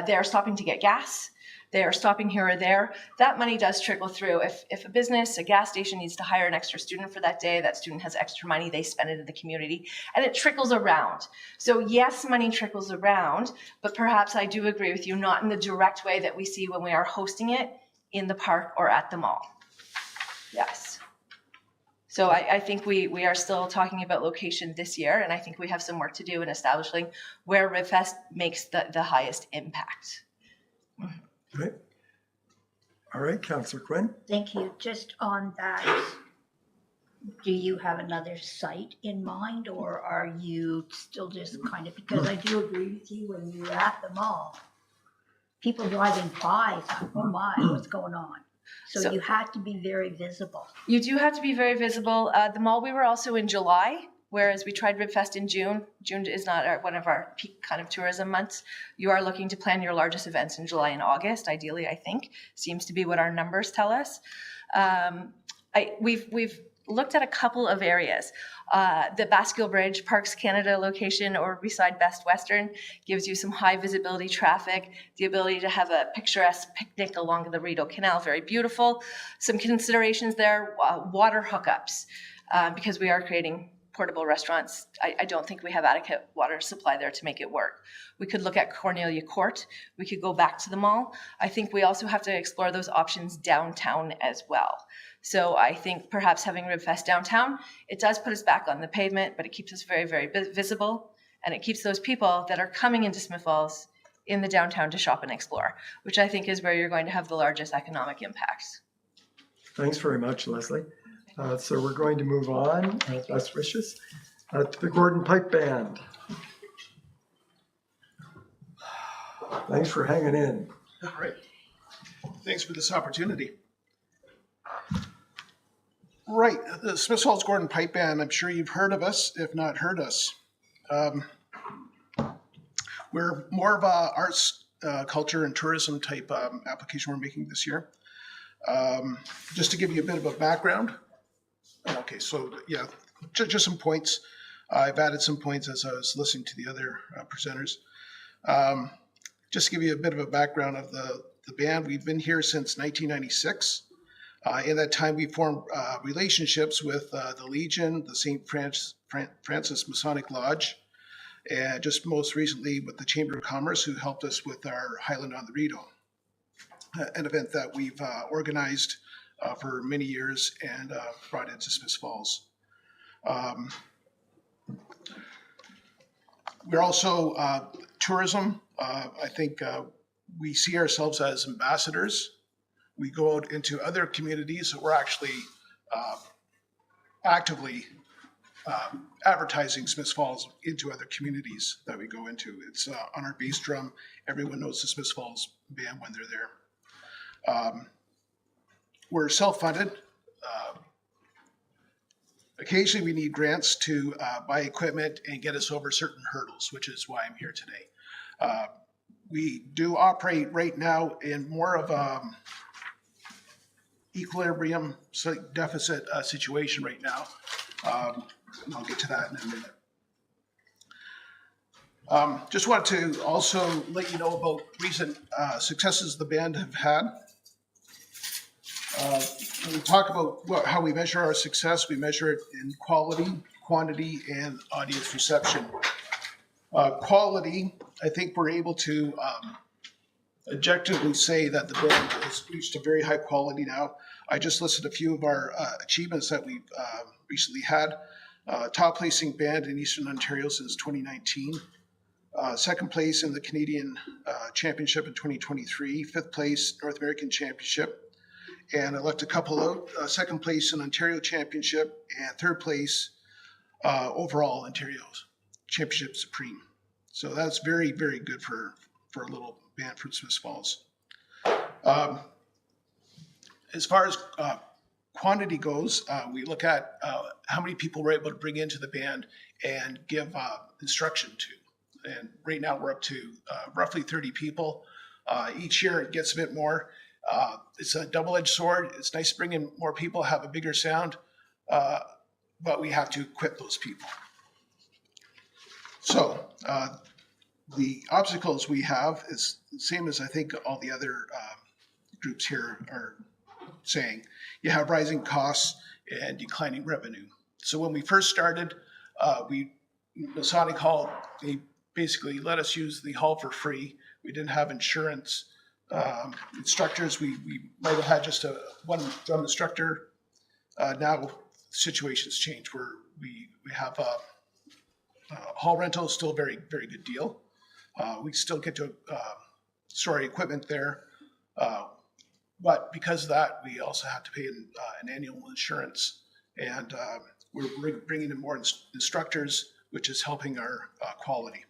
They're stopping to get gas. They are stopping here or there. That money does trickle through. If a business, a gas station needs to hire an extra student for that day, that student has extra money, they spend it in the community, and it trickles around. So yes, money trickles around, but perhaps I do agree with you, not in the direct way that we see when we are hosting it in the park or at the mall. Yes. So I think we are still talking about location this year, and I think we have some work to do in establishing where RibFest makes the highest impact. Okay. All right, Councillor Quinn. Thank you. Just on that, do you have another site in mind, or are you still just kind of, because I do agree with you, when you're at the mall, people driving by thought, oh my, what's going on? So you had to be very visible. You do have to be very visible. The mall, we were also in July, whereas we tried RibFest in June. June is not one of our peak kind of tourism months. You are looking to plan your largest events in July and August, ideally, I think. Seems to be what our numbers tell us. We've looked at a couple of areas. The Basque Bridge, Parks Canada location, or beside Best Western gives you some high visibility traffic, the ability to have a picturesque picnic along the Rideau Canal, very beautiful. Some considerations there, water hookups, because we are creating portable restaurants. I don't think we have adequate water supply there to make it work. We could look at Cornelia Court. We could go back to the mall. I think we also have to explore those options downtown as well. So I think perhaps having RibFest downtown, it does put us back on the pavement, but it keeps us very, very visible, and it keeps those people that are coming into Smith Falls in the downtown to shop and explore, which I think is where you're going to have the largest economic impacts. Thanks very much, Leslie. So we're going to move on, best wishes, to the Gordon Pike Band. Thanks for hanging in. All right. Thanks for this opportunity. Right, the Smith Falls Gordon Pipe Band, I'm sure you've heard of us, if not heard us. We're more of a arts, culture and tourism type application we're making this year. Just to give you a bit of a background. Okay, so yeah, just some points. I've added some points as I was listening to the other presenters. Just to give you a bit of a background of the band, we've been here since 1996. In that time, we formed relationships with the Legion, the St. Francis Masonic Lodge, and just most recently with the Chamber of Commerce, who helped us with our Highland on the Rideau, an event that we've organized for many years and brought into Smith Falls. We're also tourism. I think we see ourselves as ambassadors. We go out into other communities, so we're actually actively advertising Smith Falls into other communities that we go into. It's on our bass drum. Everyone knows the Smith Falls band when they're there. We're self-funded. Occasionally we need grants to buy equipment and get us over certain hurdles, which is why I'm here today. We do operate right now in more of equilibrium deficit situation right now. And I'll get to that in a minute. Just want to also let you know about recent successes the band have had. When we talk about how we measure our success, we measure it in quality, quantity, and audience reception. Quality, I think we're able to objectively say that the band has reached a very high quality now. I just listed a few of our achievements that we've recently had. Top placing band in Eastern Ontario since 2019. Second place in the Canadian Championship in 2023. Fifth place North American Championship. And I left a couple out. Second place in Ontario Championship and third place overall Ontario Championship Supreme. So that's very, very good for a little band from Smith Falls. As far as quantity goes, we look at how many people we're able to bring into the band and give instruction to. And right now we're up to roughly 30 people. Each year it gets a bit more. It's a double-edged sword. It's nice to bring in more people, have a bigger sound, but we have to equip those people. So the obstacles we have is the same as I think all the other groups here are saying. You have rising costs and declining revenue. So when we first started, Masonic Hall, they basically let us use the hall for free. We didn't have insurance. Instructors, we might have had just one drum instructor. Now situations change where we have hall rental, still a very, very good deal. We still get to store our equipment there. But because of that, we also have to pay an annual insurance. And we're bringing in more instructors, which is helping our quality.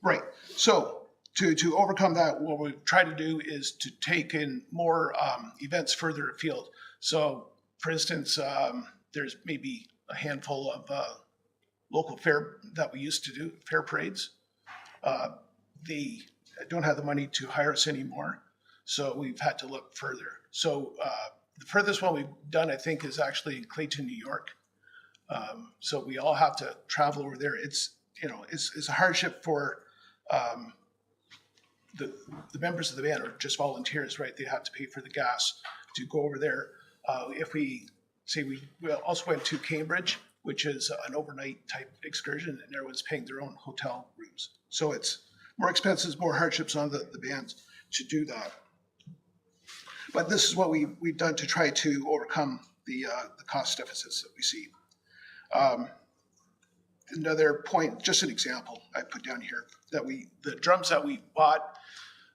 Right. So to overcome that, what we try to do is to take in more events further afield. So, for instance, there's maybe a handful of local fair that we used to do, fair parades. They don't have the money to hire us anymore, so we've had to look further. So the furthest one we've done, I think, is actually in Clayton, New York. So we all have to travel over there. It's a hardship for the members of the band, or just volunteers, right? They have to pay for the gas to go over there. If we say we also went to Cambridge, which is an overnight type excursion, and everyone's paying their own hotel rooms. So it's more expenses, more hardships on the bands to do that. But this is what we've done to try to overcome the cost deficits that we see. Another point, just an example I put down here, that the drums that we bought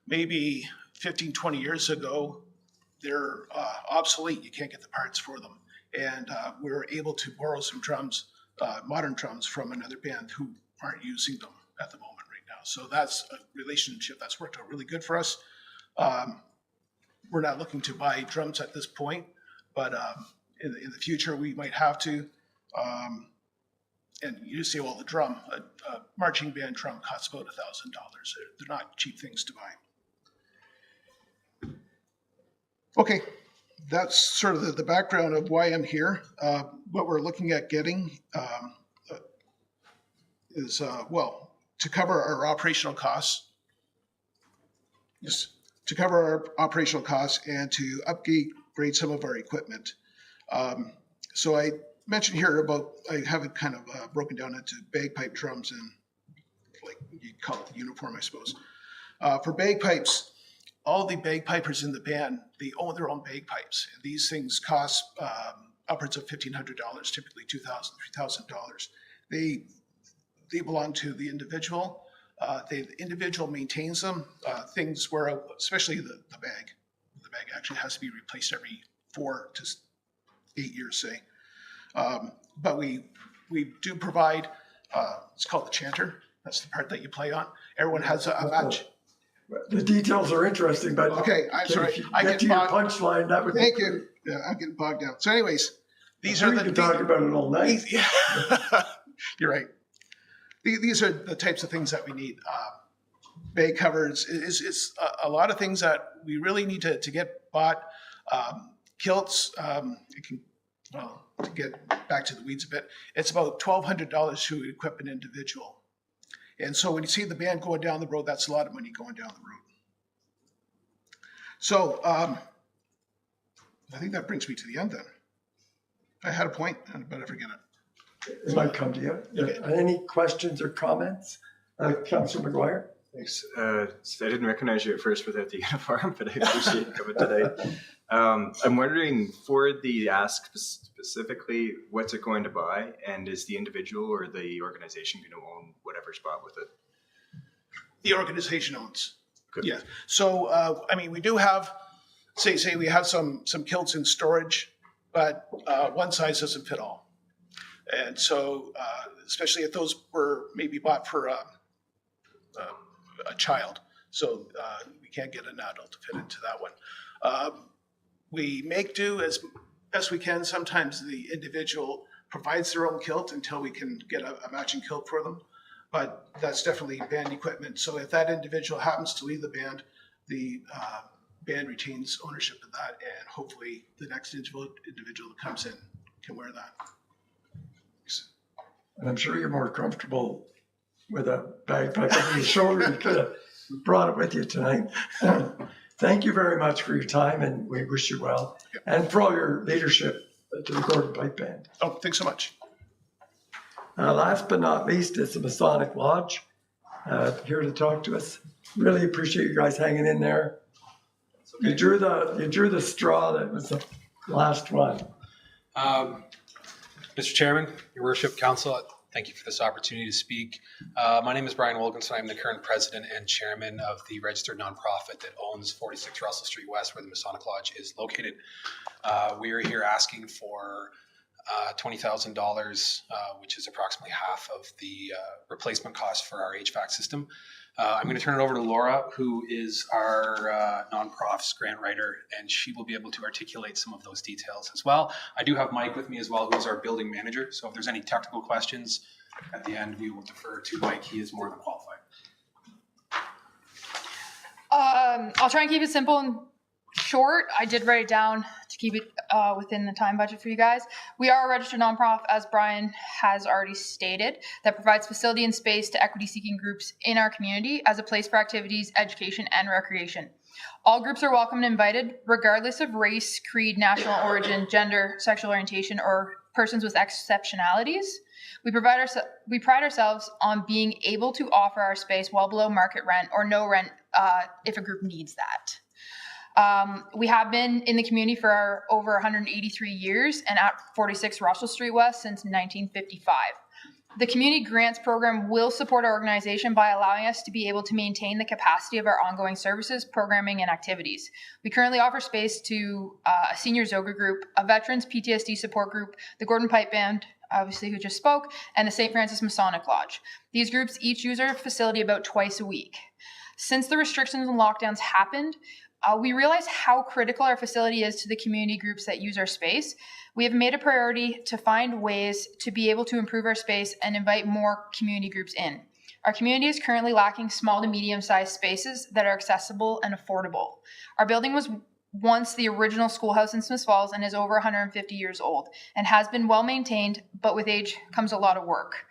maybe 15, 20 years ago, they're obsolete. You can't get the parts for them. And we were able to borrow some drums, modern drums, from another band who aren't using them at the moment right now. So that's a relationship that's worked out really good for us. we're not looking to buy drums at this point, but in the future, we might have to. And you see, well, the drum, a marching band drum costs about $1,000. They're not cheap things to buy. Okay, that's sort of the background of why I'm here. What we're looking at getting is, well, to cover our operational costs. Yes, to cover our operational costs and to upgrade some of our equipment. So I mentioned here about, I have it kind of broken down into bagpipe, drums, and like you call it the uniform, I suppose. For bagpipes, all the bagpipers in the band, they own their own bagpipes. And these things cost upwards of $1,500, typically $2,000, $3,000. They belong to the individual. The individual maintains them. Things where, especially the bag. The bag actually has to be replaced every 4 to 8 years, say. But we do provide, it's called the chanter. That's the part that you play on. Everyone has a match. The details are interesting, but okay, I'm sorry. If you get to your punchline, that would thank you. Yeah, I'm getting bogged down. So, anyways, these are we could talk about it all night. You're right. These are the types of things that we need. Bag covers is a lot of things that we really need to get bought. Kilts, it can, well, to get back to the weeds a bit, it's about $1,200 to equip an individual. And so when you see the band going down the road, that's a lot of money going down the road. So I think that brings me to the end then. I had a point, but I forget it. It might come to you. Okay. Any questions or comments? Councillor McGuire? Thanks. I didn't recognize you at first without the uniform, but I appreciate you coming today. I'm wondering, for the ask specifically, what's it going to buy? And is the individual or the organization going to own whatever's bought with it? The organization owns. Good. Yeah. So, I mean, we do have, say we have some kilts in storage, but one size doesn't fit all. And so, especially if those were maybe bought for a child, so we can't get an adult to fit into that one. We make do as best we can. Sometimes the individual provides their own kilt until we can get a matching kilt for them, but that's definitely band equipment. So if that individual happens to leave the band band retains ownership of that, and hopefully the next individual that comes in can wear that. And I'm sure you're more comfortable with a bagpipe on your shoulder. You could have brought it with you tonight. Thank you very much for your time, and we wish you well. And for all your leadership to the Gordon Pipe Band. Oh, thanks so much. Last but not least is the Masonic Lodge, here to talk to us. Really appreciate you guys hanging in there. Okay. You drew the straw that was the last one. Mr. Chairman, Your Worship, Council, thank you for this opportunity to speak. My name is Brian Wilkinson. I'm the current president and chairman of the registered nonprofit that owns 46 Russell Street West, where the Masonic Lodge is located. We are here asking for $20,000, which is approximately half of the replacement cost for our HVAC system. I'm going to turn it over to Laura, who is our non-profs grant writer, and she will be able to articulate some of those details as well. I do have Mike with me as well, who is our building manager. So if there's any technical questions at the end, we will defer to Mike. He is more than qualified. I'll try and keep it simple and short. I did write it down to keep it within the time budget for you guys. We are a registered nonprofit, as Brian has already stated, that provides facility and space to equity-seeking groups in our community as a place for activities, education, and recreation. All groups are welcome and invited, regardless of race, creed, national origin, gender, sexual orientation, or persons with exceptionalities. We pride ourselves on being able to offer our space well below market rent or no rent if a group needs that. We have been in the community for over 183 years and at 46 Russell Street West since 1955. The Community Grants Program will support our organization by allowing us to be able to maintain the capacity of our ongoing services, programming, and activities. We currently offer space to a senior Zoga group, a veterans PTSD support group, the Gordon Pipe Band, obviously who just spoke, and the St. Francis Masonic Lodge. These groups each use our facility about twice a week. Since the restrictions and lockdowns happened, We realize how critical our facility is to the community groups that use our space. We have made a priority to find ways to be able to improve our space and invite more community groups in. Our community is currently lacking small to medium-sized spaces that are accessible and affordable. Our building was once the original schoolhouse in Smiths Falls and is over 150 years old and has been well maintained, but with age comes a lot of work.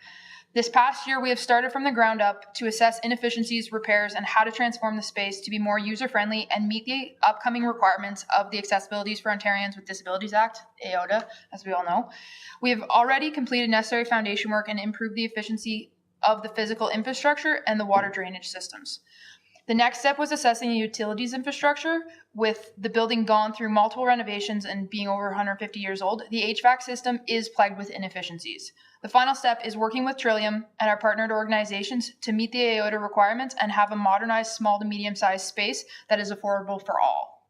This past year, we have started from the ground up to assess inefficiencies, repairs, and how to transform the space to be more user-friendly and meet the upcoming requirements of the Accessibilities for Ontarians with Disabilities Act, AODA, as we all know. We have already completed necessary foundation work and improved the efficiency of the physical infrastructure and the water drainage systems. The next step was assessing the utilities infrastructure. With the building gone through multiple renovations and being over 150 years old, the HVAC system is plagued with inefficiencies. The final step is working with Trillium and our partnered organizations to meet the AODA requirements and have a modernized small to medium-sized space that is affordable for all.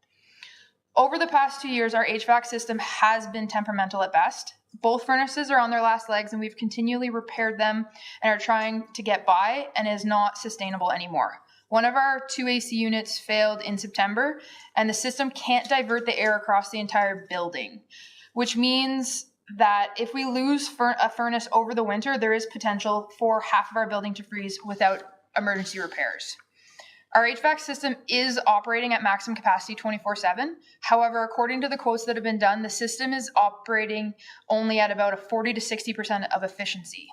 Over the past 2 years, our HVAC system has been temperamental at best. Both furnaces are on their last legs and we've continually repaired them and are trying to get by and is not sustainable anymore. One of our 2 AC units failed in September and the system can't divert the air across the entire building, which means that if we lose a furnace over the winter, there is potential for half of our building to freeze without emergency repairs. Our HVAC system is operating at maximum capacity 24/7. However, according to the quotes that have been done, the system is operating only at about a 40 to 60% of efficiency.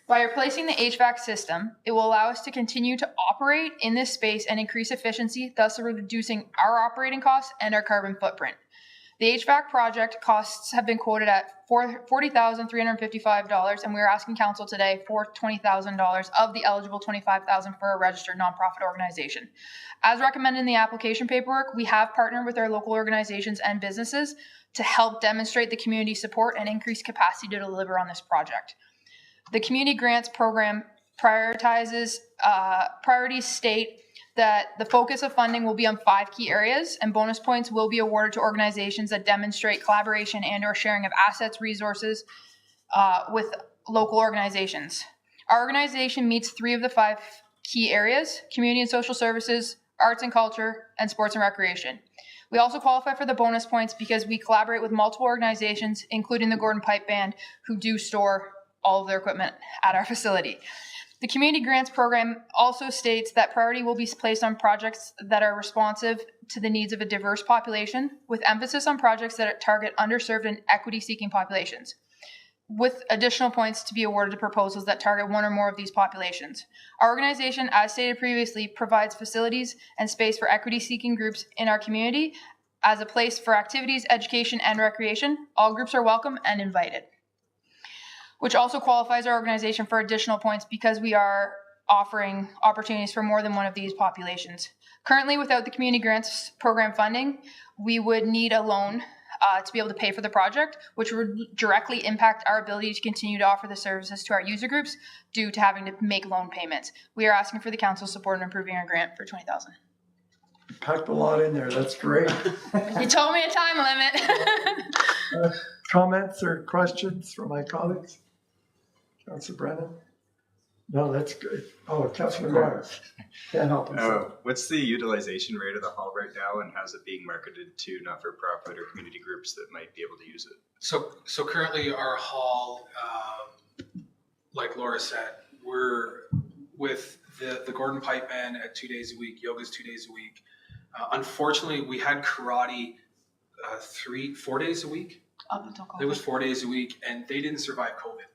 By replacing the HVAC system, it will allow us to continue to operate in this space and increase efficiency, thus reducing our operating costs and our carbon footprint. The HVAC project costs have been quoted at $40,355, and we are asking council today for $20,000 of the eligible $25,000 for a registered nonprofit organization. As recommended in the application paperwork, we have partnered with our local organizations and businesses to help demonstrate the community support and increase capacity to deliver on this project. The community grants program priorities state that the focus of funding will be on 5 key areas, and bonus points will be awarded to organizations that demonstrate collaboration and or sharing of assets, resources with local organizations. Our organization meets 3 of the 5 key areas: community and social services, arts and culture, and sports and recreation. We also qualify for the bonus points because we collaborate with multiple organizations, including the Gordon Pipe Band, who do store all of their equipment at our facility. The community grants program also states that priority will be placed on projects that are responsive to the needs of a diverse population, with emphasis on projects that target underserved and equity-seeking populations, with additional points to be awarded to proposals that target one or more of these populations. Our organization, as stated previously, provides facilities and space for equity-seeking groups in our community as a place for activities, education, and recreation. All groups are welcome and invited, which also qualifies our organization for additional points because we are offering opportunities for more than one of these populations. Currently, without the community grants program funding, we would need a loan to be able to pay for the project, which would directly impact our ability to continue to offer the services to our user groups due to having to make loan payments. We are asking for the council's support in approving our grant for $20,000. Packed a lot in there. That's great. You told me a time limit. Comments or questions from my colleagues? Councilor Brennan? No, that's good. Oh, Councilor Myers. Can't help himself. What's the utilization rate of the hall right now, and how's it being marketed to not-for-profit or community groups that might be able to use it? So currently our hall, like Laura said, we're with the Gordon Pipe Band at 2 days a week, yoga's 2 days a week. Unfortunately, we had karate 4 days a week. Up until COVID. It was 4 days a week, and they didn't survive COVID.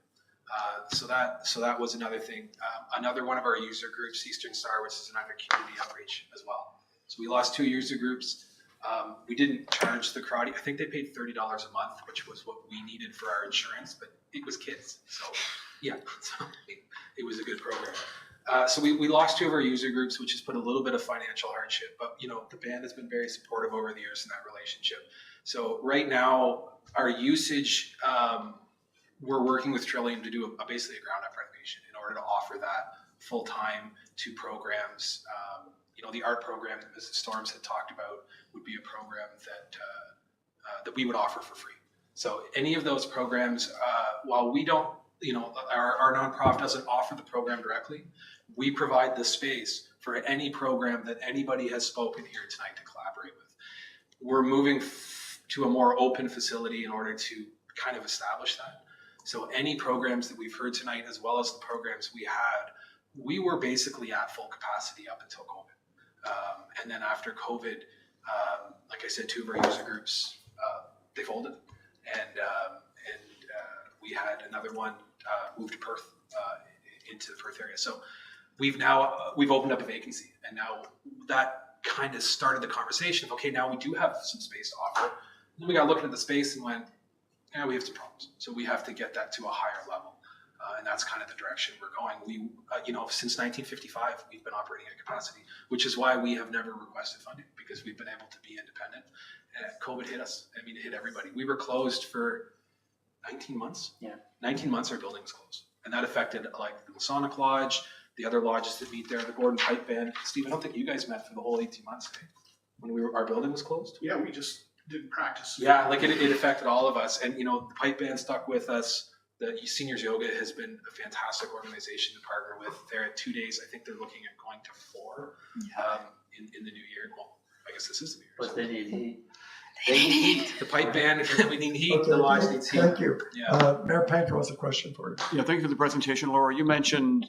So that was another thing. Another one of our user groups, Eastern Star, which is another community outreach as well. So we lost 2 user groups. We didn't charge the karate. I think they paid $30 a month, which was what we needed for our insurance, but it was kids. So yeah, so it was a good program. So we lost 2 of our user groups, which has put a little bit of financial hardship, but the band has been very supportive over the years in that relationship. So right now our usage, we're working with Trillium to do basically a ground up renovation in order to offer that full time to programs. The art program, as Storms had talked about, would be a program that we would offer for free. So any of those programs, while we don't, our nonprofit doesn't offer the program directly, we provide the space for any program that anybody has spoken here tonight to collaborate with. we're moving to a more open facility in order to kind of establish that. So any programs that we've heard tonight, as well as the programs we were basically at full capacity up until COVID. And then after COVID, like I said, 2 of our user groups, they folded. And we had another one move to Perth, into the Perth area. So we've opened up a vacancy, and now that kind of started the conversation of, okay, now we do have some space to offer. And then we got looking at the space and went, yeah, we have some problems. So we have to get that to a higher level. And that's kind of the direction we're going. We, since 1955, we've been operating at capacity, which is why we have never requested funding, because we've been able to be independent. And COVID hit us. I mean, it hit everybody. We were closed for 19 months. Yeah. 19 months our building was closed. And that affected like the Masonic Lodge, the other lodges that meet there, the Gordon Pipe Band. Steve, I don't think you guys met for the whole 18 months, right? When our building was closed. Yeah, we just didn't practice. Yeah, like it affected all of us. And, the Pipe Band stuck with us. The Seniors Yoga has been a fantastic organization to partner with. They're at 2 days. I think they're looking at going to 4 in the new year. Well, I guess this is the new year. But they need heat. They need heat. The Pipe Band, we need heat. Okay, The lodge needs heat. Thank you. Yeah. Mayor Panko has a question for you. Yeah, thank you for the presentation, Laura. You mentioned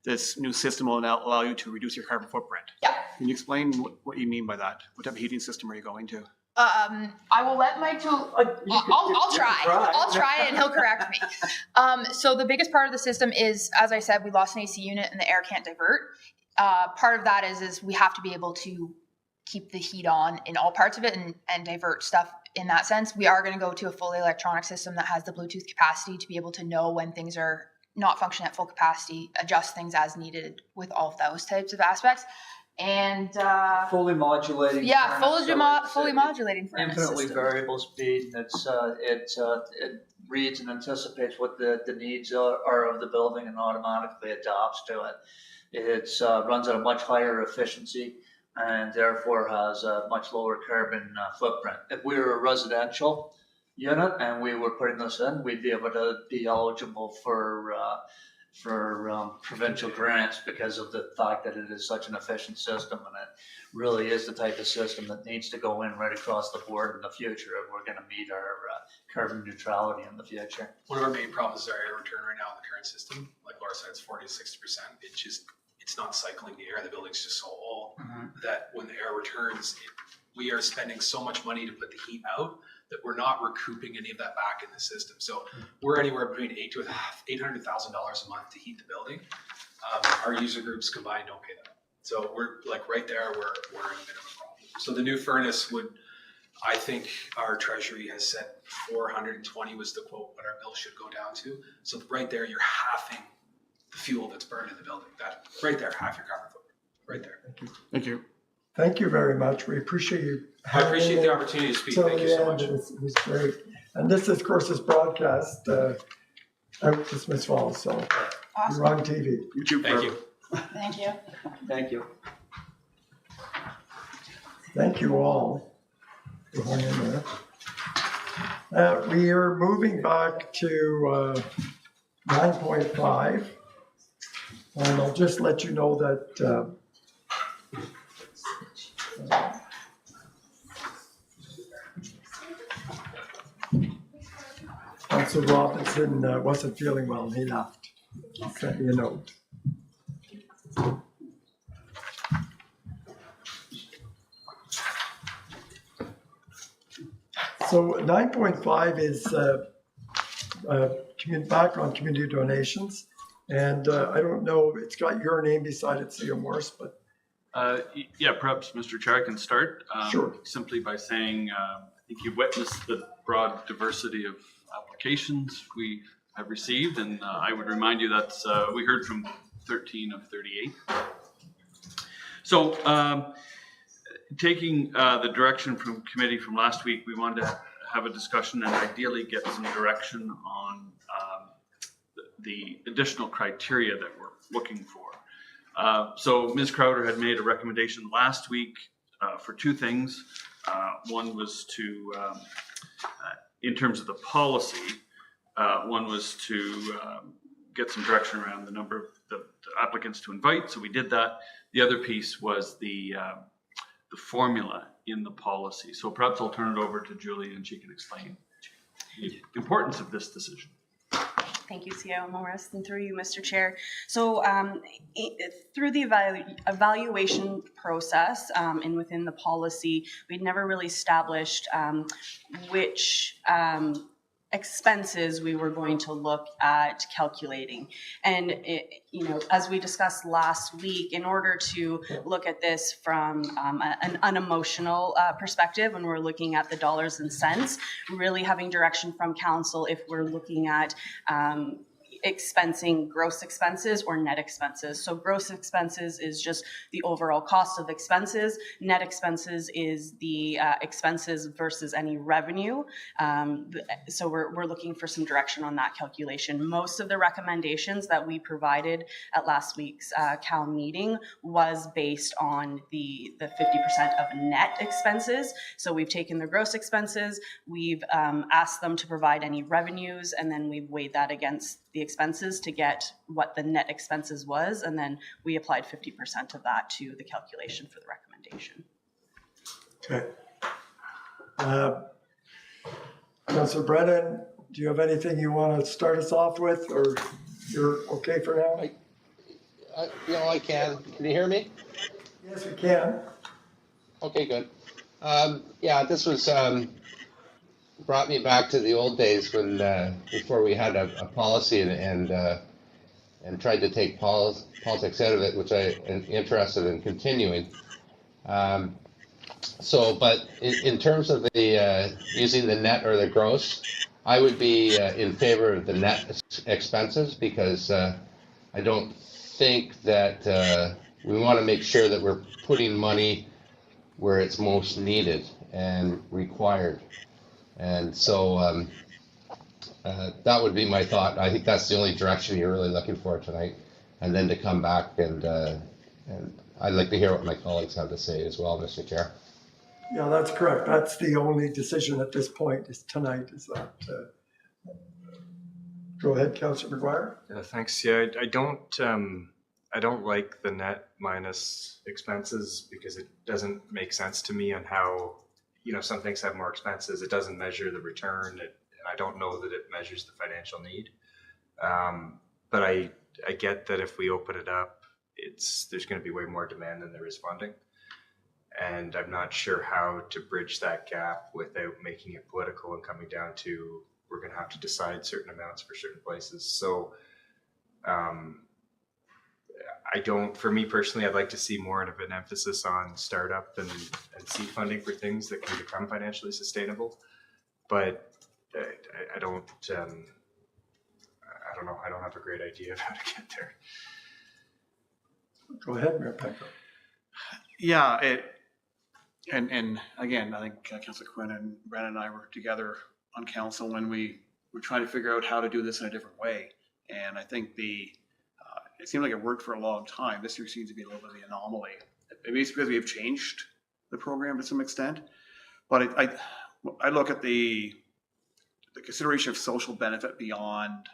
this new system will now allow you to reduce your carbon footprint. Yeah. Can you explain what you mean by that? What type of heating system are you going to? I will let Mike I'll try. I'll try and he'll correct me. So the biggest part of the system is, as I said, we lost an AC unit and the air can't divert. Part of that is we have to be able to keep the heat on in all parts of it and divert stuff in that sense. We are going to go to a fully electronic system that has the Bluetooth capacity to be able to know when things are not functioning at full capacity, adjust things as needed with all of those types of aspects. And fully modulating. Yeah, furnace, fully modulating furnace infinitely system. variable speed, and it reads and anticipates what the needs are of the building and automatically adapts to it. It runs at a much higher efficiency and therefore has a much lower carbon footprint. If we were a residential unit and we were putting this in, we'd be able to be eligible for provincial grants because of the fact that it is such an efficient system, and it really is the type of system that needs to go in right across the board in the future if we're going to meet our carbon neutrality in the future. One of our main problems is our air return right now in the current system. Like Laura said, it's 40 to 60%. It's not cycling the air. The building's just so old that when the air returns, we are spending so much money to put the heat out that we're not recouping any of that back in the system. So we're anywhere between $800,000 a month to heat the building. Our user groups combined don't pay that. So we're like right there, we're in a bit of a problem. So the new furnace would, I think our treasury has said 420 was the quote what our bill should go down to. So right there, you're halving the fuel that's burned in the building. That right there, half your carbon footprint. Right there. Thank you. Thank you very much. We appreciate you. I appreciate the opportunity to speak. Thank you so much. It was great. And this, of course, is broadcast out to Smith Falls. So Awesome. you're on TV. YouTube. Thank you. Thank you. Thank you. Thank you all for hanging in there. We are moving back to 9.5. And I'll just let you know that Councillor Robinson wasn't feeling well and he left. He sent me a note. So 9.5 is back on community donations. And I don't know, it's got your name beside it, Theo Morse, but. Yeah, perhaps, Mr. Chair, I can start. Sure. Simply by saying, I think you've witnessed the broad diversity of applications we have received, and I would remind you that we heard from 13 of 38. So taking the direction from committee from last week, we wanted to have a discussion and ideally get some direction on the additional criteria that we're looking for. So Ms. Crowder had made a recommendation last week for two things. One was to, in terms of the policy, one was to get some direction around the number of the applicants to invite. So we did that. The other piece was the formula in the policy. So perhaps I'll turn it over to Julie and she can explain the importance of this decision. Thank you, CEO Morris, and through you, Mr. Chair. So through the evaluation process and within the policy, we'd never really established which expenses we were going to look at calculating. And as we discussed last week, in order to look at this from an unemotional perspective, when we're looking at the dollars and cents, really having direction from council if we're looking at expensing gross expenses or net expenses. So gross expenses is just the overall cost of expenses. Net expenses is the expenses versus any revenue. So we're looking for some direction on that calculation. Most of the recommendations that we provided at last week's CAL meeting was based on the 50% of net expenses. So we've taken the gross expenses, we've asked them to provide any revenues, and then we've weighed that against the expenses to get what the net expenses was, and then we applied 50% of that to the calculation for the recommendation. Okay. Councillor Brennan, do you have anything you want to start us off with, or you're okay for now? I can. Can you hear me? Yes, we can. Okay, good. This was brought me back to the old days when before we had a policy and tried to take politics out of it, which I am interested in continuing. But in terms of the using the net or the gross, I would be in favor of the net expenses, because I don't think that we want to make sure that we're putting money where it's most needed and required. And so that would be my thought. I think that's the only direction you're really looking for tonight. And then to come back and I'd like to hear what my colleagues have to say as well, Mr. Chair. Yeah, that's correct. That's the only decision at this point is tonight, is that. Go ahead, Councillor McGuire. Yeah, thanks. Yeah, I don't like the net minus expenses, because it doesn't make sense to me on how, some things have more expenses. It doesn't measure the return, and I don't know that it measures the financial need. But I get that if we open it up, there's going to be way more demand than there is funding. And I'm not sure how to bridge that gap without making it political and coming down to we're going to have to decide certain amounts for certain places. So for me personally, I'd like to see more of an emphasis on startup and seed funding for things that can become financially sustainable. But I don't know. I don't have a great idea of how to get there. Go ahead, Mayor Pecco. Yeah, and again, I think Councillor Quinn and Brennan and I were together on council when we were trying to figure out how to do this in a different way. And I think it seemed like it worked for a long time. This year seems to be a little bit of the anomaly. Maybe it's because we have changed the program to some extent. But I look at the consideration of social benefit beyond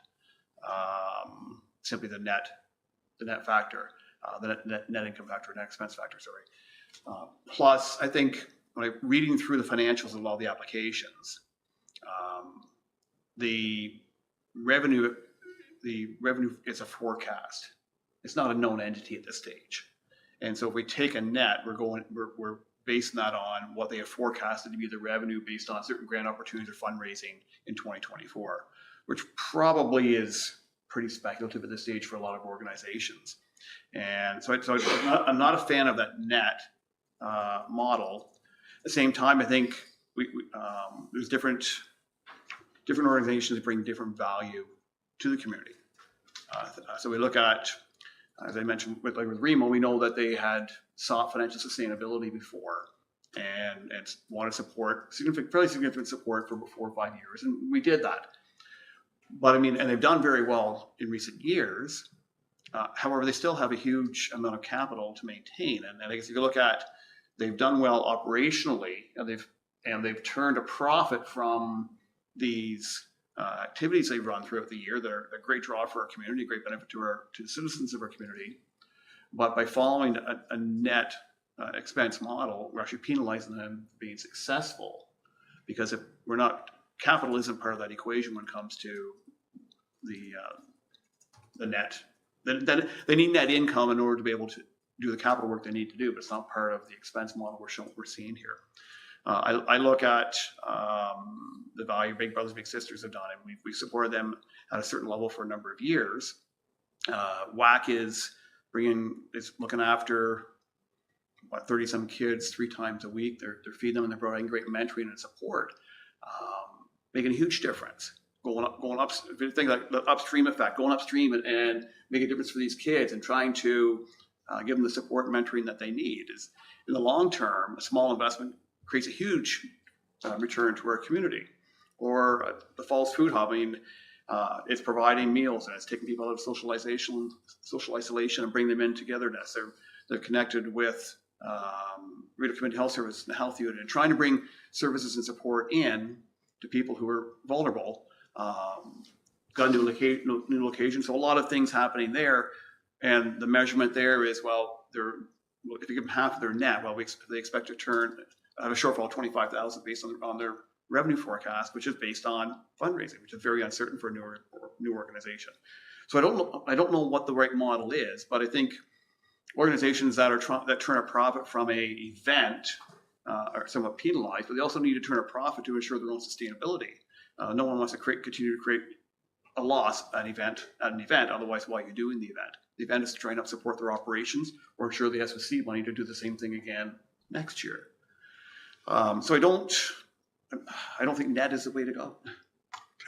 simply the net factor, the net income factor, net expense factor, sorry. Plus, I think when I'm reading through the financials of all the applications, the revenue is a forecast. It's not a known entity at this stage. And so if we take a net, we're basing that on what they have forecasted to be the revenue based on certain grant opportunities or fundraising in 2024, which probably is pretty speculative at this stage for a lot of organizations. And so I'm not a fan of that net model. At the same time, I think there's different organizations that bring different value to the community. So we look at, as I mentioned, with Remo, we know that they had sought financial sustainability before and wanted support, fairly significant support for 4 or 5 years, and we did that. But and they've done very well in recent years. However, they still have a huge amount of capital to maintain. And I guess if you look at, they've done well operationally, and they've turned a profit from these activities they've run throughout the year. They're a great draw for our community, great benefit to the citizens of our community. But by following a net expense model, we're actually penalizing them for being successful. Because if we're not, capital isn't part of that equation when it comes to the net. Then they need net income in order to be able to do the capital work they need to do, but it's not part of the expense model we're seeing here. I look at the value Big Brothers Big Sisters have done, and we supported them at a certain level for a number of years. WAC is looking after 30-some kids 3 times a week. They're feeding them and they're providing great mentoring and support, making a huge difference. Going up, if you think like the upstream effect, going upstream and make a difference for these kids and trying to give them the support and mentoring that they need. Is in the long term, a small investment creates a huge return to our community. Or the Falls Food Hub, I mean, it's providing meals and it's taking people out of social isolation and bringing them in togetherness. They're connected with Rideau Community Health Service and the health unit and trying to bring services and support in to people who are vulnerable. Got a new location, so a lot of things happening there, and the measurement there is, well, if you give them half of their net, well, they expect to have a shortfall of 25,000 based on their revenue forecast, which is based on fundraising, which is very uncertain for a new organization. So I don't know what the right model is, but I think organizations that turn a profit from a event are somewhat penalized, but they also need to turn a profit to ensure their own sustainability. No one wants to continue to create a loss at an event. Otherwise, why are you doing the event? The event is to try and help support their operations or ensure they have seed money to do the same thing again next year. So I don't think net is the way to go.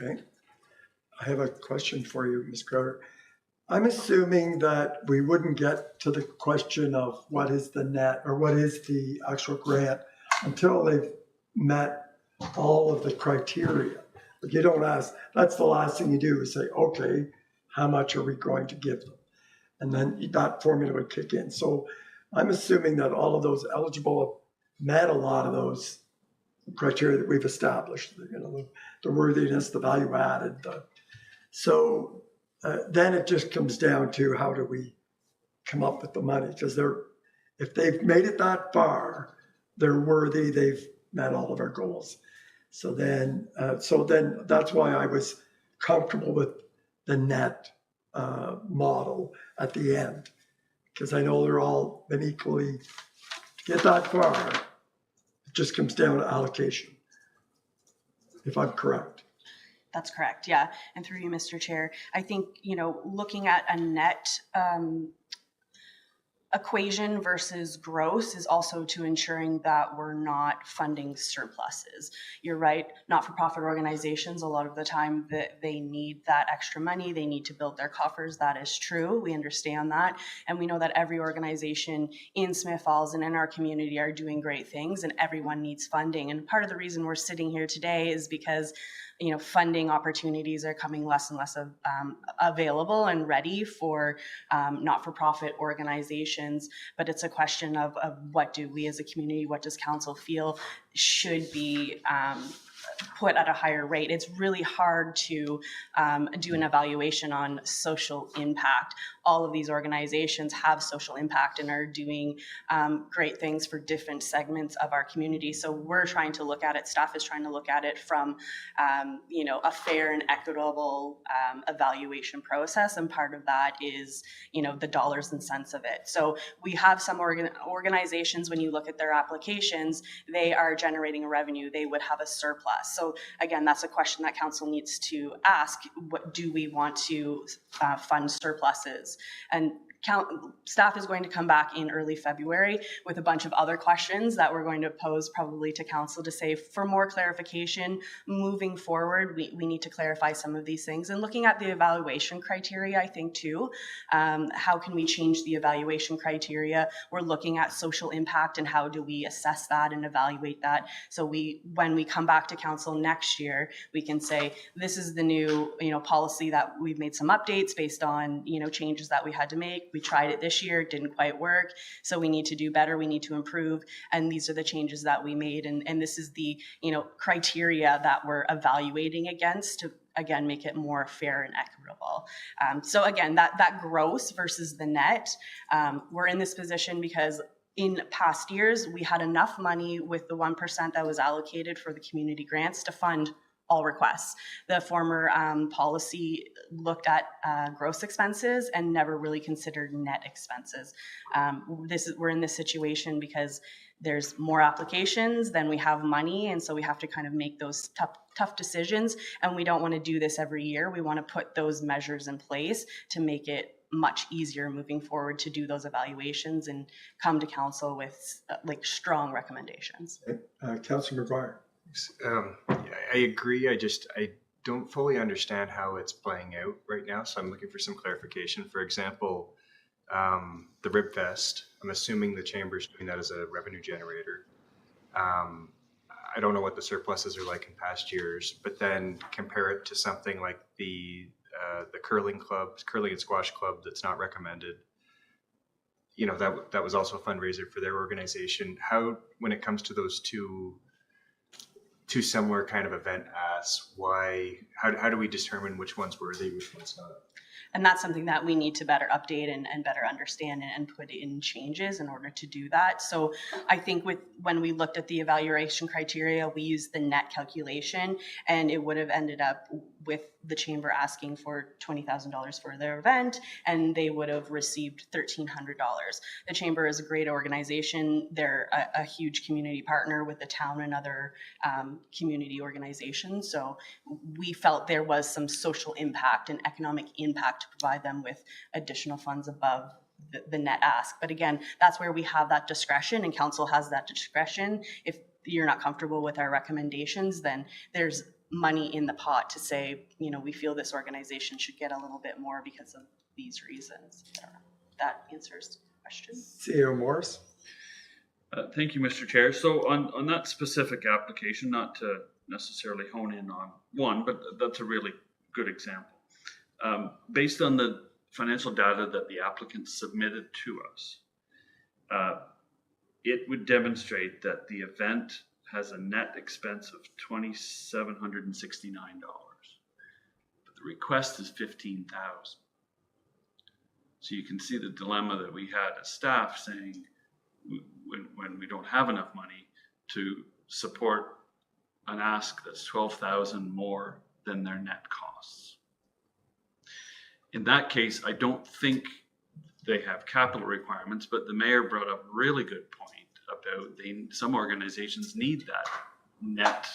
Okay. I have a question for you, Ms. Crowder. I'm assuming that we wouldn't get to the question of what is the net or what is the actual grant until they've met all of the criteria. But you don't ask, that's the last thing you do is say, okay, how much are we going to give them? And then that formula would kick in. So I'm assuming that all of those eligible met a lot of those criteria that we've established, the worthiness, the value added. So then it just comes down to how do we come up with the money? Because if they've made it that far, they're worthy, they've met all of our goals. So then that's why I was comfortable with the net model at the end, because I know they're all been equally, to get that far, it just comes down to allocation, if I'm correct. That's correct, yeah. And through you, Mr. Chair, I think, looking at a net equation versus gross is also to ensuring that we're not funding surpluses. You're right, not-for-profit organizations, a lot of the time that they need that extra money, they need to build their coffers. That is true. We understand that. And we know that every organization in Smith Falls and in our community are doing great things, and everyone needs funding. And part of the reason we're sitting here today is because funding opportunities are coming less and less available and ready for not-for-profit organizations. But it's a question of what do we as a community, what does council feel should be put at a higher rate. It's really hard to do an evaluation on social impact. All of these organizations have social impact and are doing great things for different segments of our community. So we're trying to look at it, staff is trying to look at it from a fair and equitable evaluation process. And part of that is, the dollars and cents of it. So we have some organizations, when you look at their applications, they are generating revenue, they would have a surplus. So again, that's a question that council needs to ask. What do we want to fund surpluses? And staff is going to come back in early February with a bunch of other questions that we're going to pose probably to council to say, for more clarification, moving forward, we need to clarify some of these things. And looking at the evaluation criteria, I think too, how can we change the evaluation criteria? We're looking at social impact and how do we assess that and evaluate that. So when we come back to council next year, we can say, this is the new policy that we've made some updates based on changes that we had to make. We tried it this year, it didn't quite work. So we need to do better, we need to improve. And these are the changes that we made. And this is the, criteria that we're evaluating against to, again, make it more fair and equitable. So again, that gross versus the net, we're in this position because in past years, we had enough money with the 1% that was allocated for the community grants to fund all requests. The former policy looked at gross expenses and never really considered net expenses. We're in this situation because there's more applications than we have money, and so we have to kind of make those tough decisions, and we don't want to do this every year. We want to put those measures in place to make it much easier moving forward to do those evaluations and come to council with like strong recommendations. Councillor McGuire. I agree. I don't fully understand how it's playing out right now. So I'm looking for some clarification. For example, the Rib Fest, I'm assuming the chamber's doing that as a revenue generator. I don't know what the surpluses are like in past years, but then compare it to something like the curling and squash club that's not recommended. You know, that was also a fundraiser for their organization. How, when it comes to those two similar kind of event asks, how do we determine which one's worthy, which one's not? And that's something that we need to better update and better understand and put in changes in order to do that. So I think when we looked at the evaluation criteria, we used the net calculation, and it would have ended up with the chamber asking for $20,000 for their event, and they would have received $1,300. The chamber is a great organization. They're a huge community partner with the town and other community organizations. So we felt there was some social impact and economic impact to provide them with additional funds above the net ask. But again, that's where we have that discretion, and council has that discretion. If you're not comfortable with our recommendations, then there's money in the pot to say, you know, we feel this organization should get a little bit more because of these reasons. That answers the question. CEO Morris. Thank you, Mr. Chair. So on that specific application, not to necessarily hone in on one, but that's a really good example. Based on the financial data that the applicant submitted to us, it would demonstrate that the event has a net expense of $2,769, but the request is $15,000. So you can see the dilemma that we had as staff saying, when we don't have enough money to support an ask that's $12,000 more than their net costs. In that case, I don't think they have capital requirements, but the mayor brought up a really good point about some organizations need that net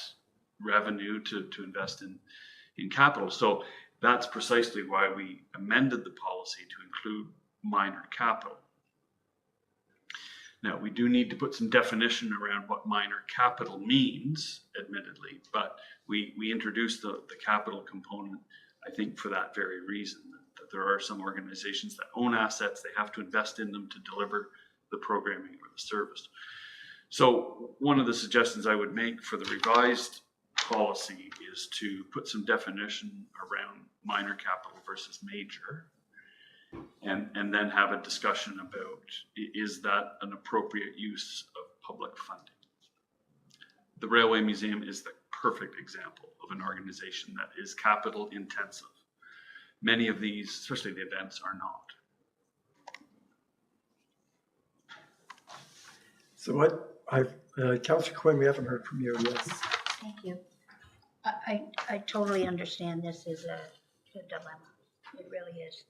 revenue to invest in capital. So that's precisely why we amended the policy to include minor capital. Now, we do need to put some definition around what minor capital means, admittedly, but we introduced the capital component, I think, for that very reason, that there are some organizations that own assets, they have to invest in them to deliver the programming or the service. So one of the suggestions I would make for the revised policy is to put some definition around minor capital versus major, and then have a discussion about, is that an appropriate use of public funding? The Railway Museum is the perfect example of an organization that is capital intensive. Many of these, especially the events, are not. So Councillor Quinn, we haven't heard from you. Yes. Thank you. I totally understand this is a dilemma. It really is.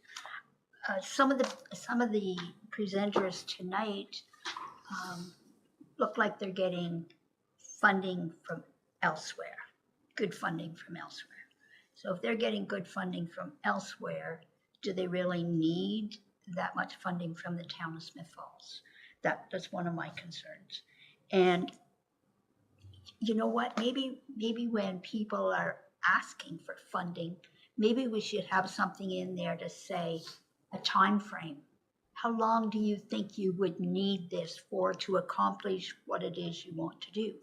Some of the presenters tonight look like they're getting funding from elsewhere, good funding from elsewhere. So if they're getting good funding from elsewhere, do they really need that much funding from the town of Smith Falls? That's one of my concerns. And you know what? Maybe when people are asking for funding, maybe we should have something in there to say a time frame. How long do you think you would need this for to accomplish what it is you want to do?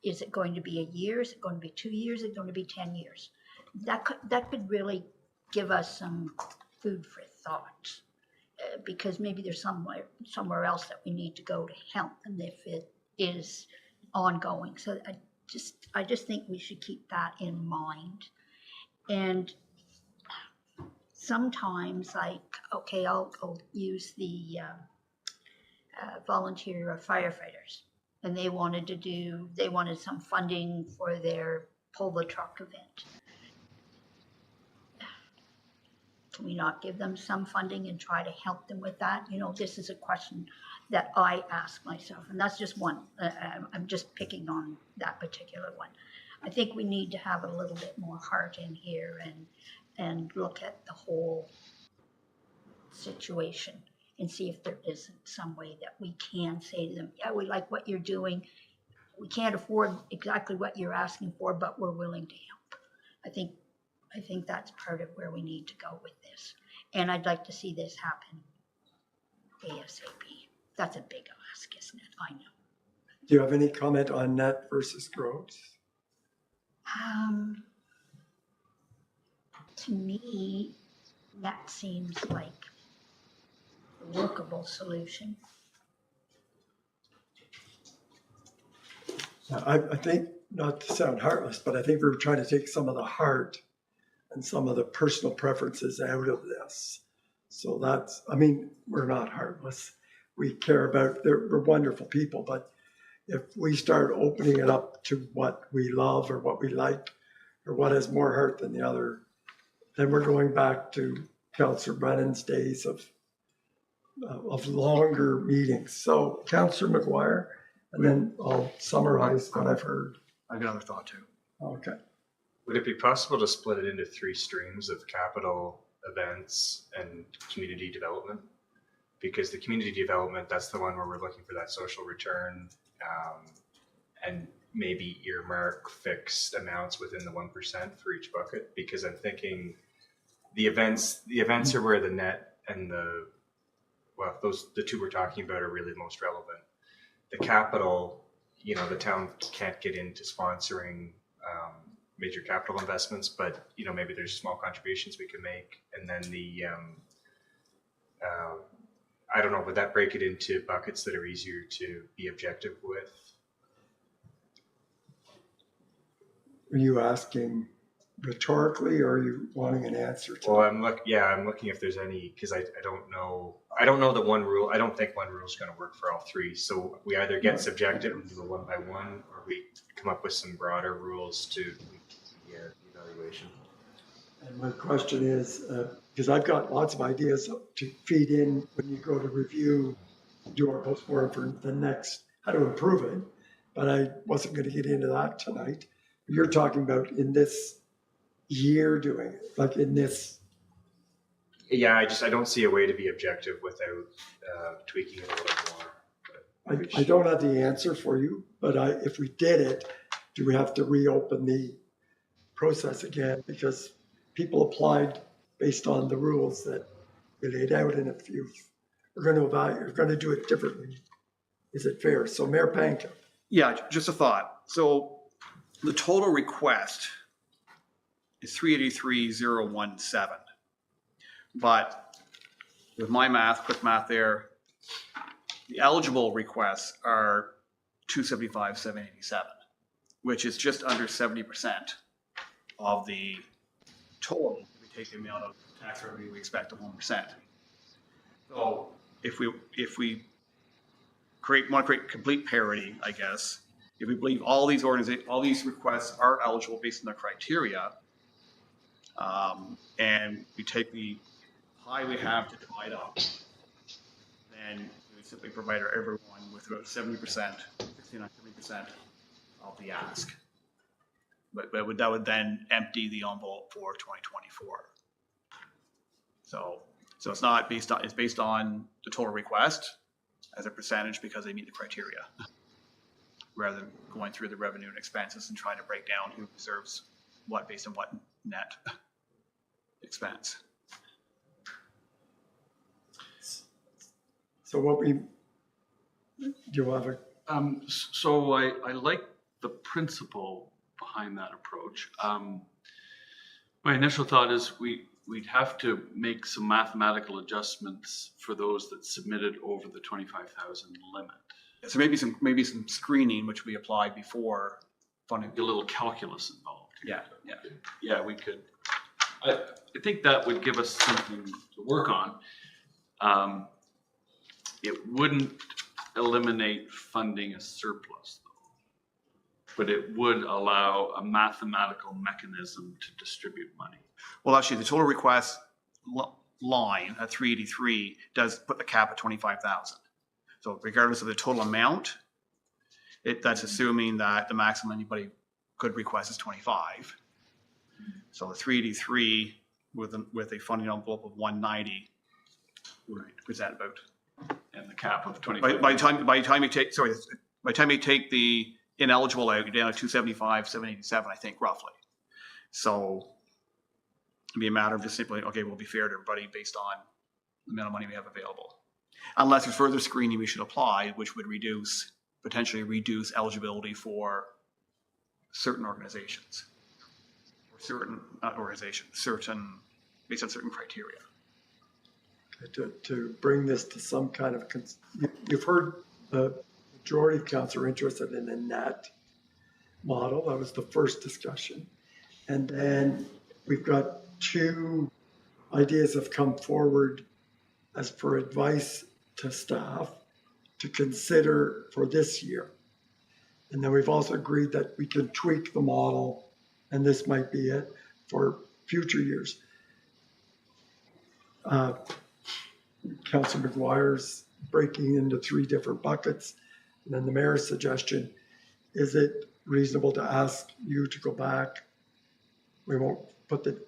Is it going to be a year? Is it going to be 2 years? Is it going to be 10 years? That could really give us some food for thought, because maybe there's somewhere else that we need to go to help them if it is ongoing. So I just think we should keep that in mind. And sometimes, like, okay, I'll use the volunteer firefighters. And they wanted some funding for their pull the truck event. Can we not give them some funding and try to help them with that? You know, this is a question that I ask myself, and that's just one. I'm just picking on that particular one. I think we need to have a little bit more heart in here and look at the whole situation and see if there isn't some way that we can say to them, yeah, we like what you're doing. We can't afford exactly what you're asking for, but we're willing to help. I think that's part of where we need to go with this. And I'd like to see this happen ASAP. That's a big ask, isn't it? I know. Do you have any comment on net versus gross? To me, that seems like a workable solution. I think, not to sound heartless, but I think we're trying to take some of the heart and some of the personal preferences out of this. So that's, I mean, we're not heartless. We care about, we're wonderful people, but if we start opening it up to what we love or what we like or what has more heart than the other, then we're going back to Councillor Brennan's days of longer meetings. So Councillor McGuire, and then I'll summarize what I've heard. I have another thought too. Okay. Would it be possible to split it into 3 streams of capital, events, and community development? Because the community development, that's the one where we're looking for that social return, and maybe earmark fixed amounts within the 1% for each bucket. Because I'm thinking the events are where the net and the two we're talking about are really most relevant. The capital, you know, the town can't get into sponsoring major capital investments, but you know, maybe there's small contributions we can make. And then the I don't know, would that break it into buckets that are easier to be objective with? Are you asking rhetorically, or are you wanting an answer to? Well, I'm looking if there's any, because I don't know that one rule. I don't think one rule is going to work for all 3. So we either get subjective and do a 1 by 1, or we come up with some broader rules to the evaluation. And my question is, because I've got lots of ideas to feed in when you go to review, do our postmortem for the next, how to improve it, but I wasn't going to get into that tonight. You're talking about in this year doing it, like in this. Yeah, I don't see a way to be objective without tweaking it a little more. I don't have the answer for you, but if we did it, do we have to reopen the process again? Because people applied based on the rules that we laid out, and if we're going to evaluate, you're going to do it differently. Is it fair? So Mayor Panka. Yeah, just a thought. So the total request is 383,017. But with my math, quick math there, the eligible requests are 275,787, which is just under 70% of the total. If we take the amount of tax revenue we expect of 1%. So if we want to create complete parity, I guess, if we believe all these requests are eligible based on their criteria, and we take the pie we have to divide up, then we would simply provide everyone with about 70%, 69-70% of the ask. But that would then empty the envelope for 2024. So it's not based on, it's based on the total request as a percentage because they meet the criteria, rather than going through the revenue and expenses and trying to break down who deserves what based on what net expense. So do you have a? So I like the principle behind that approach. My initial thought is we'd have to make some mathematical adjustments for those that submitted over the 25,000 limit. So maybe some screening which we applied before funding. A little calculus involved. Yeah, we could. I think that would give us something to work on. It wouldn't eliminate funding a surplus, though. But it would allow a mathematical mechanism to distribute money. Well, actually, the total request line at 383 does put the cap at 25,000. So regardless of the total amount, that's assuming that the maximum anybody could request is 25. So the 383 with a funding envelope of 190, right, was that about? And the cap of 25. By the time you take the ineligible out, you're down to 275, 787, I think, roughly. So it'd be a matter of just simply, okay, we'll be fair to everybody based on the amount of money we have available. Unless there's further screening we should apply, which would potentially reduce eligibility for certain organizations. Or based on certain criteria. To bring this to some kind of, you've heard the majority of council are interested in a net model. That was the first discussion. And then we've got two ideas have come forward as for advice to staff to consider for this year. And then we've also agreed that we can tweak the model, and this might be it, for future years. Councillor McGuire's breaking into 3 different buckets. And then the mayor's suggestion, is it reasonable to ask you to go back? We won't put the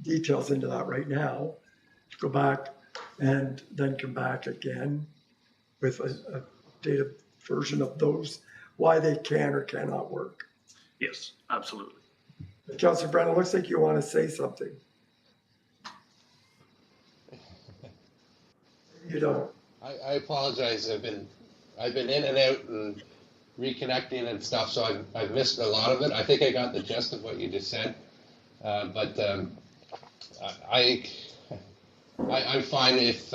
details into that right now. To go back and then come back again with a updated version of those, why they can or cannot work. Yes, absolutely. Councillor Brennan, looks like you want to say something. You don't. I apologize. I've been in and out and reconnecting and stuff, so I've missed a lot of it. I think I got the gist of what you just said, but I'm fine if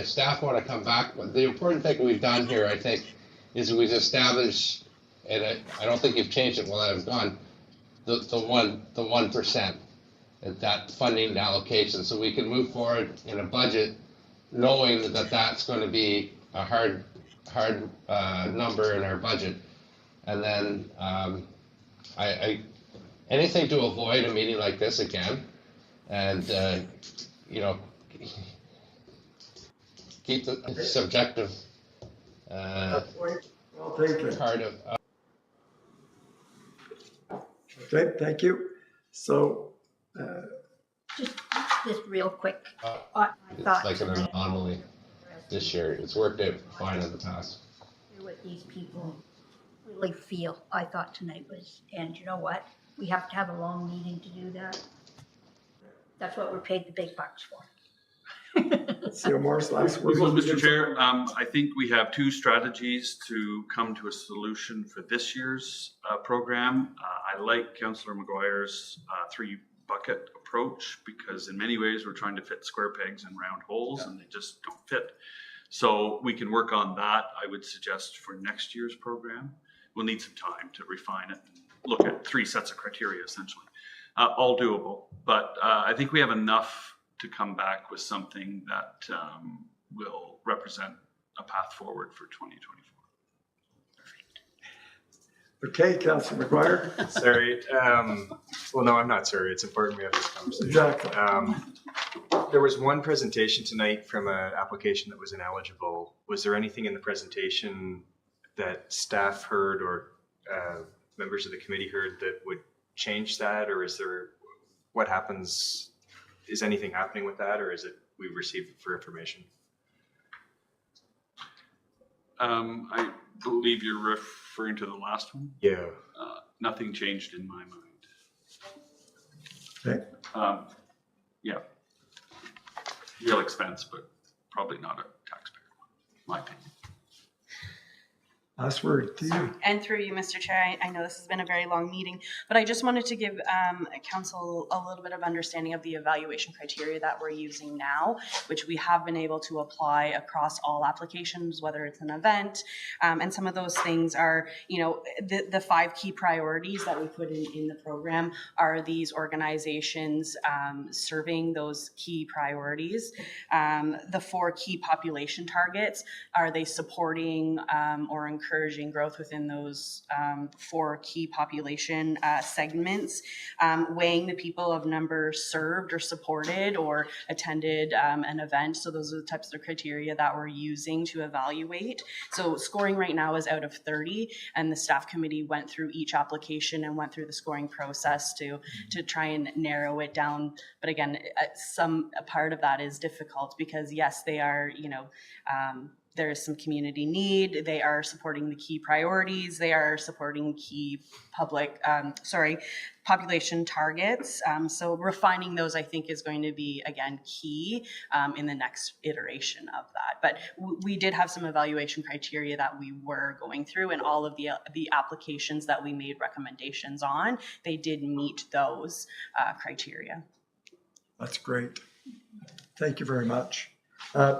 staff want to come back. But the important thing we've done here, I think, is we've established, and I don't think you've changed it while I've gone, the 1%, that funding allocation, so we can move forward in a budget knowing that that's going to be a hard number in our budget. And then anything to avoid a meeting like this again, and keep the subjective part of. Okay, thank you. So. Just real quick. It's like an anomaly this year. It's worked out fine in the past. What these people really feel, I thought tonight was, and you know what? We have to have a long meeting to do that. That's what we're paid the big bucks for. Mr. Chair, I think we have 2 strategies to come to a solution for this year's program. I like Councillor McGuire's 3-bucket approach, because in many ways we're trying to fit square pegs in round holes, and they just don't fit. So we can work on that. I would suggest for next year's program, we'll need some time to refine it and look at 3 sets of criteria essentially. All doable, but I think we have enough to come back with something that will represent a path forward for 2024. Okay, Councillor McGuire. Sorry. Well, no, I'm not sorry. It's important we have this conversation. Exactly. There was one presentation tonight from an application that was ineligible. Was there anything in the presentation that staff heard or members of the committee heard that would change that? Or is there, what happens, is anything happening with that, or is it we receive it for information? I believe you're referring to the last one. Yeah. Nothing changed in my mind. Okay. Yeah. Real expense, but probably not a taxpayer one, my opinion. Last word to you. And through you, Mr. Chair, I know this has been a very long meeting, but I just wanted to give council a little bit of understanding of the evaluation criteria that we're using now, which we have been able to apply across all applications, whether it's an event. And some of those things are, the 5 key priorities that we put in the program are these organizations serving those key priorities. The 4 key population targets, are they supporting or encouraging growth within those 4 key population segments, weighing the people of numbers served or supported or attended an event. So those are the types of criteria that we're using to evaluate. So scoring right now is out of 30, and the staff committee went through each application and went through the scoring process to try and narrow it down. But again, a part of that is difficult because yes, they are, there is some community need. They are supporting the key priorities. They are supporting key population targets. So refining those, I think, is going to be, again, key in the next iteration of that. But we did have some evaluation criteria that we were going through, and all of the applications that we made recommendations on, they did meet those criteria. That's great. Thank you very much.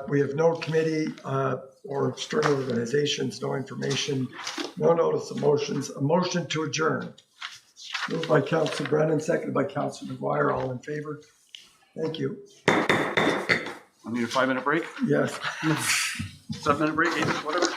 We have no committee or external organizations, no information, no notice of motions. A motion to adjourn. Moved by Councillor Brennan, seconded by Councillor McGuire. All in favor? Thank you. I need a 5-minute break? Yes. 7-minute break, 8, whatever.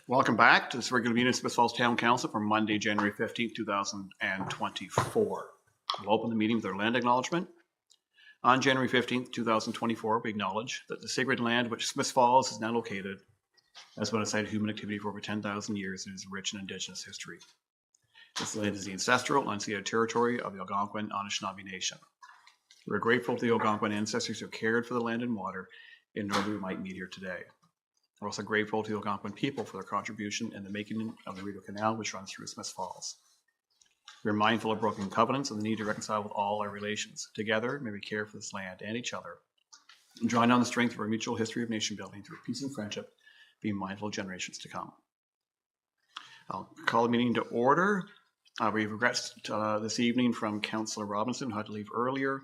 Welcome back to this regular meeting of Smith Falls Town Council for Monday, January 15th, 2024. We'll open the meeting with our land acknowledgement. On January 15th, 2024, we acknowledge that the sacred land which Smith Falls is now located has been a site of human activity for over 10,000 years and is rich in Indigenous history. This land is the ancestral unceded territory of the Algonquin Anishinaabe Nation. We're grateful to the Algonquin ancestors who cared for the land and water in order we might meet here today. We're also grateful to the Algonquin people for their contribution in the making of the Rideau Canal, which runs through Smith Falls. We're mindful of broken covenants and the need to reconcile with all our relations. Together, may we care for this land and each other, and drawing on the strength of our mutual history of nation building through peace and friendship, being mindful of generations to come. I'll call the meeting to order. We have regrets this evening from Councillor Robinson, who had to leave earlier.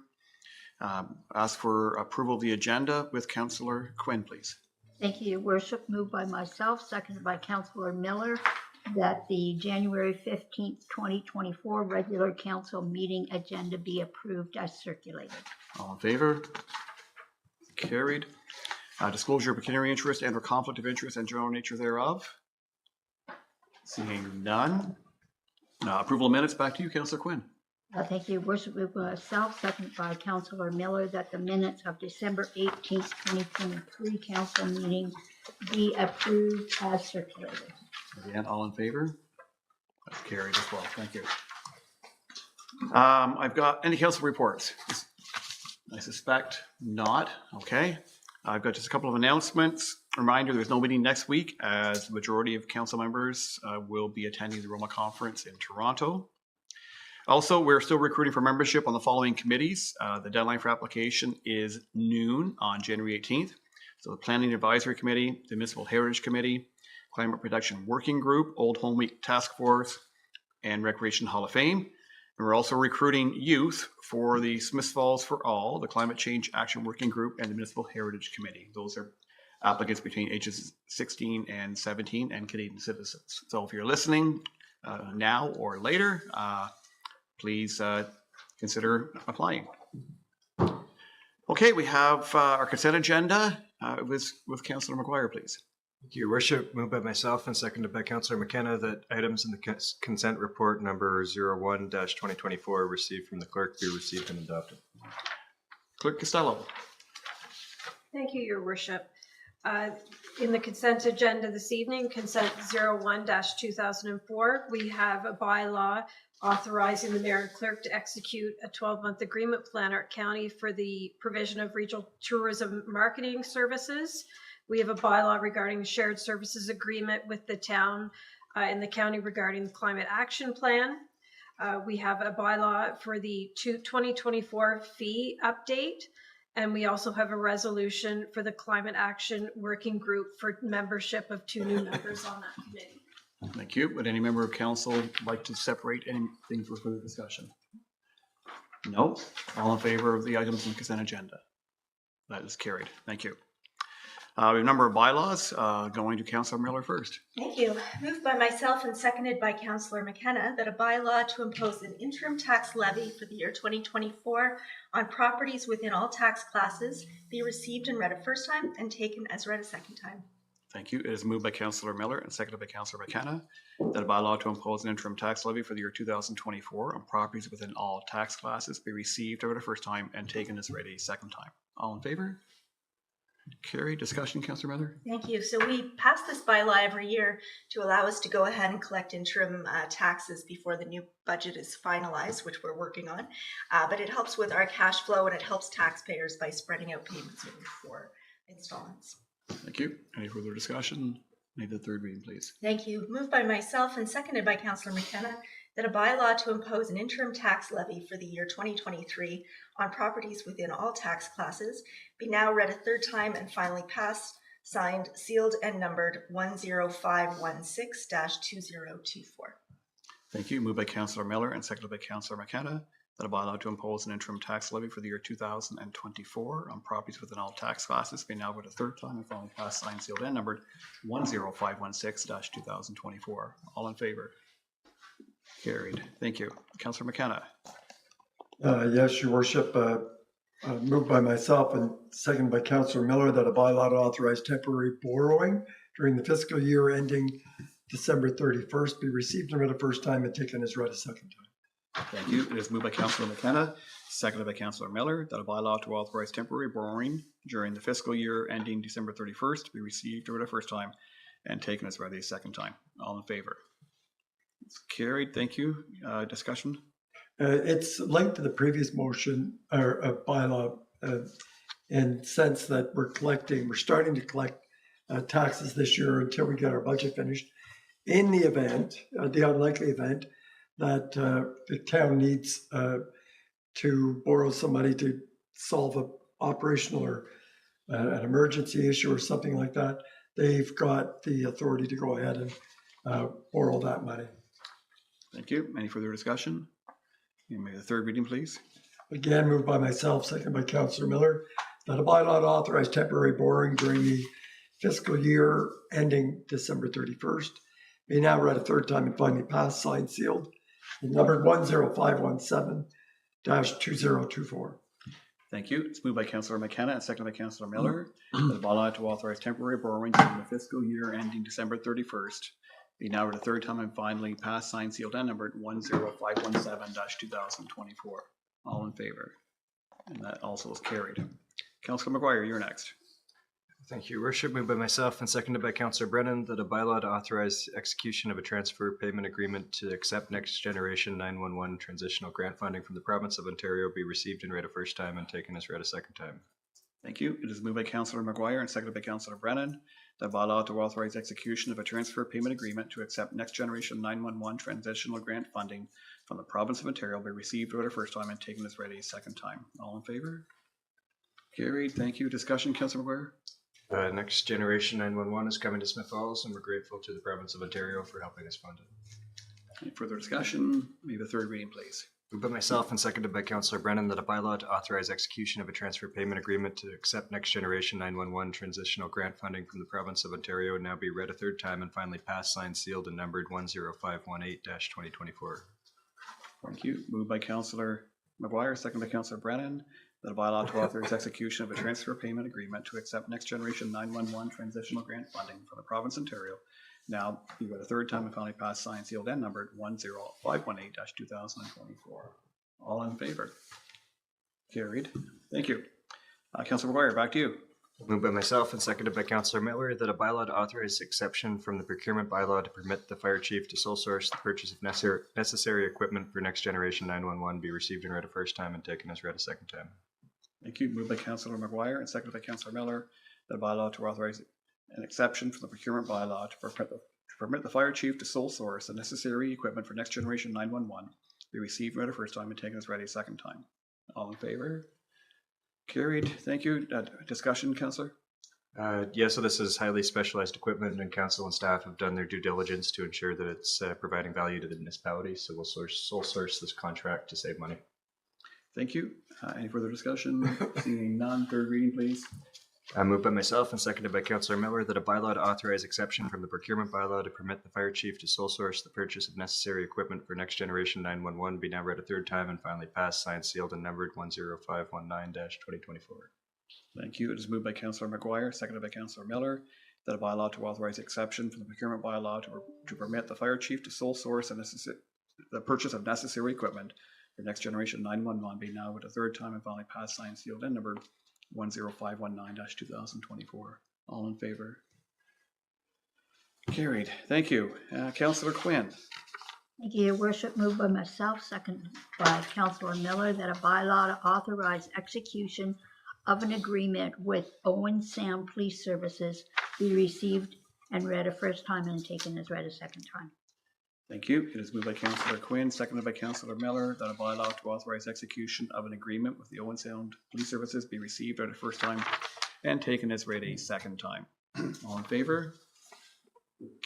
Ask for approval of the agenda with Councillor Quinn, please. Thank you, Your Worship. Moved by myself, seconded by Councillor Miller, that the January 15th, 2024 regular council meeting agenda be approved as circulated. All in favor? Carried. Disclosure of pecuniary interest and or conflict of interest and general nature thereof. Seeing none. Approval of minutes, back to you, Councillor Quinn. Thank you, Your Worship. Moved by myself, seconded by Councillor Miller, that the minutes of December 18th, 2023 council meeting be approved as circulated. Again, all in favor? That's carried as well. Thank you. I've got any council reports? I suspect not. Okay. I've got just a couple of announcements. Reminder, there's no meeting next week as the majority of council members will be attending the Roma conference in Toronto. Also, we're still recruiting for membership on the following committees. The deadline for application is noon on January 18th. So the Planning Advisory Committee, the Municipal Heritage Committee, Climate Protection Working Group, Old Home Week Task Force, and Recreation Hall of Fame. And we're also recruiting youth for the Smith Falls for All, the Climate Change Action Working Group, and the Municipal Heritage Committee. Those are applicants between ages 16 and 17 and Canadian citizens. So if you're listening now or later, please consider applying. Okay, we have our consent agenda with Councillor McGuire, please. Thank you, Your Worship. Moved by myself and seconded by Councillor McKenna that items in the consent report number 01-2024 received from the clerk be received and adopted. Clerk Costello. Thank you, Your Worship. In the consent agenda this evening, consent 01-2004, we have a bylaw authorizing the mayor and clerk to execute a 12-month agreement with Lanark County for the provision of regional tourism marketing services. We have a bylaw regarding the shared services agreement with the town and the county regarding the climate action plan. We have a bylaw for the 2024 fee update. And we also have a resolution for the climate action working group for membership of 2 new members on that committee. Thank you. Would any member of council like to separate anything for further discussion? No? All in favor of the items in the consent agenda? That is carried. Thank you. We have a number of bylaws going to Councillor Miller first. Thank you. Moved by myself and seconded by Councillor McKenna that a bylaw to impose an interim tax levy for the year 2024 on properties within all tax classes be received and read a first time and taken as read a second time. Thank you. It is moved by Councillor Miller and seconded by Councillor McKenna that a bylaw to impose an interim tax levy for the year 2024 on properties within all tax classes be received and read a first time and taken as read a second time. All in favor? Carrie, discussion, Councillor Miller? Thank you. So we pass this bylaw every year to allow us to go ahead and collect interim taxes before the new budget is finalized, which we're working on. But it helps with our cash flow and it helps taxpayers by spreading out payments over 4 installments. Thank you. Any further discussion? Need the third reading, please. Thank you. Moved by myself and seconded by Councillor McKenna that a bylaw to impose an interim tax levy for the year 2023 on properties within all tax classes be now read a third time and finally passed, signed, sealed, and numbered 10516-2024. Thank you. Moved by Councillor Miller and seconded by Councillor McKenna that a bylaw to impose an interim tax levy for the year 2024 on properties within all tax classes be now read a third time and finally passed, signed, sealed, and numbered 10516-2024. All in favor? Carried. Thank you. Councillor McKenna. Yes, Your Worship. Moved by myself and seconded by Councillor Miller that a bylaw to authorize temporary borrowing during the fiscal year ending December 31st be received and read a first time and taken as read a second time. Thank you. It is moved by Councillor McKenna, seconded by Councillor Miller, that a bylaw to authorize temporary borrowing during the fiscal year ending December 31st be received and read a first time and taken as read a second time. All in favor? It's carried. Thank you. Discussion? It's linked to the previous motion or bylaw in sense that we're starting to collect taxes this year until we get our budget finished. In the event, the unlikely event that the town needs to borrow some money to solve an operational or an emergency issue or something like that, they've got the authority to go ahead and borrow that money. Thank you. Any further discussion? You may the third reading, please. Again, moved by myself, seconded by Councillor Miller, that a bylaw to authorize temporary borrowing during the fiscal year ending December 31st be now read a third time and finally passed, signed, sealed, and numbered 10517-2024. Thank you. It's moved by Councillor McKenna and seconded by Councillor Miller, that a bylaw to authorize temporary borrowing during the fiscal year ending December 31st be now read a third time and finally passed, signed, sealed, and numbered 10517-2024. All in favor? And that also is carried. Councillor McGuire, you're next. Thank you, Your Worship. Moved by myself and seconded by Councillor Brennan that a bylaw to authorize execution of a transfer payment agreement to accept Next Generation 911 transitional grant funding from the province of Ontario be received and read a first time and taken as read a second time. Thank you. It is moved by Councillor McGuire and seconded by Councillor Brennan that bylaw to authorize execution of a transfer payment agreement to accept Next Generation 911 transitional grant funding from the province of Ontario be received and read a first time and taken as read a second time. All in favor? Carried. Thank you. Discussion, Councillor McGuire? Next Generation 911 is coming to Smith Falls, and we're grateful to the province of Ontario for helping us fund it. Any further discussion? Maybe the third reading, please. Moved by myself and seconded by Councillor Brennan that a bylaw to authorize execution of a transfer payment agreement to accept Next Generation 911 transitional grant funding from the province of Ontario now be read a third time and finally passed, signed, sealed, and numbered 10518-2024. Thank you. Moved by Councillor McGuire, seconded by Councillor Brennan, that a bylaw to authorize execution of a transfer payment agreement to accept Next Generation 911 transitional grant funding from the province of Ontario now be read a third time and finally passed, signed, sealed, and numbered 10518-2024. All in favor? Carried. Thank you. Councillor McGuire, back to you. Moved by myself and seconded by Councillor Miller that a bylaw to authorize exception from the procurement bylaw to permit the fire chief to sole source the purchase of necessary equipment for Next Generation 911 be received and read a first time and taken as read a second time. Thank you. Moved by Councillor McGuire and seconded by Councillor Miller that a bylaw to authorize an exception from the procurement bylaw to permit the fire chief to sole source the necessary equipment for Next Generation 911 be received and read a first time and taken as read a second time. All in favor? Carried. Thank you. Discussion, Councillor? Yeah, so this is highly specialized equipment, and council and staff have done their due diligence to ensure that it's providing value to the municipality. So we'll sole source this contract to save money. Thank you. Any further discussion? Seeing none, third reading, please. Moved by myself and seconded by Councillor Miller that a bylaw to authorize exception from the procurement bylaw to permit the fire chief to sole source the purchase of necessary equipment for Next Generation 911 be now read a third time and finally passed, signed, sealed, and numbered 10519-2024. Thank you. It is moved by Councillor McGuire, seconded by Councillor Miller, that a bylaw to authorize exception from the procurement bylaw to permit the fire chief to sole source the purchase of necessary equipment for Next Generation 911 be now read a third time and finally passed, signed, sealed, and numbered 10519-2024. All in favor? Carried. Thank you. Councillor Quinn. Thank you, Your Worship. Moved by myself, second by Councillor Miller, that a bylaw to authorize execution of an agreement with Owen Sound Police Services be received and read a first time and taken as read a second time. Thank you. It is moved by Councillor Quinn, seconded by Councillor Miller, that a bylaw to authorize execution of an agreement with the Owen Sound Police Services be received at a first time and taken as read a second time. All in favor?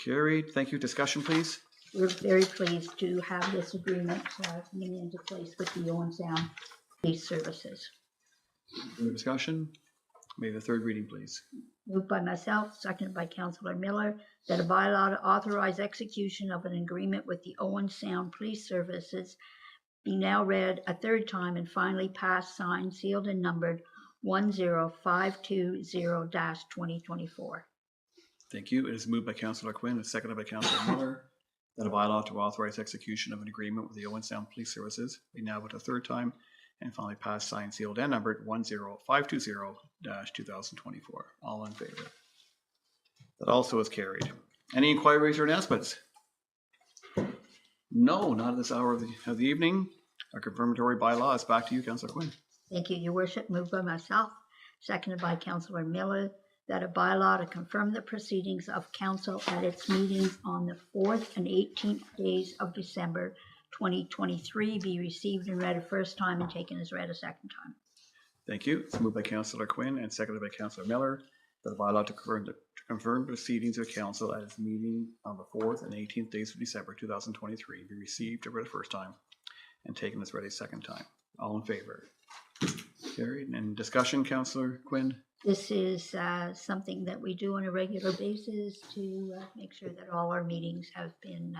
Carried. Thank you. Discussion, please. We're very pleased to have this agreement coming into place with the Owen Sound Police Services. Any discussion? May the third reading, please. Moved by myself, seconded by Councillor Miller, that a bylaw to authorize execution of an agreement with the Owen Sound Police Services be now read a third time and finally passed, signed, sealed, and numbered 10520-2024. Thank you. It is moved by Councillor Quinn and seconded by Councillor Miller that a bylaw to authorize execution of an agreement with the Owen Sound Police Services be now but a third time and finally passed, signed, sealed, and numbered 10520-2024. All in favor? That also is carried. Any inquiries or announcements? No, not at this hour of the evening. Our confirmatory bylaw is back to you, Councillor Quinn. Thank you, Your Worship. Moved by myself, seconded by Councillor Miller, that a bylaw to confirm the proceedings of council at its meetings on the 4th and 18th days of December 2023 be received and read a first time and taken as read a second time. Thank you. It's moved by Councillor Quinn and seconded by Councillor Miller that a bylaw to confirm proceedings of council at its meeting on the 4th and 18th days of December 2023 be received and read a first time and taken as read a second time. All in favor? Carried. And discussion, Councillor Quinn? This is something that we do on a regular basis to make sure that all our meetings have been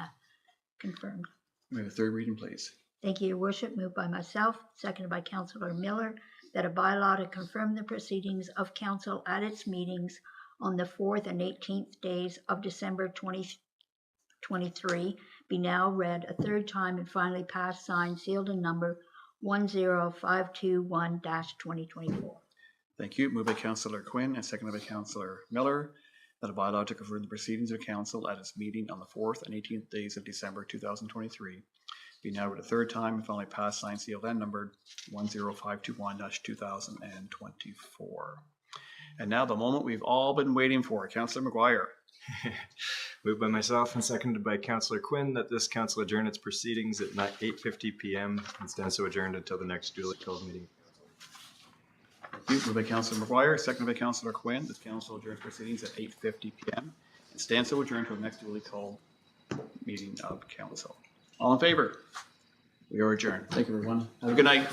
confirmed. We have a third reading, please. Thank you, Your Worship. Moved by myself, seconded by Councillor Miller, that a bylaw to confirm the proceedings of council at its meetings on the 4th and 18th days of December 2023 be now read a third time and finally passed, signed, sealed, and numbered 10521-2024. Thank you. Moved by Councillor Quinn and seconded by Councillor Miller that a bylaw to confirm the proceedings of council at its meeting on the 4th and 18th days of December 2023 be now read a third time and finally passed, signed, sealed, and numbered 10521-2024. And now the moment we've all been waiting for, Councillor McGuire. Moved by myself and seconded by Councillor Quinn that this council adjourn its proceedings at 8:50 p.m. and stand so adjourned until the next duly called meeting. Thank you. Moved by Councillor McGuire, seconded by Councillor Quinn. This council adjourns proceedings at 8:50 p.m. and stands so adjourned until the next duly called meeting of council. All in favor? We are adjourned. Thank you, everyone. Have a good night.